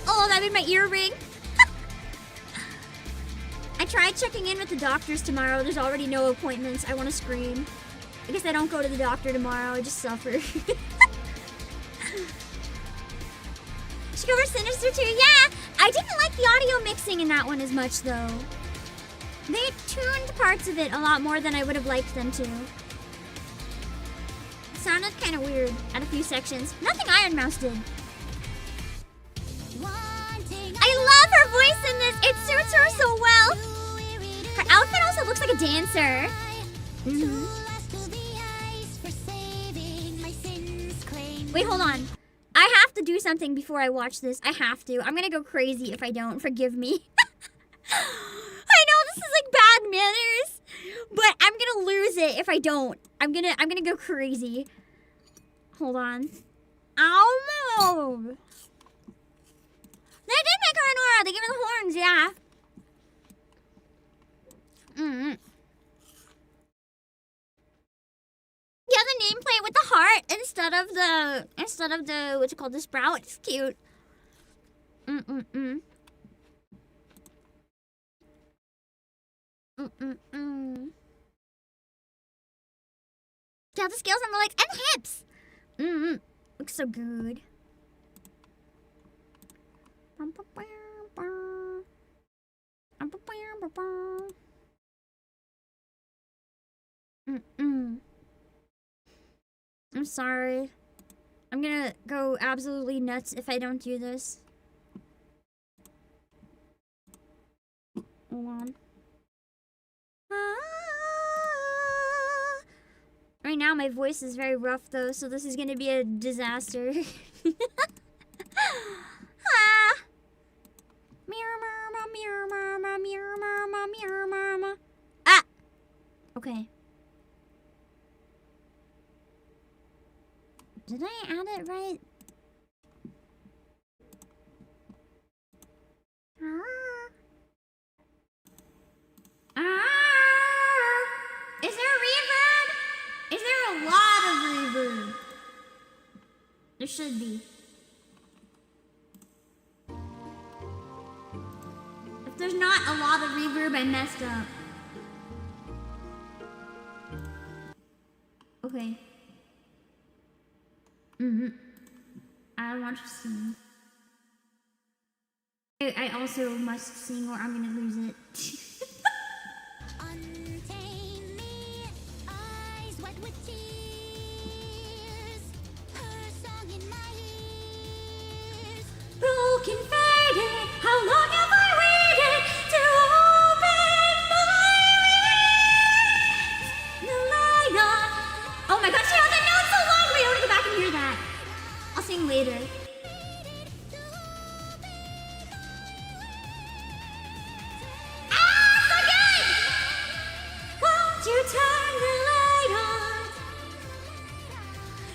Oh, that made my ear ring. I tried like checking in with the doctors tomorrow. There's already no appointments. I want to scream. I guess I don't go to the doctor tomorrow. I just suffer. Should go for Sinister 2. Yeah, I didn't like the audio mixing in that one as much, though. They tuned parts of it a lot more than I would have liked them to. It sounded kind of weird at a few sections. Nothing Iron Mouse did. I love her voice in this. It suits her so well. Her outfit also looks like a dancer. Wait, hold on. I have to do something before I watch this. I have to. I'm gonna go crazy if I don't. Forgive me. I know this is like bad manners, but I'm gonna lose it if I don't. I'm gonna go crazy. Hold on. Ow, move. They did make her an aura. They gave her the horns, yeah. Yeah, the nameplate with the heart instead of the what's it called, the sprout. It's cute. Yeah, the scales on the legs and hips. Looks so good. I'm sorry. I'm gonna go absolutely nuts if I don't do this. Hold on. Right now my voice is very rough though, so this is gonna be a disaster. Ah! Okay. Did I add it right? Is there reverb? Is there a lot of reverb? There should be. If there's not a lot of reverb, I messed up. Okay. I want to sing. I also must sing or I'm gonna lose it. Untain me, eyes wet with tears. Her song in my ears. Broken faded, how long have I waited to open my wings? The light on. Oh my god, she held that note so long! Wait, I wanna go back and hear that. I'll sing later. You turn the light on.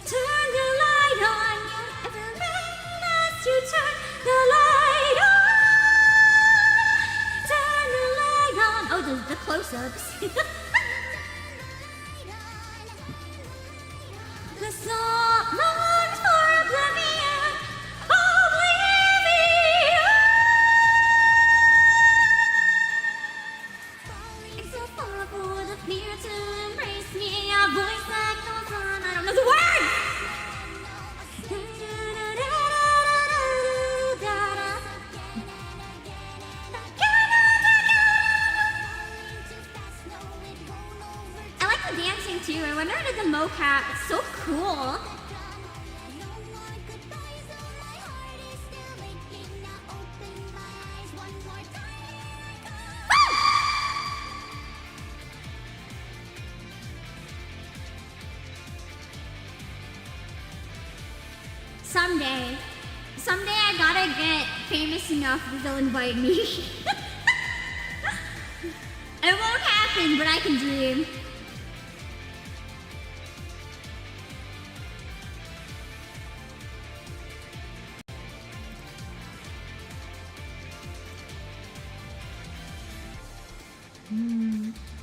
Turn the light on. You ever rain as you turn the light on. Turn the light on. Oh, the close-ups. The song longs for oblivion. It's so far for the fear to embrace me. A voice that goes on. I don't know the words. I like the dancing too. I wonder if the mocap. It's so cool. Someday I gotta get famous enough that they'll invite me. It won't happen, but I can dream.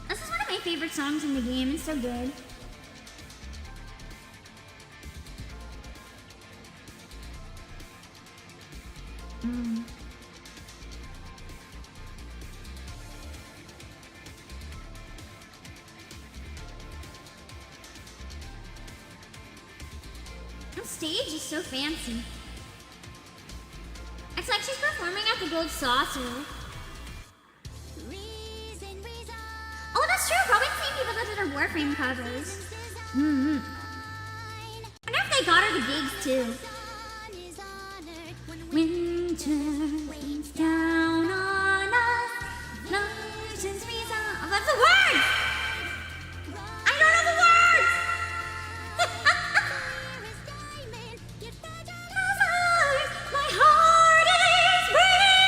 This is one of my favorite songs in the game. It's so good. stage is so fancy. It's like she's performing at the Gold Saucer. Oh, that's true. Probably the same people that did her Warframe covers. I wonder if they got her the gigs too. Winter rains down on us. Legends resolve. Oh, that's the word! I don't know the words! My heart is breaking.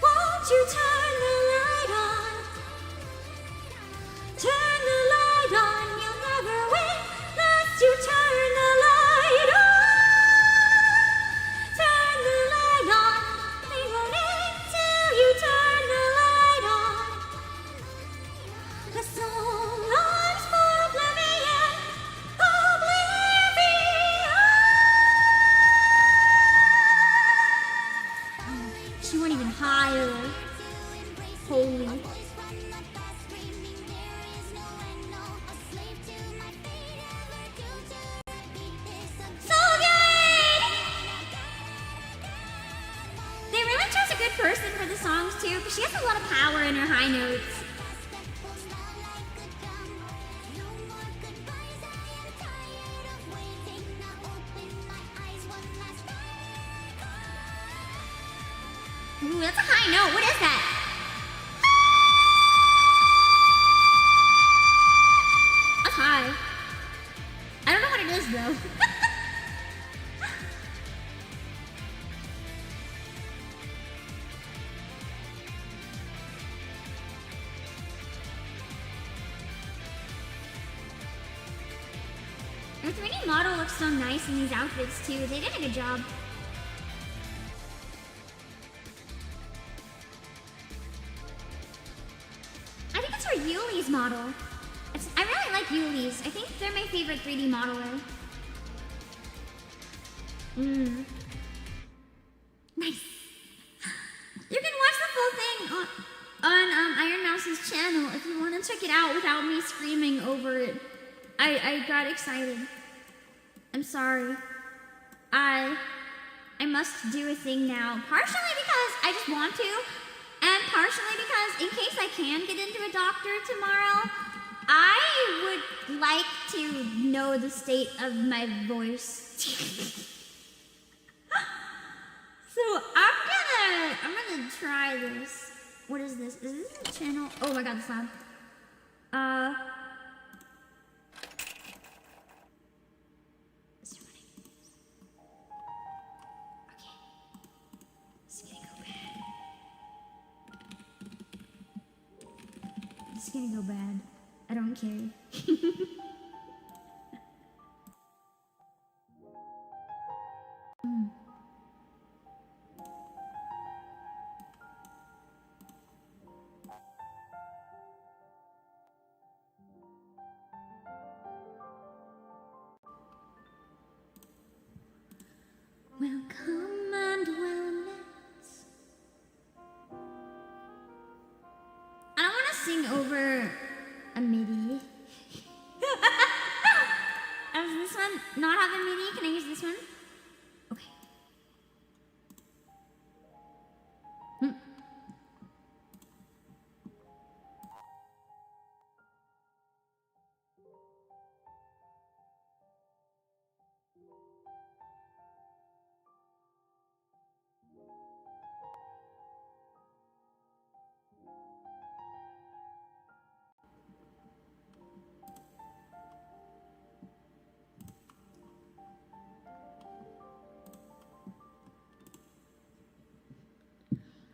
Won't you turn the light on? Turn the light on. You'll never win unless you turn the light on. Turn the light on. They won't end till you turn the light on. The songs for oblivion, oblivion. She went even higher. Holy. So good! They really chose a good person for the songs too, because she has a lot of power in her high notes. Ooh, that's a high note. What is that? That's high. I don't know what it is though. Her 3D model looks so nice in these outfits too. They did a good job. I think it's her Yuli's model. I really like Yuli's. I think they're my favorite 3D modeler. Nice. You can watch the full thing on Iron Mouse's channel if you want to check it out without me screaming over it. I got excited. I'm sorry. I must do a thing now. Partially because I just want to, and partially because in case I can get into a doctor tomorrow, I would like to know the state of my voice. So I'm gonna try this. What is this? Is this a channel? Oh my god, this loud. It's running. Okay. It's gonna go bad. It's gonna go bad. I don't care. Welcome and wellness. I don't want to sing over a MIDI. Does this one not have a MIDI? Can I use this one? Okay.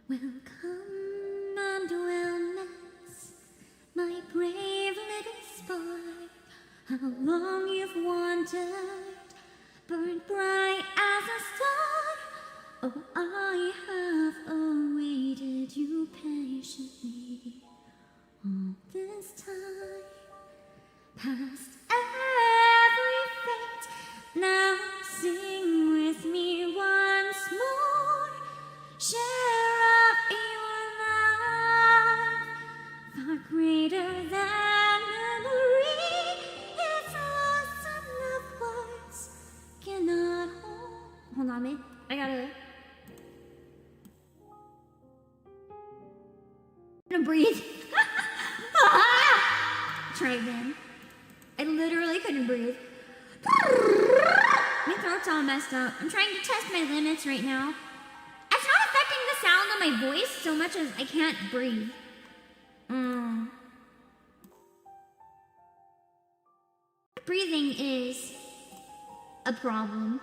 Welcome and wellness, my brave little spy. How long you've wandered, burnt bright as a star. Oh, I have awaited you patiently all this time. Past every fate, now sing with me once more. Share of your to breathe. Try again. I literally couldn't breathe. My throat's all messed up. I'm trying to test my limits right now. It's not affecting the sound of my voice so much as I can't breathe. Breathing is a problem.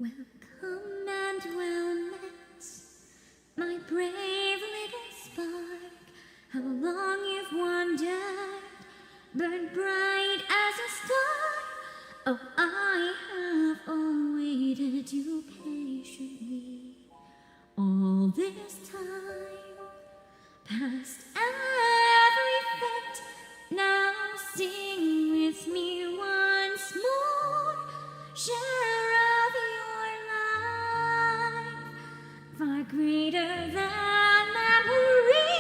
Welcome and well met, my brave little spark. How long you've wandered, burned bright as a star. Oh, I have awaited you patiently all this time, past every fate. Now sing with me once more, share of your life, far greater than memory.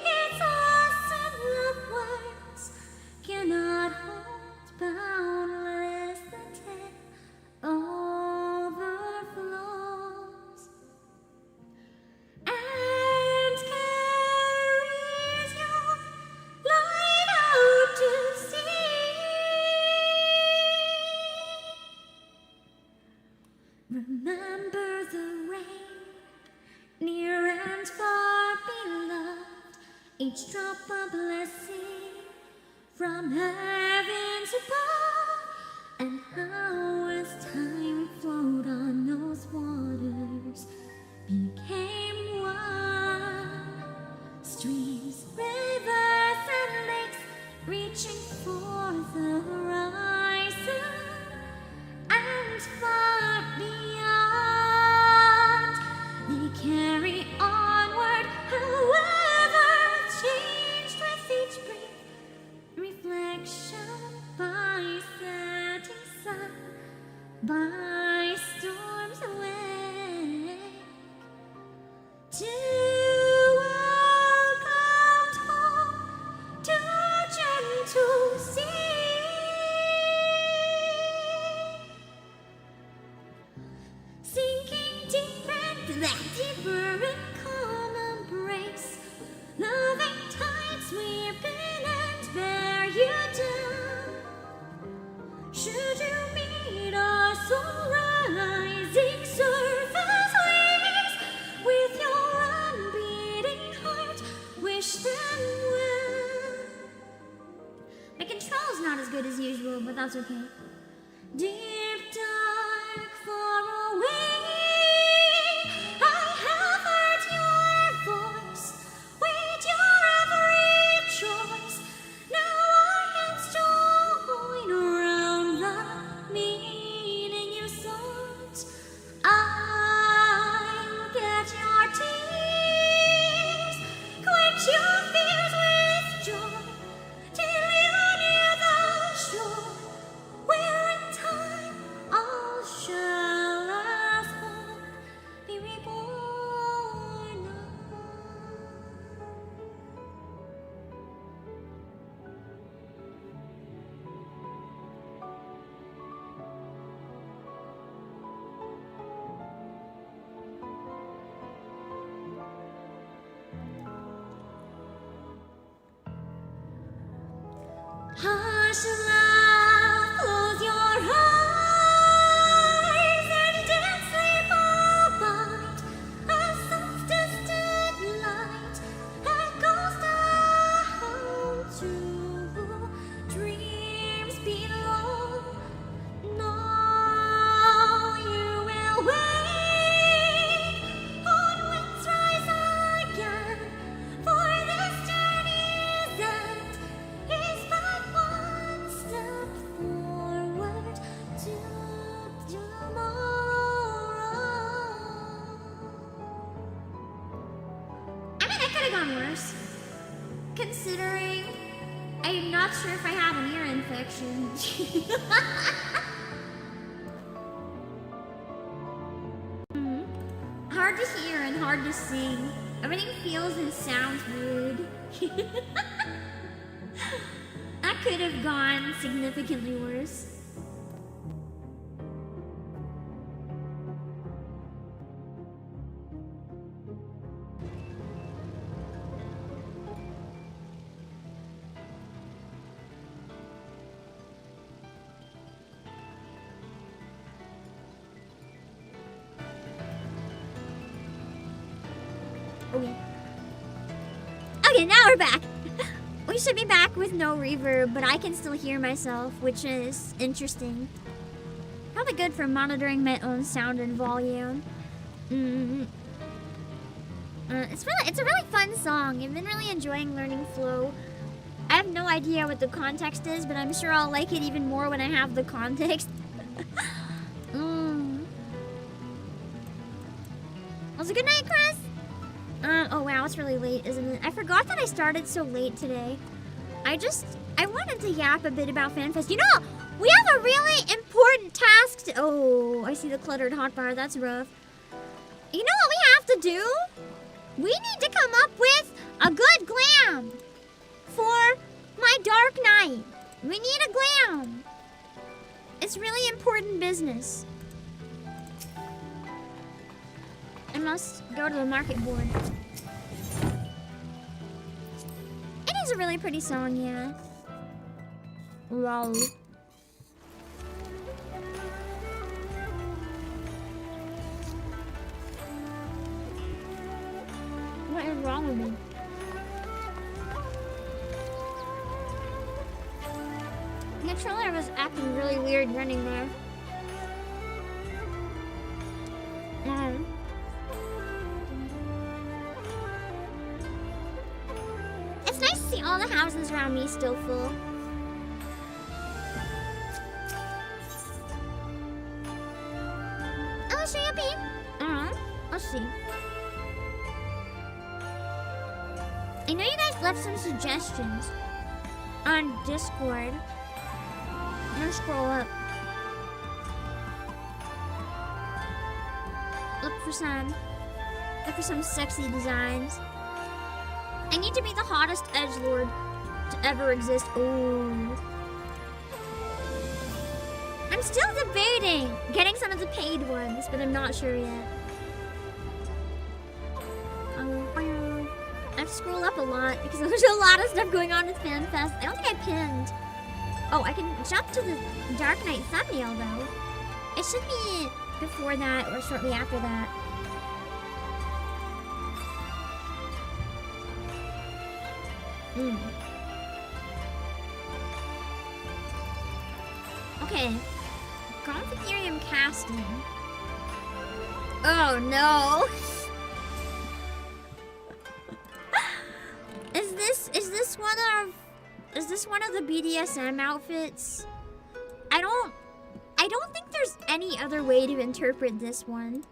Its awesome love words cannot hold, boundless the tale overflows and carries your light out to sea. Remember the rain, near and far beloved, each drop a blessing from heaven's above. And how as time flowed on those waters became one, streams, rivers, and lakes reaching for the horizon and far beyond. They carry onward, however changed with each breath, reflection by setting sun, by storms awake, to welcome home to gentle sea. Sinking deeper into that deeper and calm embrace, loving tides sweep in and bear you down. Should you meet our soul rising surface waves, with your unbeating heart, wish them well. My control's not as good as usual, but that's okay. Deep, dark, far away, I have heard your voice, weighed your every choice. Now our hands join around the meaning you sought. I'll get your tears, quench your fears with joy, till you near the shore, where in time all shall as one be reborn. Hush, love, close your eyes and densely abide. A soft distant light echoes down to dreams below. No, you will wait on winds rise again, for this journey's end is but one step forward to tomorrow. I mean, I could have gone worse, considering I'm not sure if I have an ear infection. Hard to hear and hard to sing. Everything feels and sounds weird. That could have gone significantly worse. Okay, now we're back. We should be back with no reverb, but I can still hear myself, which is interesting. Probably good for monitoring my own sound and volume. It's a really fun song. I've been really enjoying learning Flow. I have no idea what the context is, but I'm sure I'll like it even more when I have the context. Was it good night, Chris? Oh wow, it's really late, isn't it? I forgot that I started so late today. I wanted to yap a bit about FanFest. You know, we have a really important task to— oh, I see the cluttered hotbar, that's rough. You know what we have to do? We need to come up with a good glam for my dark night. We need a glam. It's really important business. I must go to the market board. It is a really pretty song, yeah. Wow. What is wrong with me? The controller was acting really weird running there. It's nice to see all the houses around me still full. Oh, show you a peep. Let's see. I know you guys left some suggestions on Discord. I'm gonna scroll up. Look for some sexy designs. I need to be the hottest edgelord to ever exist. Ooh. I'm still debating getting some of the paid ones, but I'm not sure yet. I have to scroll up a lot because there's a lot of stuff going on with FanFest. I don't think I pinned. Oh, I can jump to the Dark Knight thumbnail though. It should be before that or shortly after that. Okay. Configurium casting. Oh no. Is this one of the BDSM outfits? I don't think there's any other way to interpret this one.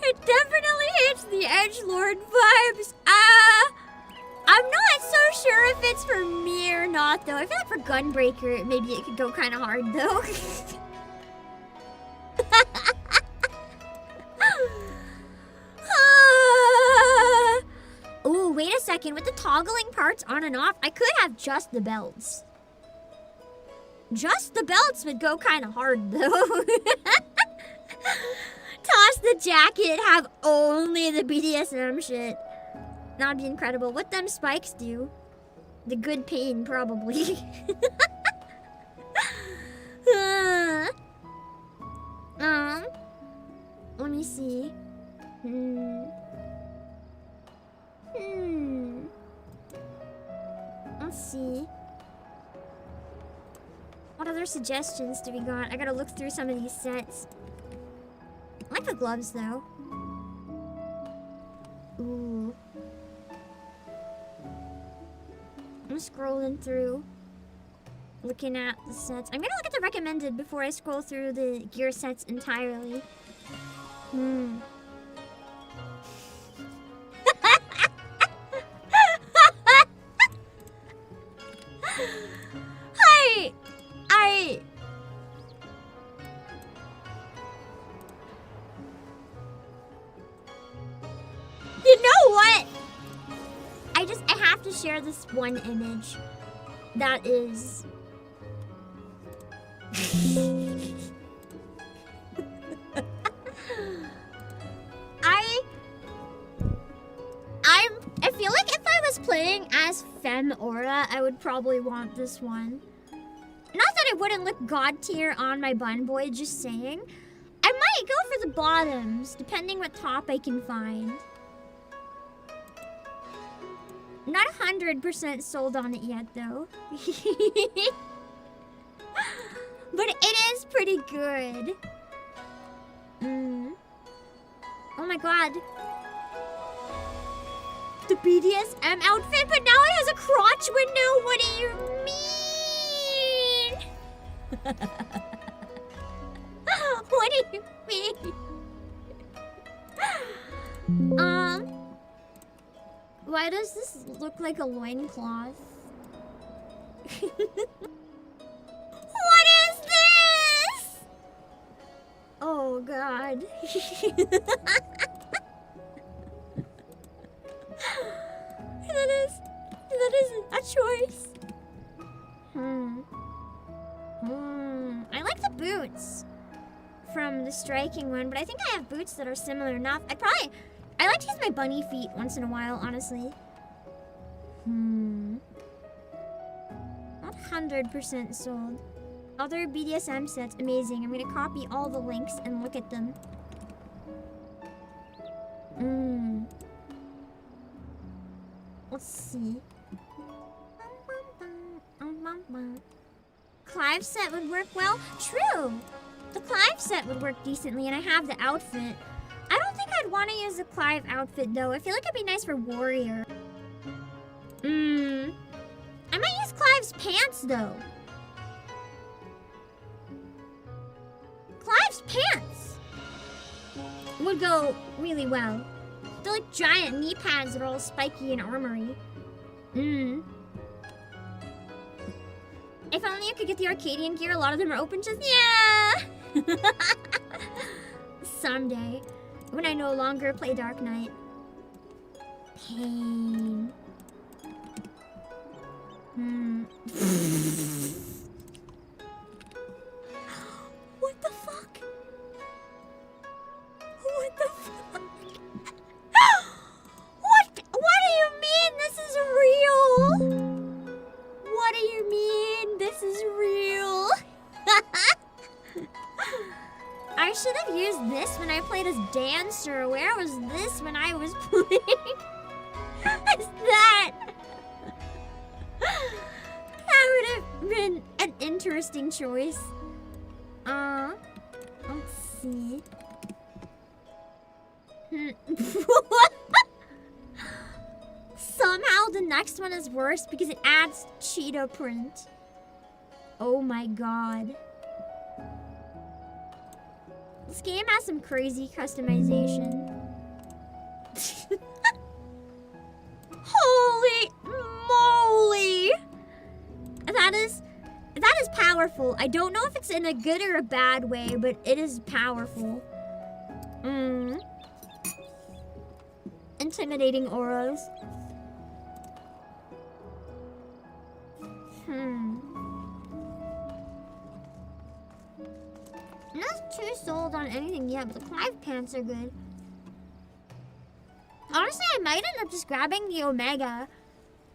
It definitely hits the edgelord vibes. I'm not so sure if it's for me or not though. I feel like for Gunbreaker, maybe it could go kind of hard though. Ooh, wait a second. With the toggling parts on and off, I could have just the belts. Just the belts would go kind of hard, though. Toss the jacket, have only the BDSM shit. That'd be incredible. What them spikes do? The good pain, probably. Let me see. Let's see. What other suggestions do we got? I gotta look through some of these sets. I like the gloves though. Ooh. I'm scrolling through, looking at the sets. I'm gonna look at the recommended before I scroll through the gear sets entirely. You know what? I have to share this one image. That is... I feel like if I was playing as Fem Aura, I would probably want this one. Not that it wouldn't look god tier on my bun boy, just saying. I might go for the bottoms, depending what top I can find. Not 100% sold on it yet, though. But it is pretty good. Oh my god. The BDSM outfit, but now it has a crotch window. What do you mean? What do you mean? Why does this look like a loincloth? What is this? Oh god. That is a choice. I like the boots from the striking one, but I think I have boots that are similar enough. I like to use my bunny feet once in a while, honestly. Not 100% sold. Other BDSM sets, amazing. I'm gonna copy all the links and look at them. Let's see. Clive set would work well. True. The Clive set would work decently, and I have the outfit. I don't think I'd want to use the Clive outfit, though. I feel like it'd be nice for Warrior. I might use Clive's pants, though. Clive's pants would go really well. They're like giant knee pads that are all spiky and armory. If only you could get the Arcadian gear. A lot of them are open just... Yeah! Someday. When I no longer play Dark Knight. Pain. What the fuck? What the fuck? What do you mean this is real? What do you mean this is real? I should have used this when I played as Dancer. Where was this when I was playing as that? That would have been an interesting choice. Let's see. Somehow the next one is worse because it adds cheetah print. Oh my god. This game has some crazy customization. Holy moly! That is powerful. I don't know if it's in a good or a bad way, but it is powerful. Intimidating auras. I'm not too sold on anything yet, but the Clive pants are good. Honestly, I might end up just grabbing the Omega.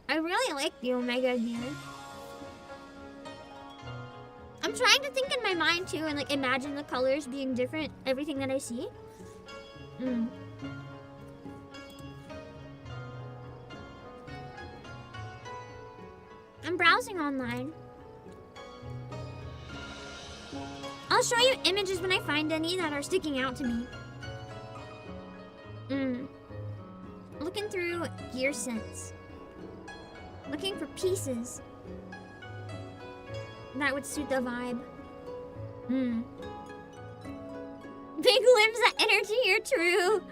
I really like the Omega gear. I'm trying to think in my mind too and like imagine the colors being different, everything that I see. I'm browsing online. I'll show you images when I find any that are sticking out to me. Looking through gear sets. Looking for pieces that would suit the vibe. Big limbs that energy, you're true.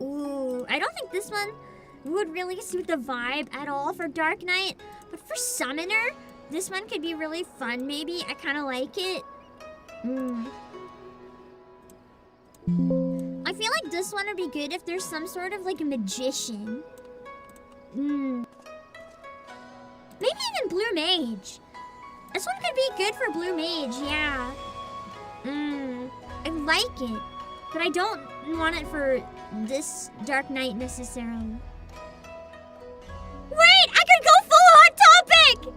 Ooh, I don't think this one would really suit the vibe at all for Dark Knight. But for Summoner, this one could be really fun maybe. I kind of like it. I feel like this one would be good if there's some sort of like a magician. Maybe even blue mage. This one could be good for blue mage, yeah. I like it. But I don't want it for this Dark Knight necessarily. Wait, I could go full Hot Topic!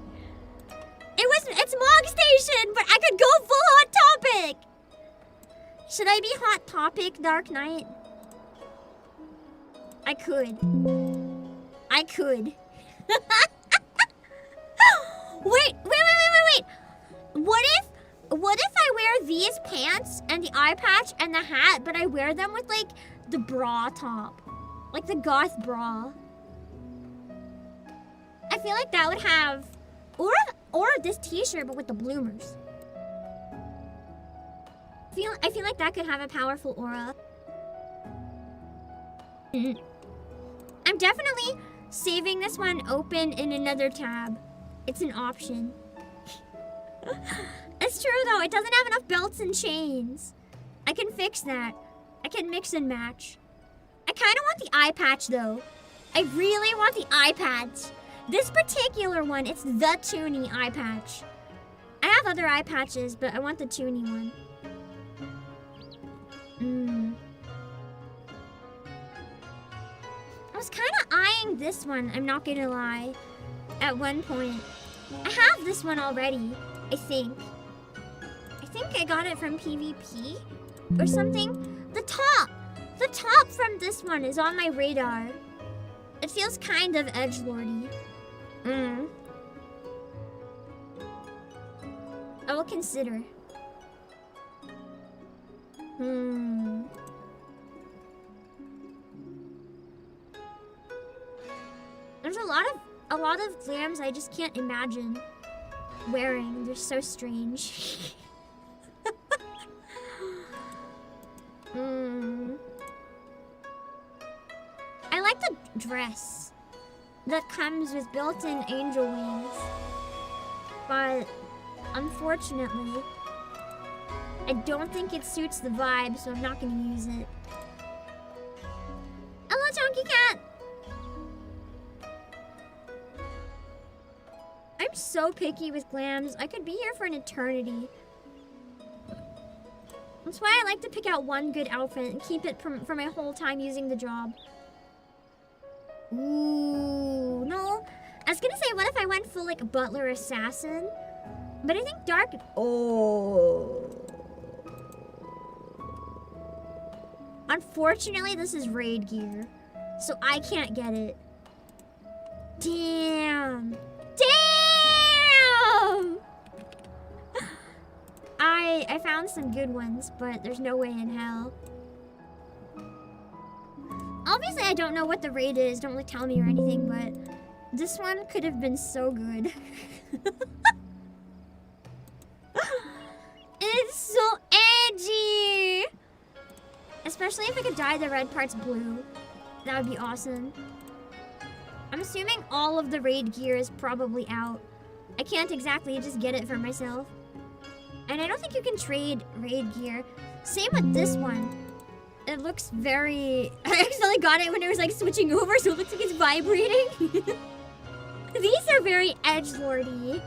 It's Mog Station, but I could go full Hot Topic! Should I be Hot Topic Dark Knight? I could. Wait. What if I wear these pants and the eye patch and the hat, but I wear them with like the bra top? Like the goth bra. I feel like that would have, or this t-shirt but with the bloomers. I feel like that could have a powerful aura. I'm definitely saving this one open in another tab. It's an option. It's true though, it doesn't have enough belts and chains. I can fix that. I can mix and match. I kind of want the eye patch though. I really want the eye patch. This particular one, it's the Toonie eye patch. I have other eye patches, but I want the Toonie one. I was kind of eyeing this one, I'm not gonna lie, at one point. I have this one already, I think. I think I got it from PvP or something. The top from this one is on my radar. It feels kind of edgelordy. I will consider. There's a lot of glams I just can't imagine wearing. They're so strange. I like the dress that comes with built-in angel wings, but unfortunately, I don't think it suits the vibe, so I'm not gonna use it. Hello, Chunky Cat! I'm so picky with glams. I could be here for an eternity. That's why I like to pick out one good outfit and keep it for my whole time using the job. Ooh, no. I was gonna say, what if I went full, like, butler assassin? But I think dark... Oh. Unfortunately, this is raid gear, so I can't get it. Damn. I found some good ones, but there's no way in hell. Obviously, I don't know what the raid is. Don't really tell me or anything, but this one could have been so good. It's so edgy! Especially if I could dye the red parts blue. That would be awesome. I'm assuming all of the raid gear is probably out. I can't exactly just get it for myself. And I don't think you can trade raid gear. Same with this one. It looks very... I accidentally got it when it was like switching over, so it looks like it's vibrating. These are very edgelordy,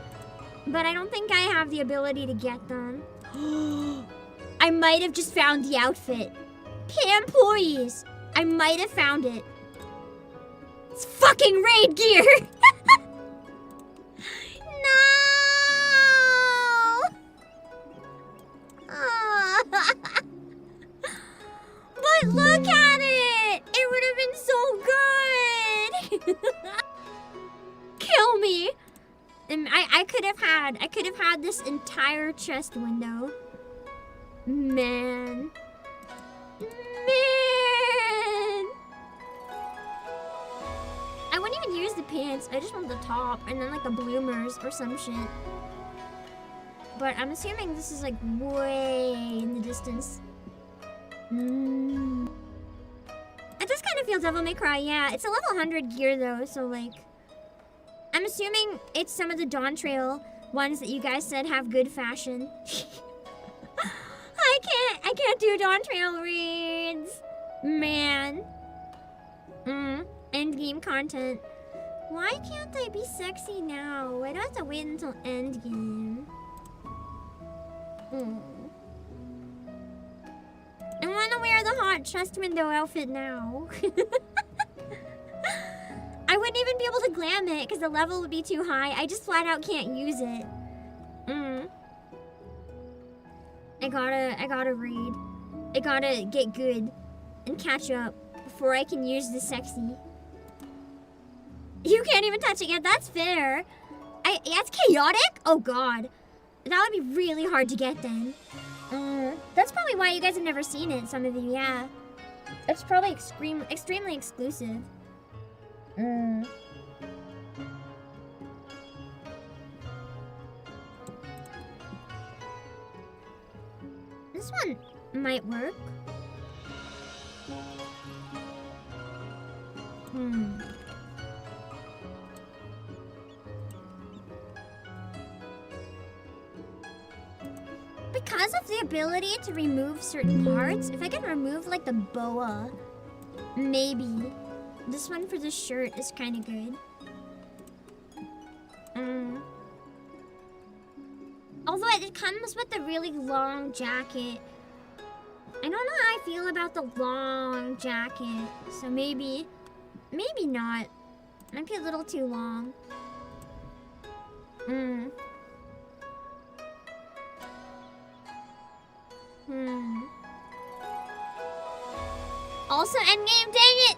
but I don't think I have the ability to get them. I might have just found the outfit. Pam, please. I might have found it. It's fucking raid gear. No. But look at it. It would have been so good. Kill me. And I could have had this entire chest window. Man. I wouldn't even use the pants. I just want the top and then like the bloomers or some shit. But I'm assuming this is like way in the distance. It does kind of feel Devil May Cry, yeah. It's a level 100 gear though, so like... I'm assuming it's some of the Dawn Trail ones that you guys said have good fashion. I can't do Dawn Trail reads. Man. Endgame content. Why can't I be sexy now? Why do I have to wait until endgame? I want to wear the hot chest window outfit now. I wouldn't even be able to glam it because the level would be too high. I just flat out can't use it. I gotta read. I gotta get good and catch up before I can use the sexy. You can't even touch it yet. That's fair. That's chaotic? Oh god. That would be really hard to get then. That's probably why you guys have never seen it, some of you, yeah. It's probably extremely exclusive. This one might work. Because of the ability to remove certain parts, if I can remove like the boa, maybe. This one for the shirt is kind of good. Although it comes with a really long jacket. I don't know how I feel about the long jacket. So maybe not. Might be a little too long. Also endgame, dang it!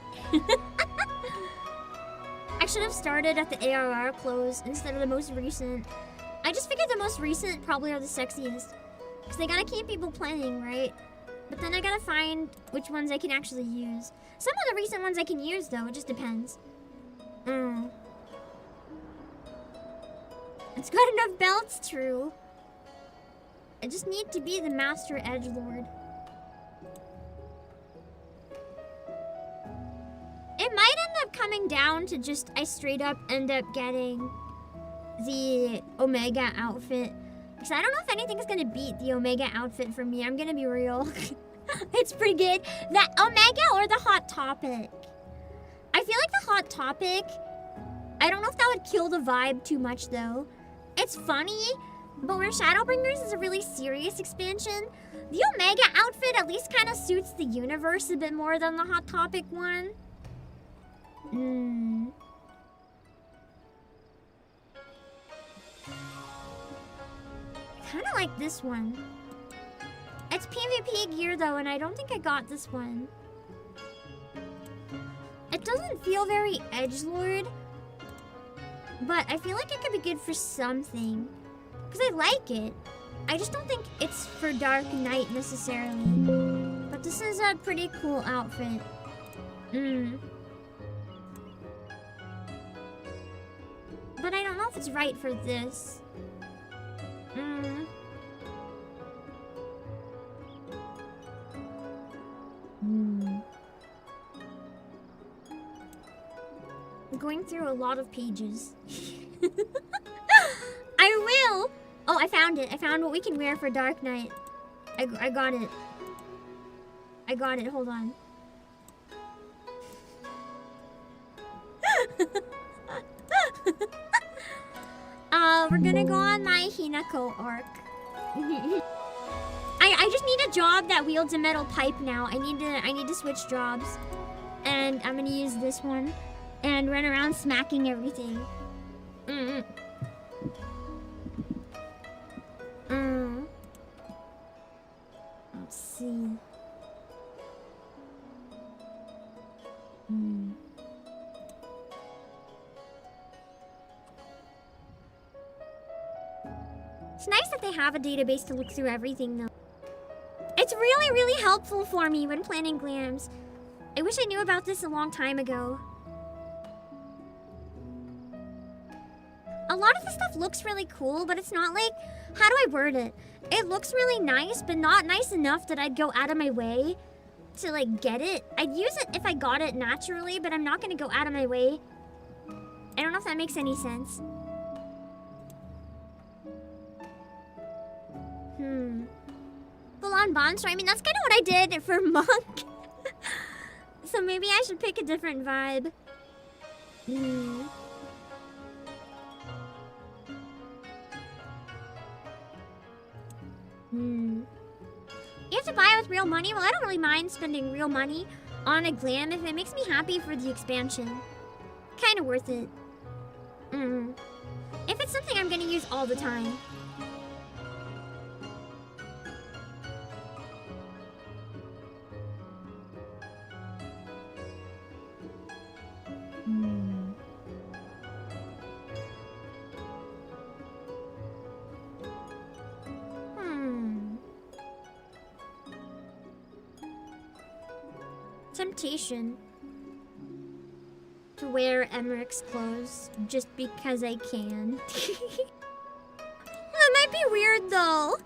I should have started at the ARR close instead of the most recent. I just figured the most recent probably are the sexiest. Because they gotta keep people playing, right? But then I gotta find which ones I can actually use. Some of the recent ones I can use though, it just depends. It's got enough belts, true. I just need to be the master edgelord. It might end up coming down to just I straight up end up getting the Omega outfit. Because I don't know if anything's gonna beat the Omega outfit for me. I'm gonna be real. It's pretty good. That Omega or the Hot Topic? I feel like the Hot Topic, I don't know if that would kill the vibe too much though. It's funny, but where Shadowbringers is a really serious expansion, the Omega outfit at least kind of suits the universe a bit more than the Hot Topic one. Kind of like this one. It's PvP gear though, and I don't think I got this one. It doesn't feel very edgelord, but I feel like it could be good for something. Because I like it. I just don't think it's for Dark Knight necessarily. But this is a pretty cool outfit. But I don't know if it's right for this. I'm going through a lot of pages. I will! Oh, I found it. I found what we can wear for Dark Knight. I got it. I got it. Hold on. We're gonna go on my Hinako arc. I just need a job that wields a metal pipe now. I need to switch jobs. And I'm gonna use this one and run around smacking everything. Let's see. It's nice that they have a database to look through everything, though. It's really, really helpful for me when planning glams. I wish I knew about this a long time ago. A lot of the stuff looks really cool, but it's not like... How do I word it? It looks really nice, but not nice enough that I'd go out of my way to, like, get it. I'd use it if I got it naturally, but I'm not gonna go out of my way. I don't know if that makes any sense. Full-on monster. I mean, that's kind of what I did for Monk. So maybe I should pick a different vibe. You have to buy it with real money? Well, I don't really mind spending real money on a glam if it makes me happy for the expansion. Kinda worth it. If it's something I'm gonna use all the time. Temptation to wear Emmerich's clothes just because I can. That might be weird though.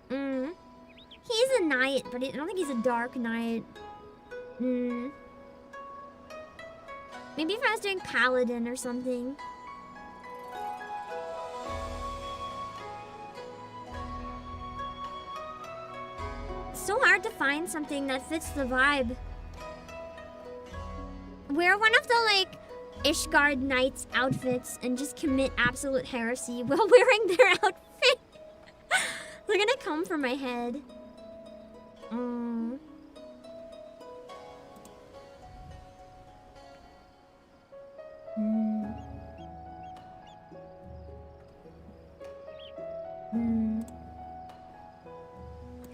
He's a knight, but I don't think he's a dark knight. Maybe if I was doing paladin or something. It's so hard to find something that fits the vibe. Wear one of the, like, Ishgard Knights outfits and just commit absolute heresy while wearing their outfit. They're gonna come for my head.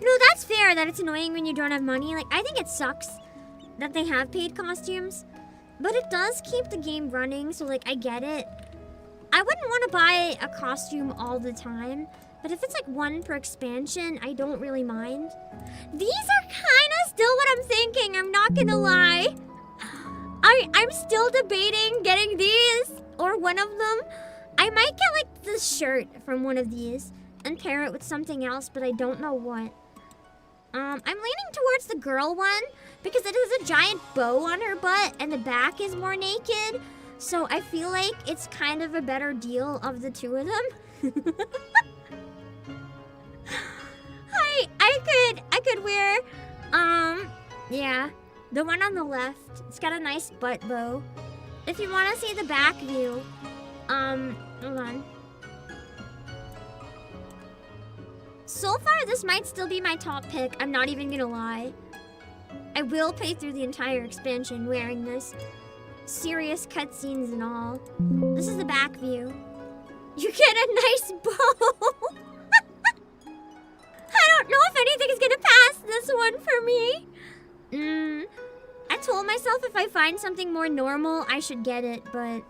No, that's fair that it's annoying when you don't have money. Like, I think it sucks that they have paid costumes. But it does keep the game running, so like I get it. I wouldn't want to buy a costume all the time, but if it's like one per expansion, I don't really mind. These are kind of still what I'm thinking, I'm not gonna lie. I'm still debating getting these or one of them. I might get like the shirt from one of these and pair it with something else, but I don't know what. I'm leaning towards the girl one because it has a giant bow on her butt and the back is more naked. So I feel like it's kind of a better deal of the two of them. I could wear, yeah, the one on the left. It's got a nice butt bow. If you want to see the back view, hold on. So far, this might still be my top pick. I'm not even gonna lie. I will play through the entire expansion wearing this. Serious cutscenes and all. This is the back view. You get a nice bow. I don't know if anything's gonna pass this one for me. I told myself if I find something more normal, I should get it, but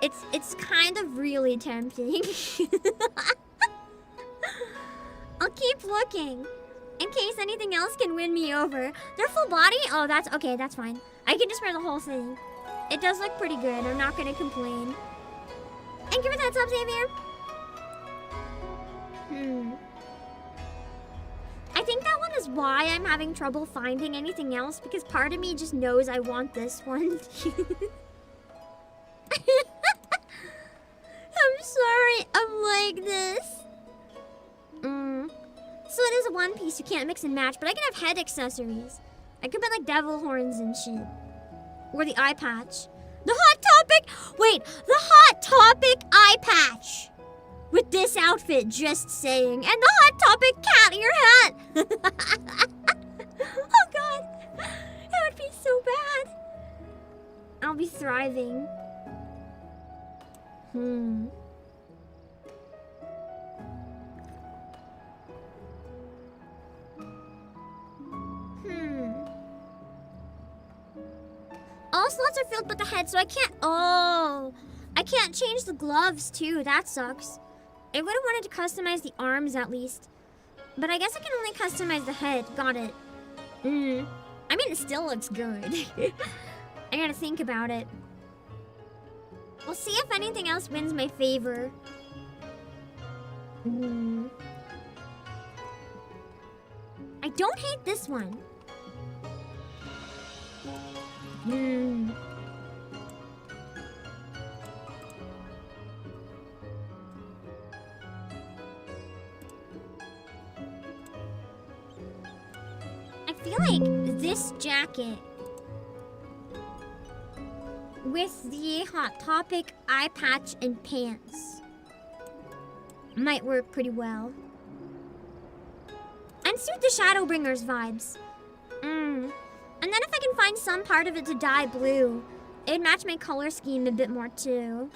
it's kind of really tempting. I'll keep looking in case anything else can win me over. They're full body? Oh, that's okay, that's fine. I can just wear the whole thing. It does look pretty good. I'm not gonna complain. Thank you for that sub, Xavier. I think that one is why I'm having trouble finding anything else, because part of me just knows I want this one. I'm sorry, I'm like this. So it is a one piece, you can't mix and match, but I can have head accessories. I could put like devil horns and shit. Or the eye patch. The Hot Topic! Wait, the Hot Topic eye patch! With this outfit, just saying. And the Hot Topic cat ear hat! Oh god, that would be so bad. I'll be thriving. All slots are filled but the head, so I can't... Oh! I can't change the gloves, too. That sucks. I would have wanted to customize the arms, at least. But I guess I can only customize the head. Got it. I mean, it still looks good. I gotta think about it. We'll see if anything else wins my favor. I don't hate this one. I feel like this jacket with the Hot Topic eye patch and pants. Might work pretty well. And suit the Shadowbringers vibes. And then if I can find some part of it to dye blue, it'd match my color scheme a bit more too.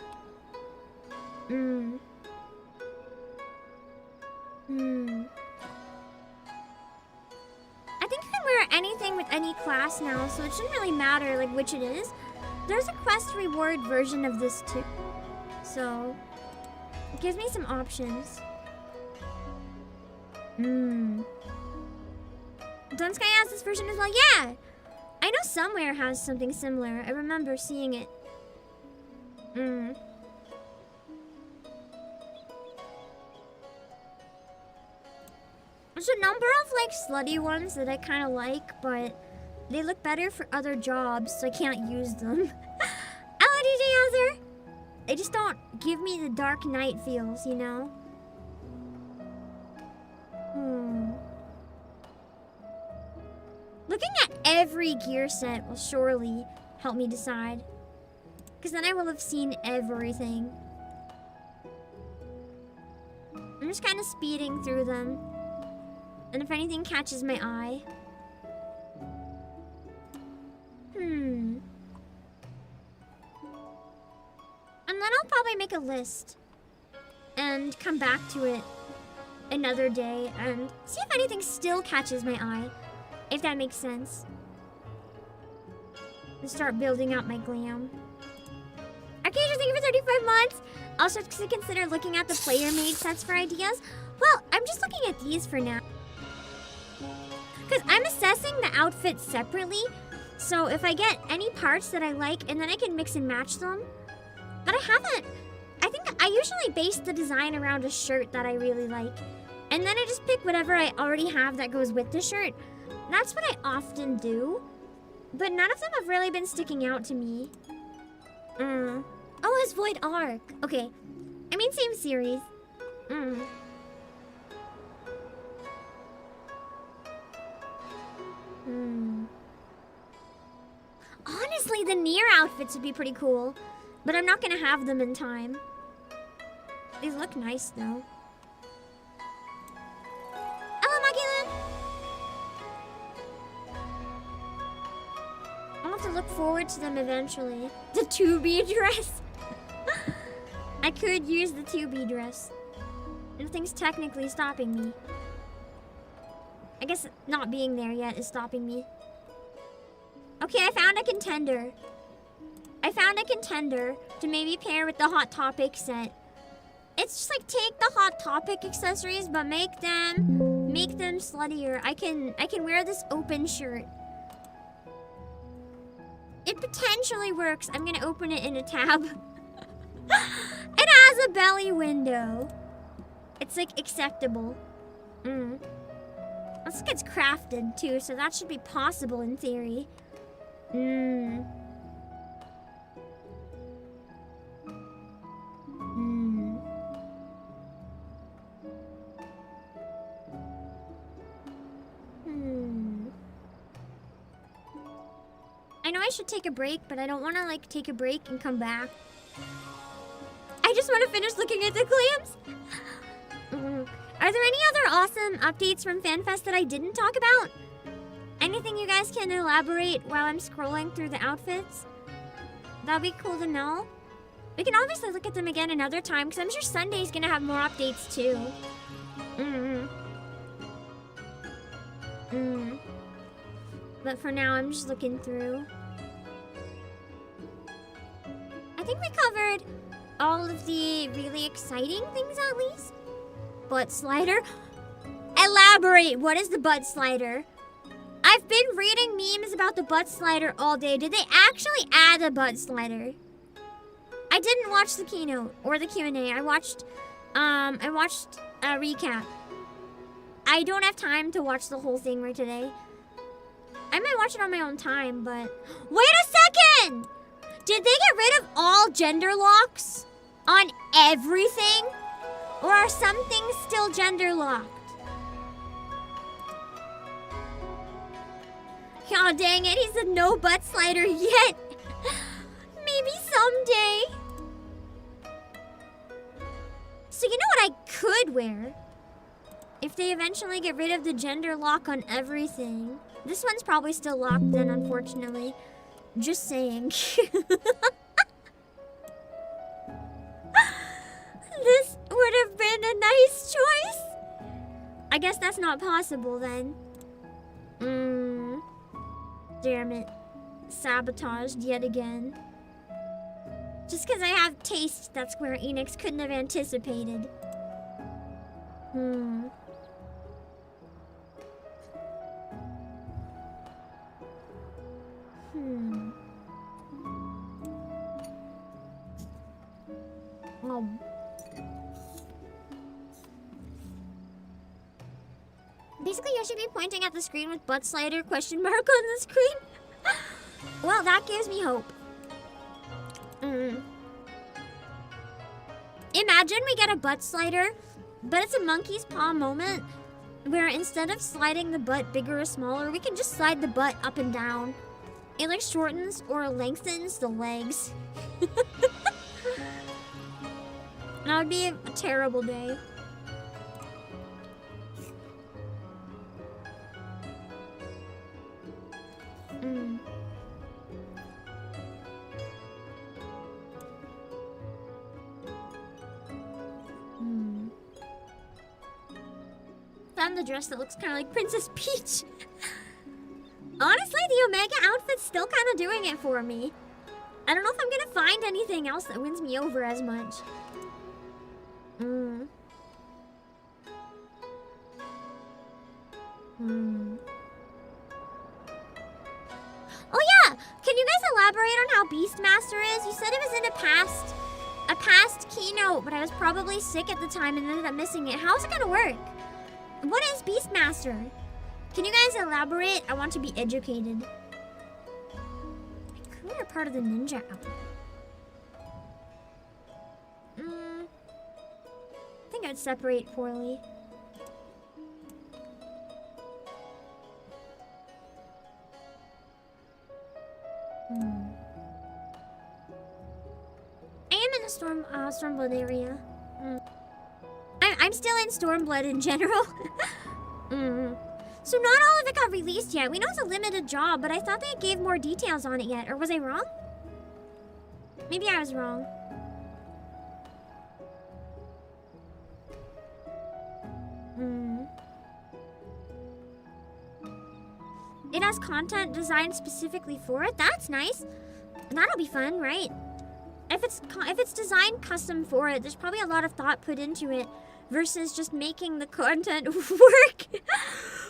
I think you can wear anything with any class now, so it shouldn't really matter like which it is. There's a quest reward version of this too, so it gives me some options. Dunsky has this version as well. Yeah, I know somewhere has something similar. I remember seeing it. There's a number of like slutty ones that I kind of like, but they look better for other jobs, so I can't use them. Hello, DJ Azure. They just don't give me the Dark Knight feels, you know? Looking at every gear set will surely help me decide, because then I will have seen everything. I'm just kind of speeding through them, and if anything catches my eye. And then I'll probably make a list and come back to it another day and see if anything still catches my eye, if that makes sense. And start building out my glam. Arcadia, thank you for 35 months. Also to consider looking at the player-made sets for ideas. Well, I'm just looking at these for now, because I'm assessing the outfits separately. So if I get any parts that I like, and then I can mix and match them. But I think I usually base the design around a shirt that I really like. And then I just pick whatever I already have that goes with the shirt. That's what I often do. But none of them have really been sticking out to me. Oh, it's Void Arc. Okay. I mean, same series. Honestly, the Nier outfits would be pretty cool. But I'm not gonna have them in time. These look nice, though. Hello, Magellan! I'll have to look forward to them eventually. The 2B dress! I could use the 2B dress. Nothing's technically stopping me. I guess not being there yet is stopping me. Okay, I found a contender. I found a contender to maybe pair with the Hot Topic set. It's just like take the Hot Topic accessories, but make them sluttier. I can wear this open shirt. It potentially works. I'm gonna open it in a tab. It has a belly window. It's like acceptable. Looks like it's crafted too, so that should be possible in theory. I know I should take a break, but I don't want to like take a break and come back. I just want to finish looking at the clams. Are there any other awesome updates from FanFest that I didn't talk about? Anything you guys can elaborate while I'm scrolling through the outfits? That'd be cool to know. We can obviously look at them again another time, because I'm sure Sunday's gonna have more updates too. But for now, I'm just looking through. I think we covered all of the really exciting things at least. Butt slider. Elaborate. What is the butt slider? I've been reading memes about the butt slider all day. Did they actually add a butt slider? I didn't watch the keynote or the Q&A. I watched a recap. I don't have time to watch the whole thing right today. I might watch it on my own time, but... Wait a second! Did they get rid of all gender locks on everything? Or are some things still gender locked? God dang it, he said no butt slider yet. Maybe day. So you know what I could wear? If they eventually get rid of the gender lock on everything. This one's probably still locked then, unfortunately. Just saying. This would have been a nice choice. I guess that's not possible then. Damn it. Sabotaged yet again. Just because I have taste that Square Enix couldn't have anticipated. Basically, you should be pointing at the screen with butt slider question mark on the screen. Well, that gives me hope. Imagine we get a butt slider, but it's a monkey's paw moment where instead of sliding the butt bigger or smaller, we can just slide the butt up and down. It like shortens or lengthens the legs. That would be a terrible day. Found the dress that looks kind of like Princess Peach. Honestly, the Omega outfit's still kind of doing it for me. I don't know if I'm gonna find anything else that wins me over as much. Oh yeah! Can you guys elaborate on how Beastmaster is? You said it was in a past keynote, but I was probably sick at the time and ended up missing it. How's it gonna work? What is Beastmaster? Can you guys elaborate? I want to be educated. My crew are part of the ninja outfit. I think I'd separate poorly. I am in the Stormblood area. I'm still in Stormblood in general. So not all of it got released yet. We know it's a limited job, but I thought they gave more details on it yet. Or was I wrong? Maybe I was wrong. It has content designed specifically for it. That's nice. That'll be fun, right? If it's designed custom for it, there's probably a lot of thought put into it versus just making the content work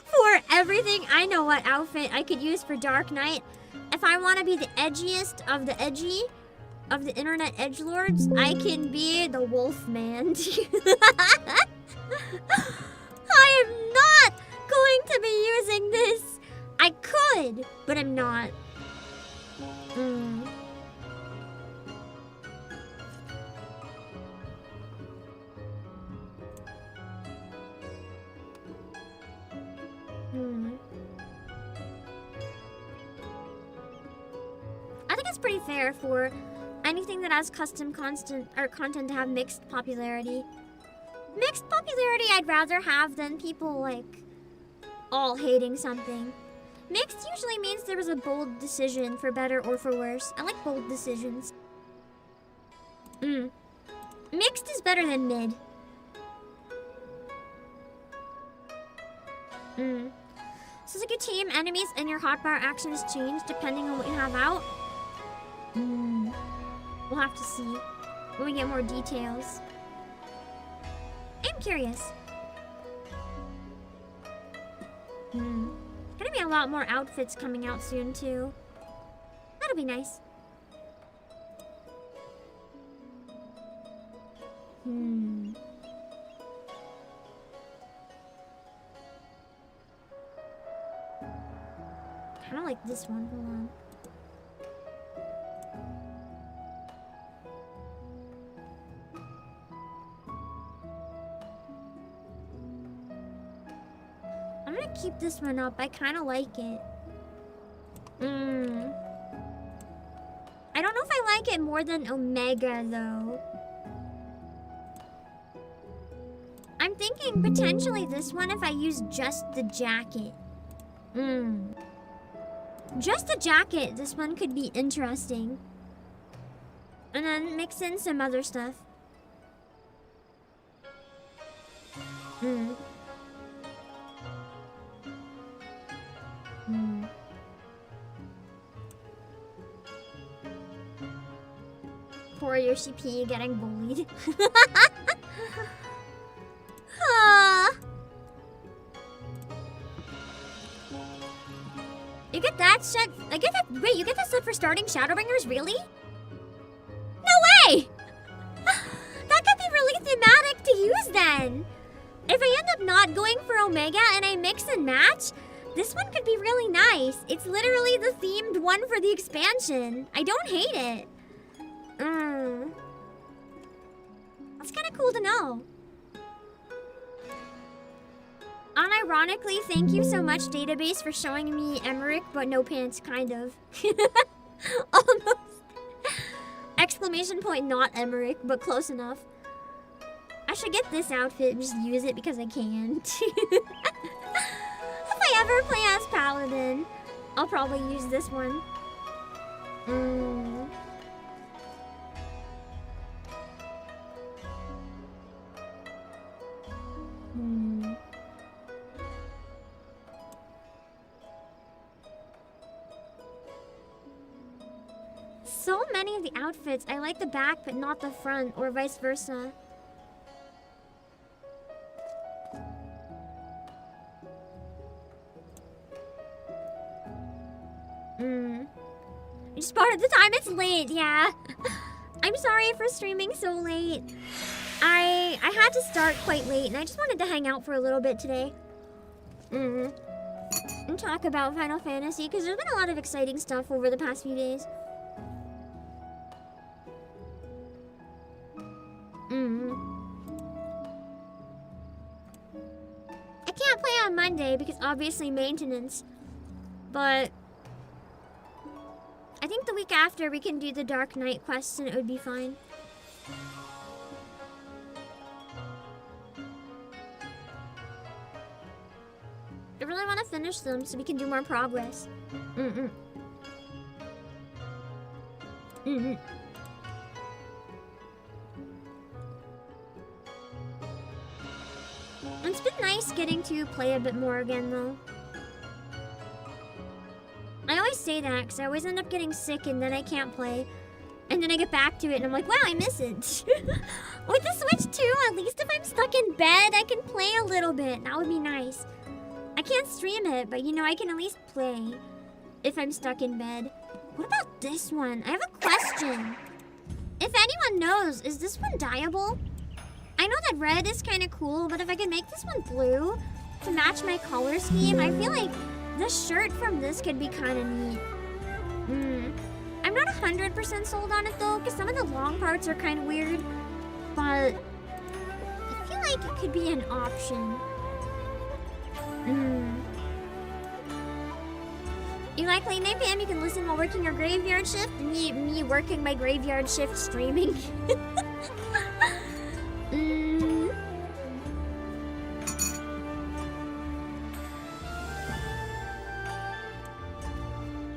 for everything. I know what outfit I could use for Dark Knight. If I want to be the edgiest of the edgy of the internet edgelords, I can be the Wolfman. I am not going to be using this. I could, but I'm not. I think it's pretty fair for anything that has custom content to have mixed popularity. Mixed popularity I'd rather have than people like all hating something. Mixed usually means there was a bold decision for better or for worse. I like bold decisions. Mixed is better than mid. So it's like your team, enemies, and your hotbar actions change depending on what you have out. We'll have to see when we get more details. I'm curious. Gonna be a lot more outfits coming out soon too. That'll be nice. Kinda like this one. Hold on. I'm gonna keep this one up. I kinda like it. I don't know if I like it more than Omega, though. I'm thinking potentially this one if I use just the jacket. Just the jacket, this one could be interesting. And then mix in some other stuff. Poor Yoshi P getting bullied. You get that set? I get that. Wait, you get that set for starting Shadowbringers? Really? No way! That could be really thematic to use then. If I end up not going for Omega and I mix and match, this one could be really nice. It's literally the themed one for the expansion. I don't hate it. That's kind of cool to know. Unironically, thank you so much, Database, for showing me Emmerich, but no pants, kind of. Almost. Exclamation point, not Emmerich, but close enough. I should get this outfit and just use it because I can. If I ever play as Paladin, I'll probably use this one. So many of the outfits, I like the back but not the front, or vice versa. Just part of the time it's late, yeah. I'm sorry for streaming so late. I had to start quite late and I just wanted to hang out for a little bit today. And talk about Final Fantasy, because there's been a lot of exciting stuff over the past few days. I can't play on Monday because obviously maintenance, but I think the week after we can do the Dark Knight quests and it would be fine. I really want to finish them so we can do more progress. It's been nice getting to play a bit more again, though. I always say that because I always end up getting sick and then I can't play. And then I get back to it and I'm like, wow, I miss it. With the Switch too, at least if I'm stuck in bed, I can play a little bit. That would be nice. I can't stream it, but you know, I can at least play if I'm stuck in bed. What about this one? I have a question. If anyone knows, is this one dyeable? I know that red is kind of cool, but if I could make this one blue to match my color scheme, I feel like the shirt from this could be kind of neat. I'm not 100% sold on it though, because some of the long parts are kind of weird, but I feel like it could be an option. You like late night fam? You can listen while working your graveyard shift. Me working my graveyard shift streaming.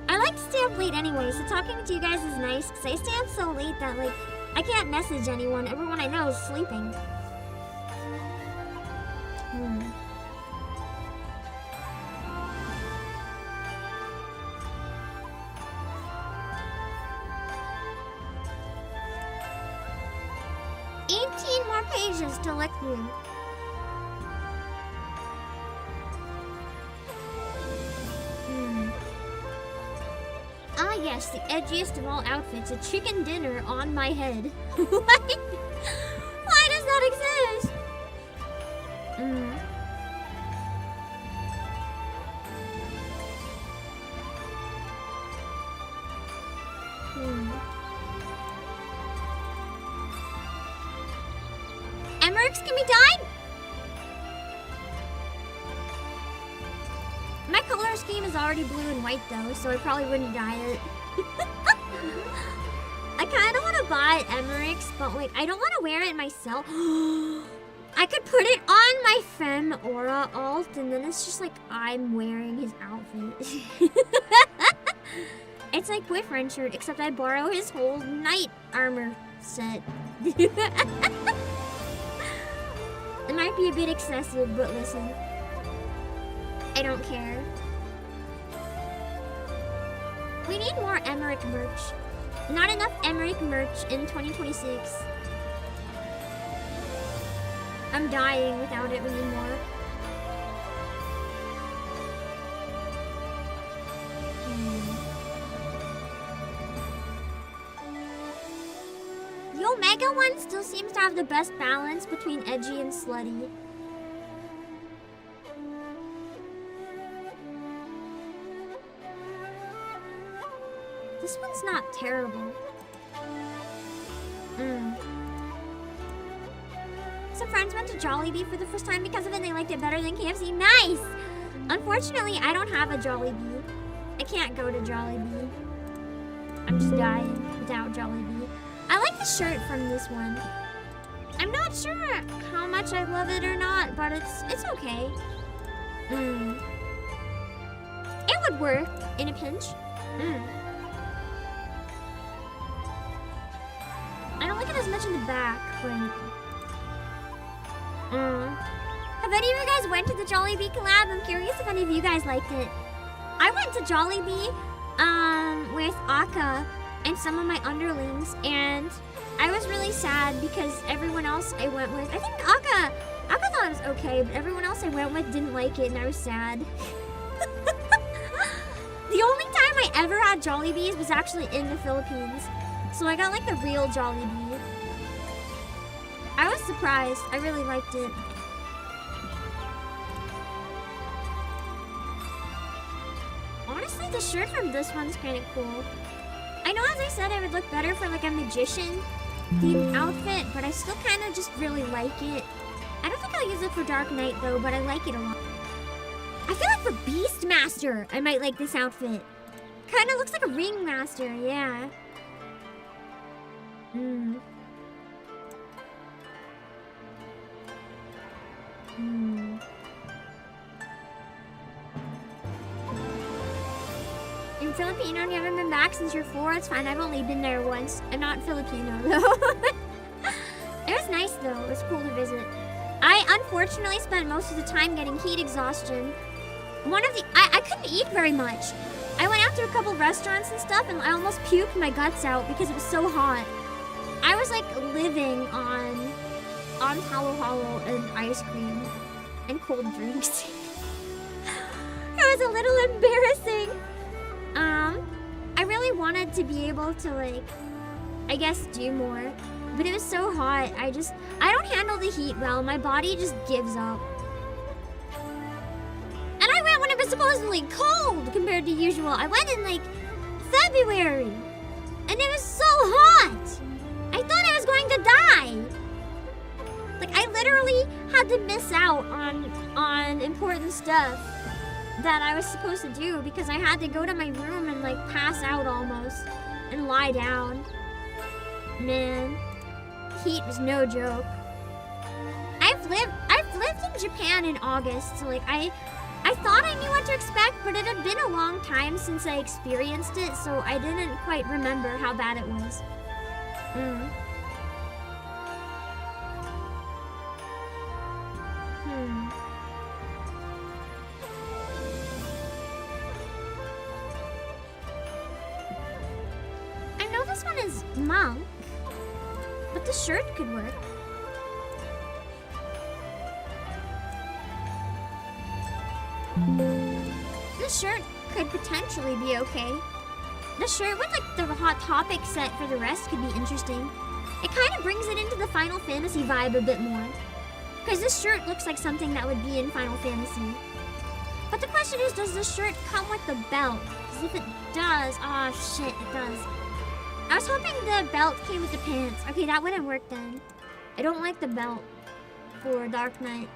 I like to stay up late anyway, so talking to you guys is nice because I stay up so late that like I can't message anyone. Everyone I know is sleeping. 18 more pages to look through. Ah yes, the edgiest of all outfits, a chicken dinner on my head. Why does that exist? Emmerichs can be dyed? My color scheme is already blue and white though, so I probably wouldn't dye it. I kind of want to buy Emmerich's, but like I don't want to wear it myself. I could put it on my Fem Aura alt, and then it's just like I'm wearing his outfit. It's like boyfriend shirt, except I borrow his whole knight armor set. It might be a bit excessive, but listen, I don't care. We need more Emmerich merch. Not enough Emmerich merch in 2026. I'm dying without it. We need more. The Omega one still seems to have the best balance between edgy and slutty. This one's not terrible. Some friends went to Jollibee for the first time because of it and they liked it better than KFC. Nice! Unfortunately, I don't have a Jollibee. I can't go to Jollibee. I'm just dying without Jollibee. I like the shirt from this one. I'm not sure how much I love it or not, but it's okay. It would work in a pinch. I don't like it as much in the back, but... Have any of you guys went to the Jollibee collab? I'm curious if any of you guys liked it. I went to Jollibee with Akka and some of my underlings, and I was really sad because everyone else I went with, I think Akka thought it was okay, but everyone else I went with didn't like it, and I was sad. The only time I ever had Jollibees was actually in the Philippines, so I got like the real Jollibee. I was surprised. I really liked it. Honestly, the shirt from this one's kind of cool. I know, as I said, it would look better for like a magician themed outfit, but I still kind of just really like it. I don't think I'll use it for Dark Knight though, but I like it a lot. I feel like for Beastmaster, I might like this outfit. Kind of looks like a ringmaster, yeah. In Filipino, you haven't been back since you're 4. It's fine. I've only been there once. I'm not Filipino though. It was nice though. It was cool to visit. I unfortunately spent most of the time getting heat exhaustion. I couldn't eat very much. I went out to a couple restaurants and stuff, and I almost puked my guts out because it was so hot. I was like living on Halo Halo and ice cream and cold drinks. It was a little embarrassing. I really wanted to be able to like, I guess do more, but it was so hot. I don't handle the heat well. My body just gives up. And I went when it was supposedly cold compared to usual. I went in like February, and it was so hot. I thought I was going to die. Like I literally had to miss out on important stuff that I was supposed to do because I had to go to my room and like pass out almost and lie down. Man, heat was no joke. I've lived in Japan in August, so like I thought I knew what to expect, but it had been a long time since I experienced it, so I didn't quite remember how bad it was. I know this one is monk, but the shirt could work. This shirt could potentially be okay. The shirt with like the Hot Topic set for the rest could be interesting. It kind of brings it into the Final Fantasy vibe a bit more. Because this shirt looks like something that would be in Final Fantasy. But the question is, does this shirt come with the belt? Because if it does, oh shit, it does. I was hoping the belt came with the pants. Okay, that wouldn't work then. I don't like the belt for Dark Knight.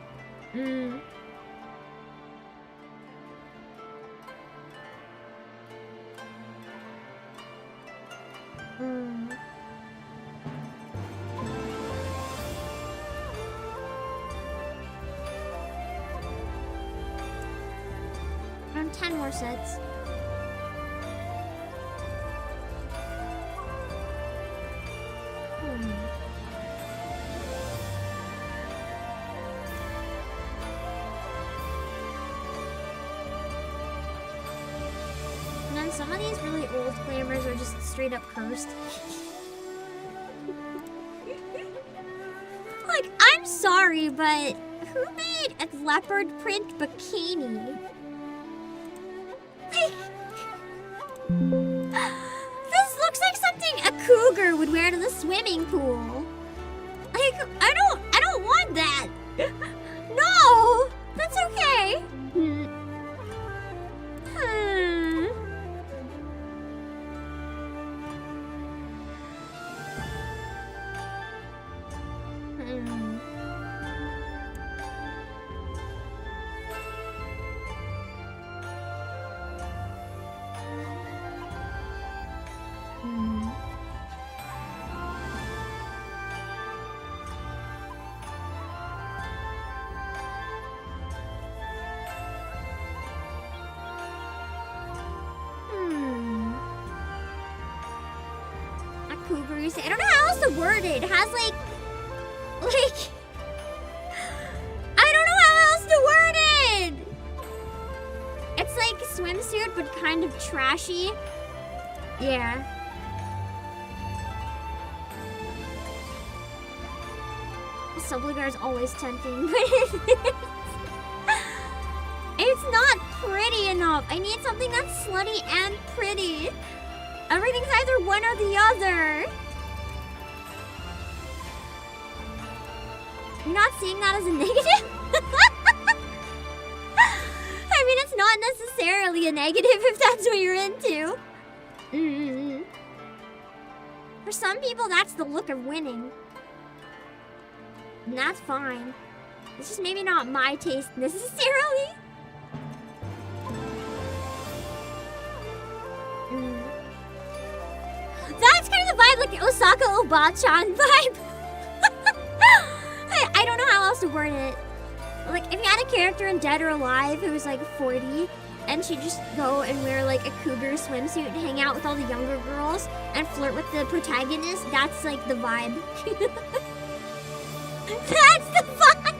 sets. And then some of these really old claimers are just straight up cursed. Like, I'm sorry, but who made a leopard print bikini? Like, this looks like something a cougar would wear to the swimming pool. Like, I don't want that. No, that's okay. I don't know how else to word it. It has like I don't know how else to word it. It's like a swimsuit but kind of trashy. Yeah. Subligar is always tempting, but it's not pretty enough. I need something that's slutty and pretty. Everything's either one or the other. You're not seeing that as a negative? I mean, it's not necessarily a negative if that's what you're into. For some people, that's the look of winning. And that's fine. It's just maybe not my taste necessarily. That's kind of the vibe, like the Osaka Obachan vibe. I don't know how else to word it. Like, if you had a character in Dead or Alive who was like 40, and she'd just go and wear like a cougar swimsuit and hang out with all the younger girls and flirt with the protagonist, that's like the vibe. That's the vibe!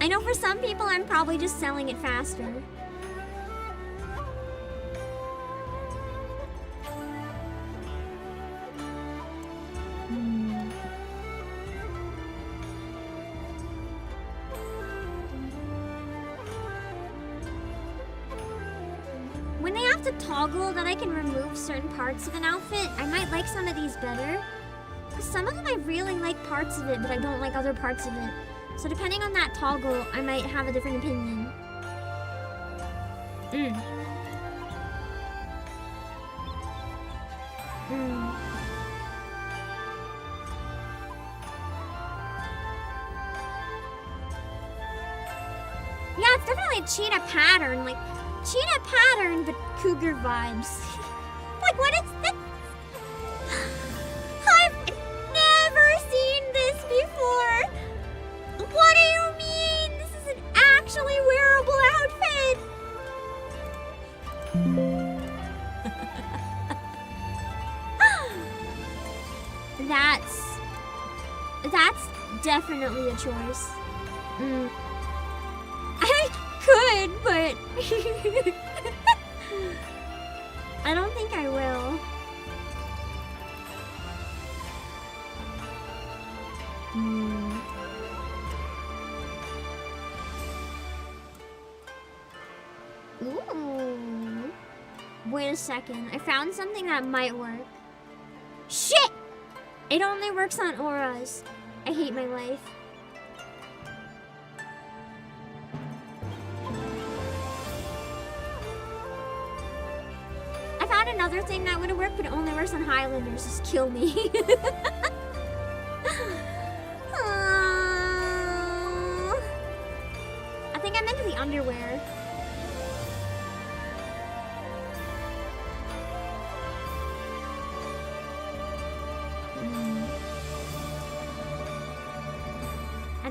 I know for some people I'm probably just selling it faster. When they have to toggle that I can remove certain parts of an outfit, I might like some of these better. Because some of them I really like parts of it, but I don't like other parts of it. So depending on that toggle, I might have a different opinion. Yeah, it's definitely a cheetah pattern. Like, cheetah pattern, but cougar vibes. Like, what is this? I've never seen this before. What do you mean? This is an actually wearable outfit. That's definitely a choice. I could, but I don't think I will. Ooh. Wait a second. I found something that might work. Shit! It only works on auras. I hate my life. I found another thing that would have worked, but it only works on Highlanders. Just kill me. I think I'm into the underwear.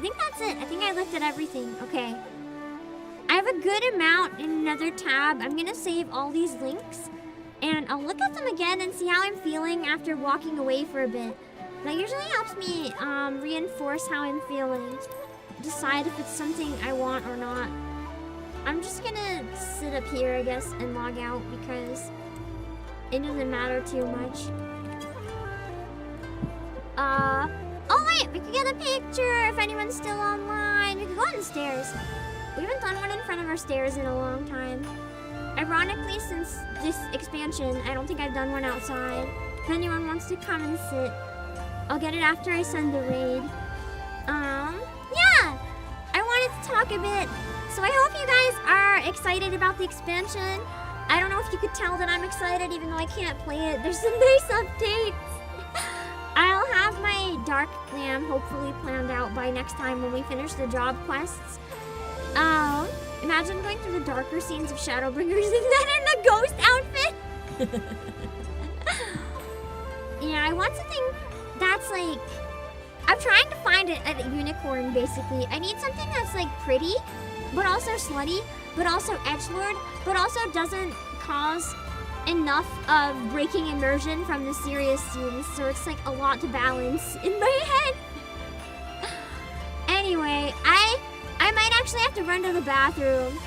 think that's it. I think I looked at everything. Okay. I have a good amount in another tab. I'm gonna save all these links and I'll look at them again and see how I'm feeling after walking away for a bit. That usually helps me reinforce how I'm feeling. Decide if it's something I want or not. I'm just gonna sit up here, I guess, and log out because it doesn't matter too much. Oh wait, we could get a picture if anyone's still online. We could go on the stairs. We haven't done one in front of our stairs in a long time. Ironically, since this expansion, I don't think I've done one outside. If anyone wants to come and sit, I'll get it after I send the raid. Yeah! I wanted to talk a bit. So I hope you guys are excited about the expansion. I don't know if you could tell that I'm excited even though I can't play it. There's some nice updates. I'll have my dark glam hopefully planned out by next time when we finish the job quests. Imagine going through the darker scenes of Shadowbringers and then in a ghost outfit. Yeah, I want something that's like... I'm trying to find a unicorn, basically. I need something that's like pretty, but also slutty, but also edgelord, but also doesn't cause enough of breaking immersion from the serious scenes, so it's like a lot to balance in my head. Anyway, I might actually have to run to the bathroom.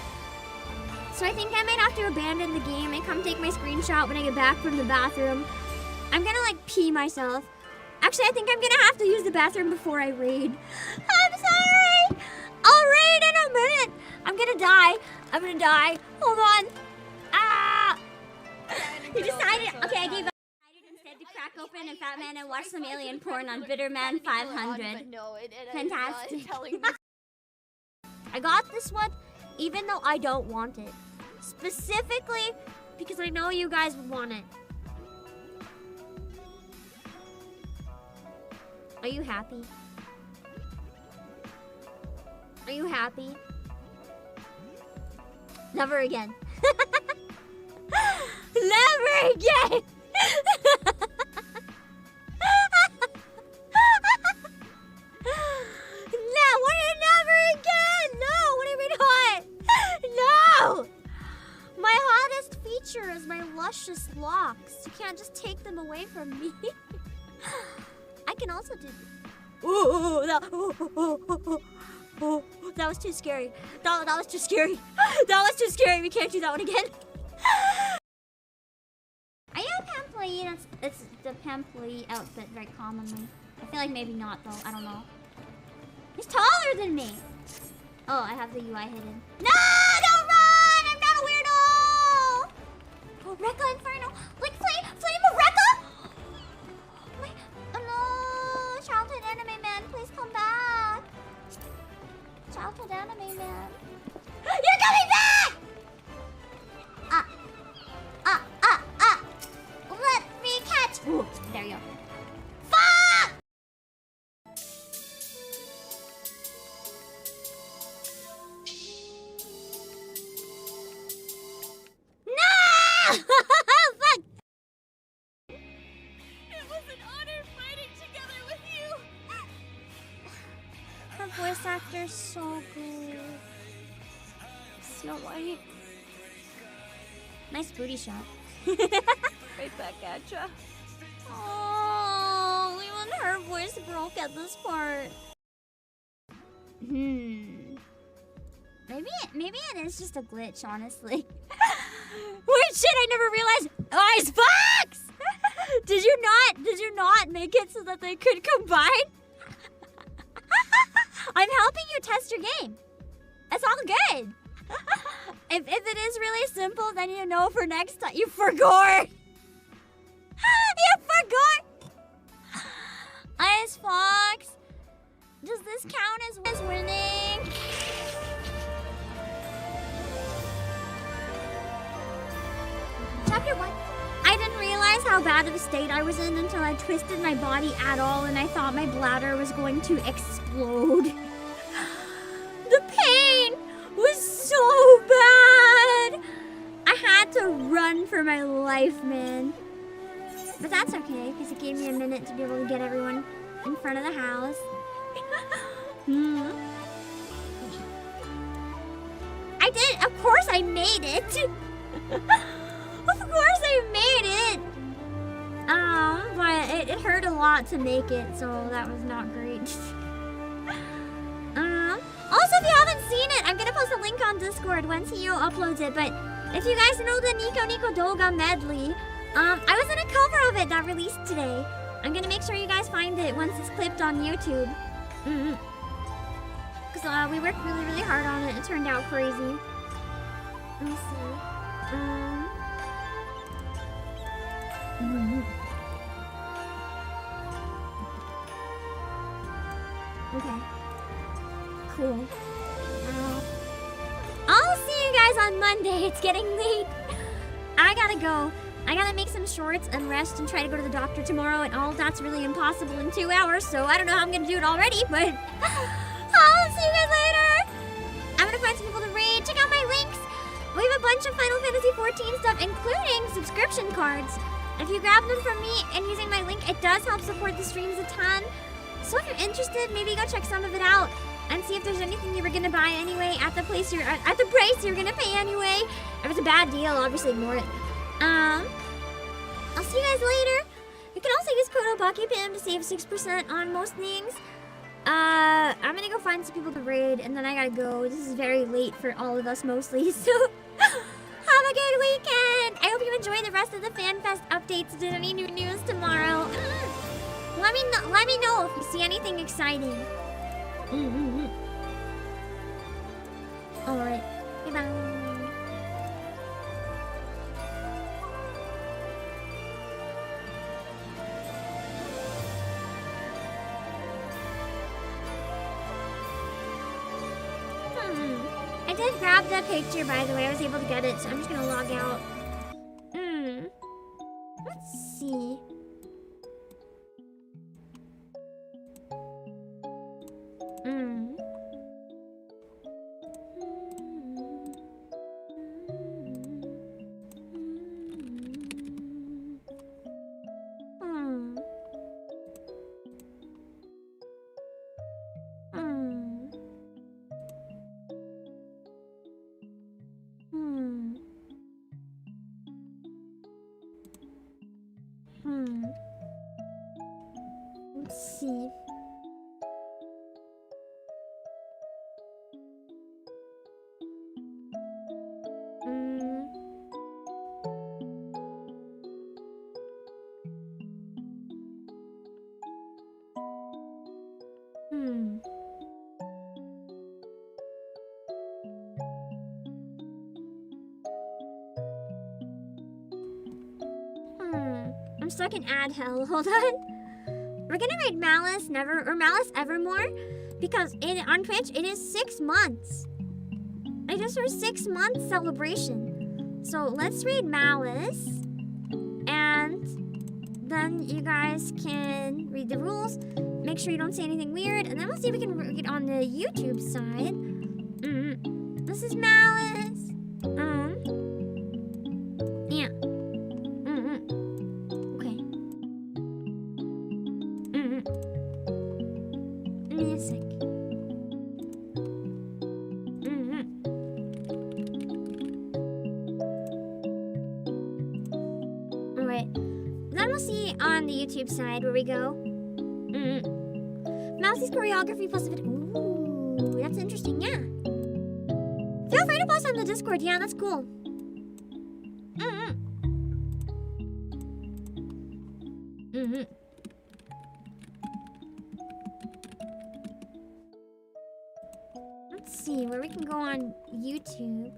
So I think I might have to abandon the game and come take my screenshot when I get back from the bathroom. I'm gonna like pee myself. Actually, I think I'm gonna have to use the bathroom before I raid. I'm sorry! I'll raid in a minute! I'm gonna die. I'm gonna die. Hold on. Ah! You decided, okay, I gave up. I decided instead to crack open a Fat Man and watch some alien porn on Bitterman 500. Fantastic. I got this one even though I don't want it. Specifically because I know you guys would want it. Are you happy? Are you happy? Never again. Never again! No, what do you never again? No, what do you mean hot? No! My hottest feature is my luscious locks. You can't just take them away from me. I can also do this. Ooh, that was too scary. That was too scary. That was too scary. We can't do that one again. Are you a pamphlet? It's the pamphlet outfit very commonly. I feel like maybe not though. I don't know. He's taller than me. Oh, I have the UI hidden. No, don't run! I'm not a weirdo. Oh, Rekka Inferno. Like flame of Rekka. Oh no, childhood anime man, please come back. Childhood anime man. You're coming back! Let me catch. Ooh, there you go. Fuck! No! Fuck! It was an honor fighting together with you. Her voice actor's so good. Snow White. Nice booty shot. Right back at ya. Oh, even her voice broke at this part. Maybe it is just a glitch, honestly. Wait, shit! I never realized. Icebox! Did you not make it so that they could combine? I'm helping you test your game. It's all good. If it is really simple, then you know for next time. You forgot. You forgot. Ice Fox. Does this count as winning? Chapter 1. I didn't realize how bad of a state I was in until I twisted my body at all and I thought my bladder was going to explode. The pain was so bad. I had to run for my life, man. But that's okay, because it gave me a minute to be able to get everyone in front of the house. I did. Of course I made it. Of course I made it. But it hurt a lot to make it, so that was not great. Also, if you haven't seen it, I'm gonna post a link on Discord once Hio uploads it. But if you guys know the Nico Nico Doga medley, I was in a cover of it that released today. I'm gonna make sure you guys find it once it's clipped on YouTube. Because we worked really, really hard on it. It turned out crazy. Let me see. Okay. Cool. I'll see you guys on Monday. It's getting late. I gotta go. I gotta make some shorts and rest and try to go to the doctor tomorrow, and all that's really impossible in 2 hours, so I don't know how I'm gonna do it already, but I'll see you guys later. I'm gonna find some people to raid. Check out my links. We have a bunch of Final Fantasy XIV stuff, including subscription cards. If you grab them from me and using my link, it does help support the streams a ton. So if you're interested, maybe go check some of it out and see if there's anything you were gonna buy anyway at the price you're gonna pay anyway. If it's a bad deal, obviously ignore it. I'll see you guys later. You can also use code OBAKEPIM to save 6% on most things. I'm gonna go find some people to raid, and then I gotta go. This is very late for all of us mostly, so have a good weekend. I hope you enjoy the rest of the FanFest updates. If there's any new news tomorrow, let me know if you see anything exciting. Alright, bye-bye. I did grab that picture, by the way. I was able to get it, so I'm just gonna log out. Let's see. Let's see. I'm stuck in ad hell. Hold on. We're gonna raid Malice Malice Evermore because on Twitch it is 6 months. It is her 6 month celebration. So let's raid Malice, and then you guys can read the rules. Make sure you don't say anything weird, and then we'll see if we can read on the YouTube side. This is Malice. Yeah. Okay. Music. Alright. Then we'll see on the YouTube side where we go. Mousy's choreography plus a video. Ooh, that's interesting, yeah. Feel free to post on the Discord, yeah, that's cool. Let's see where we can go on YouTube.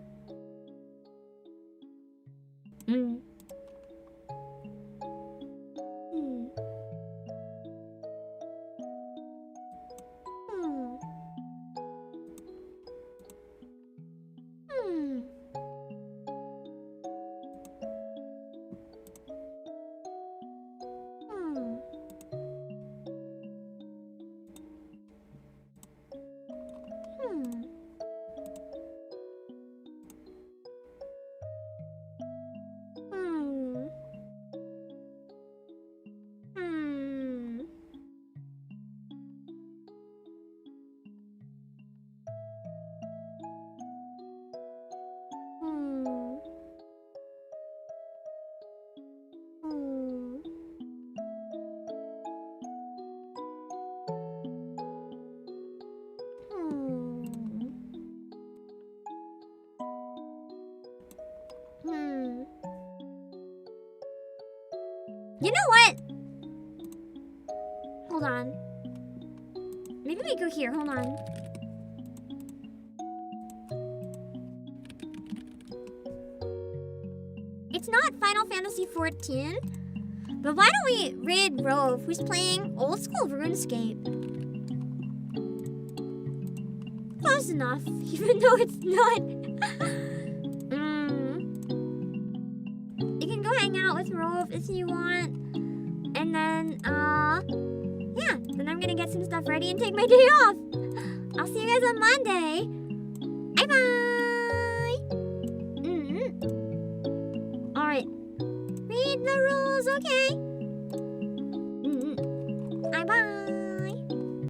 You know what? Hold on. Maybe we go here. Hold on. It's not Final Fantasy XIV, but why don't we raid Rove, who's playing old school RuneScape? Close enough, even though it's not. You can go hang out with Rove if you want, and then yeah, then I'm gonna get some stuff ready and take my day off. I'll see you guys on Monday. Bye bye. All right, read the rules, okay?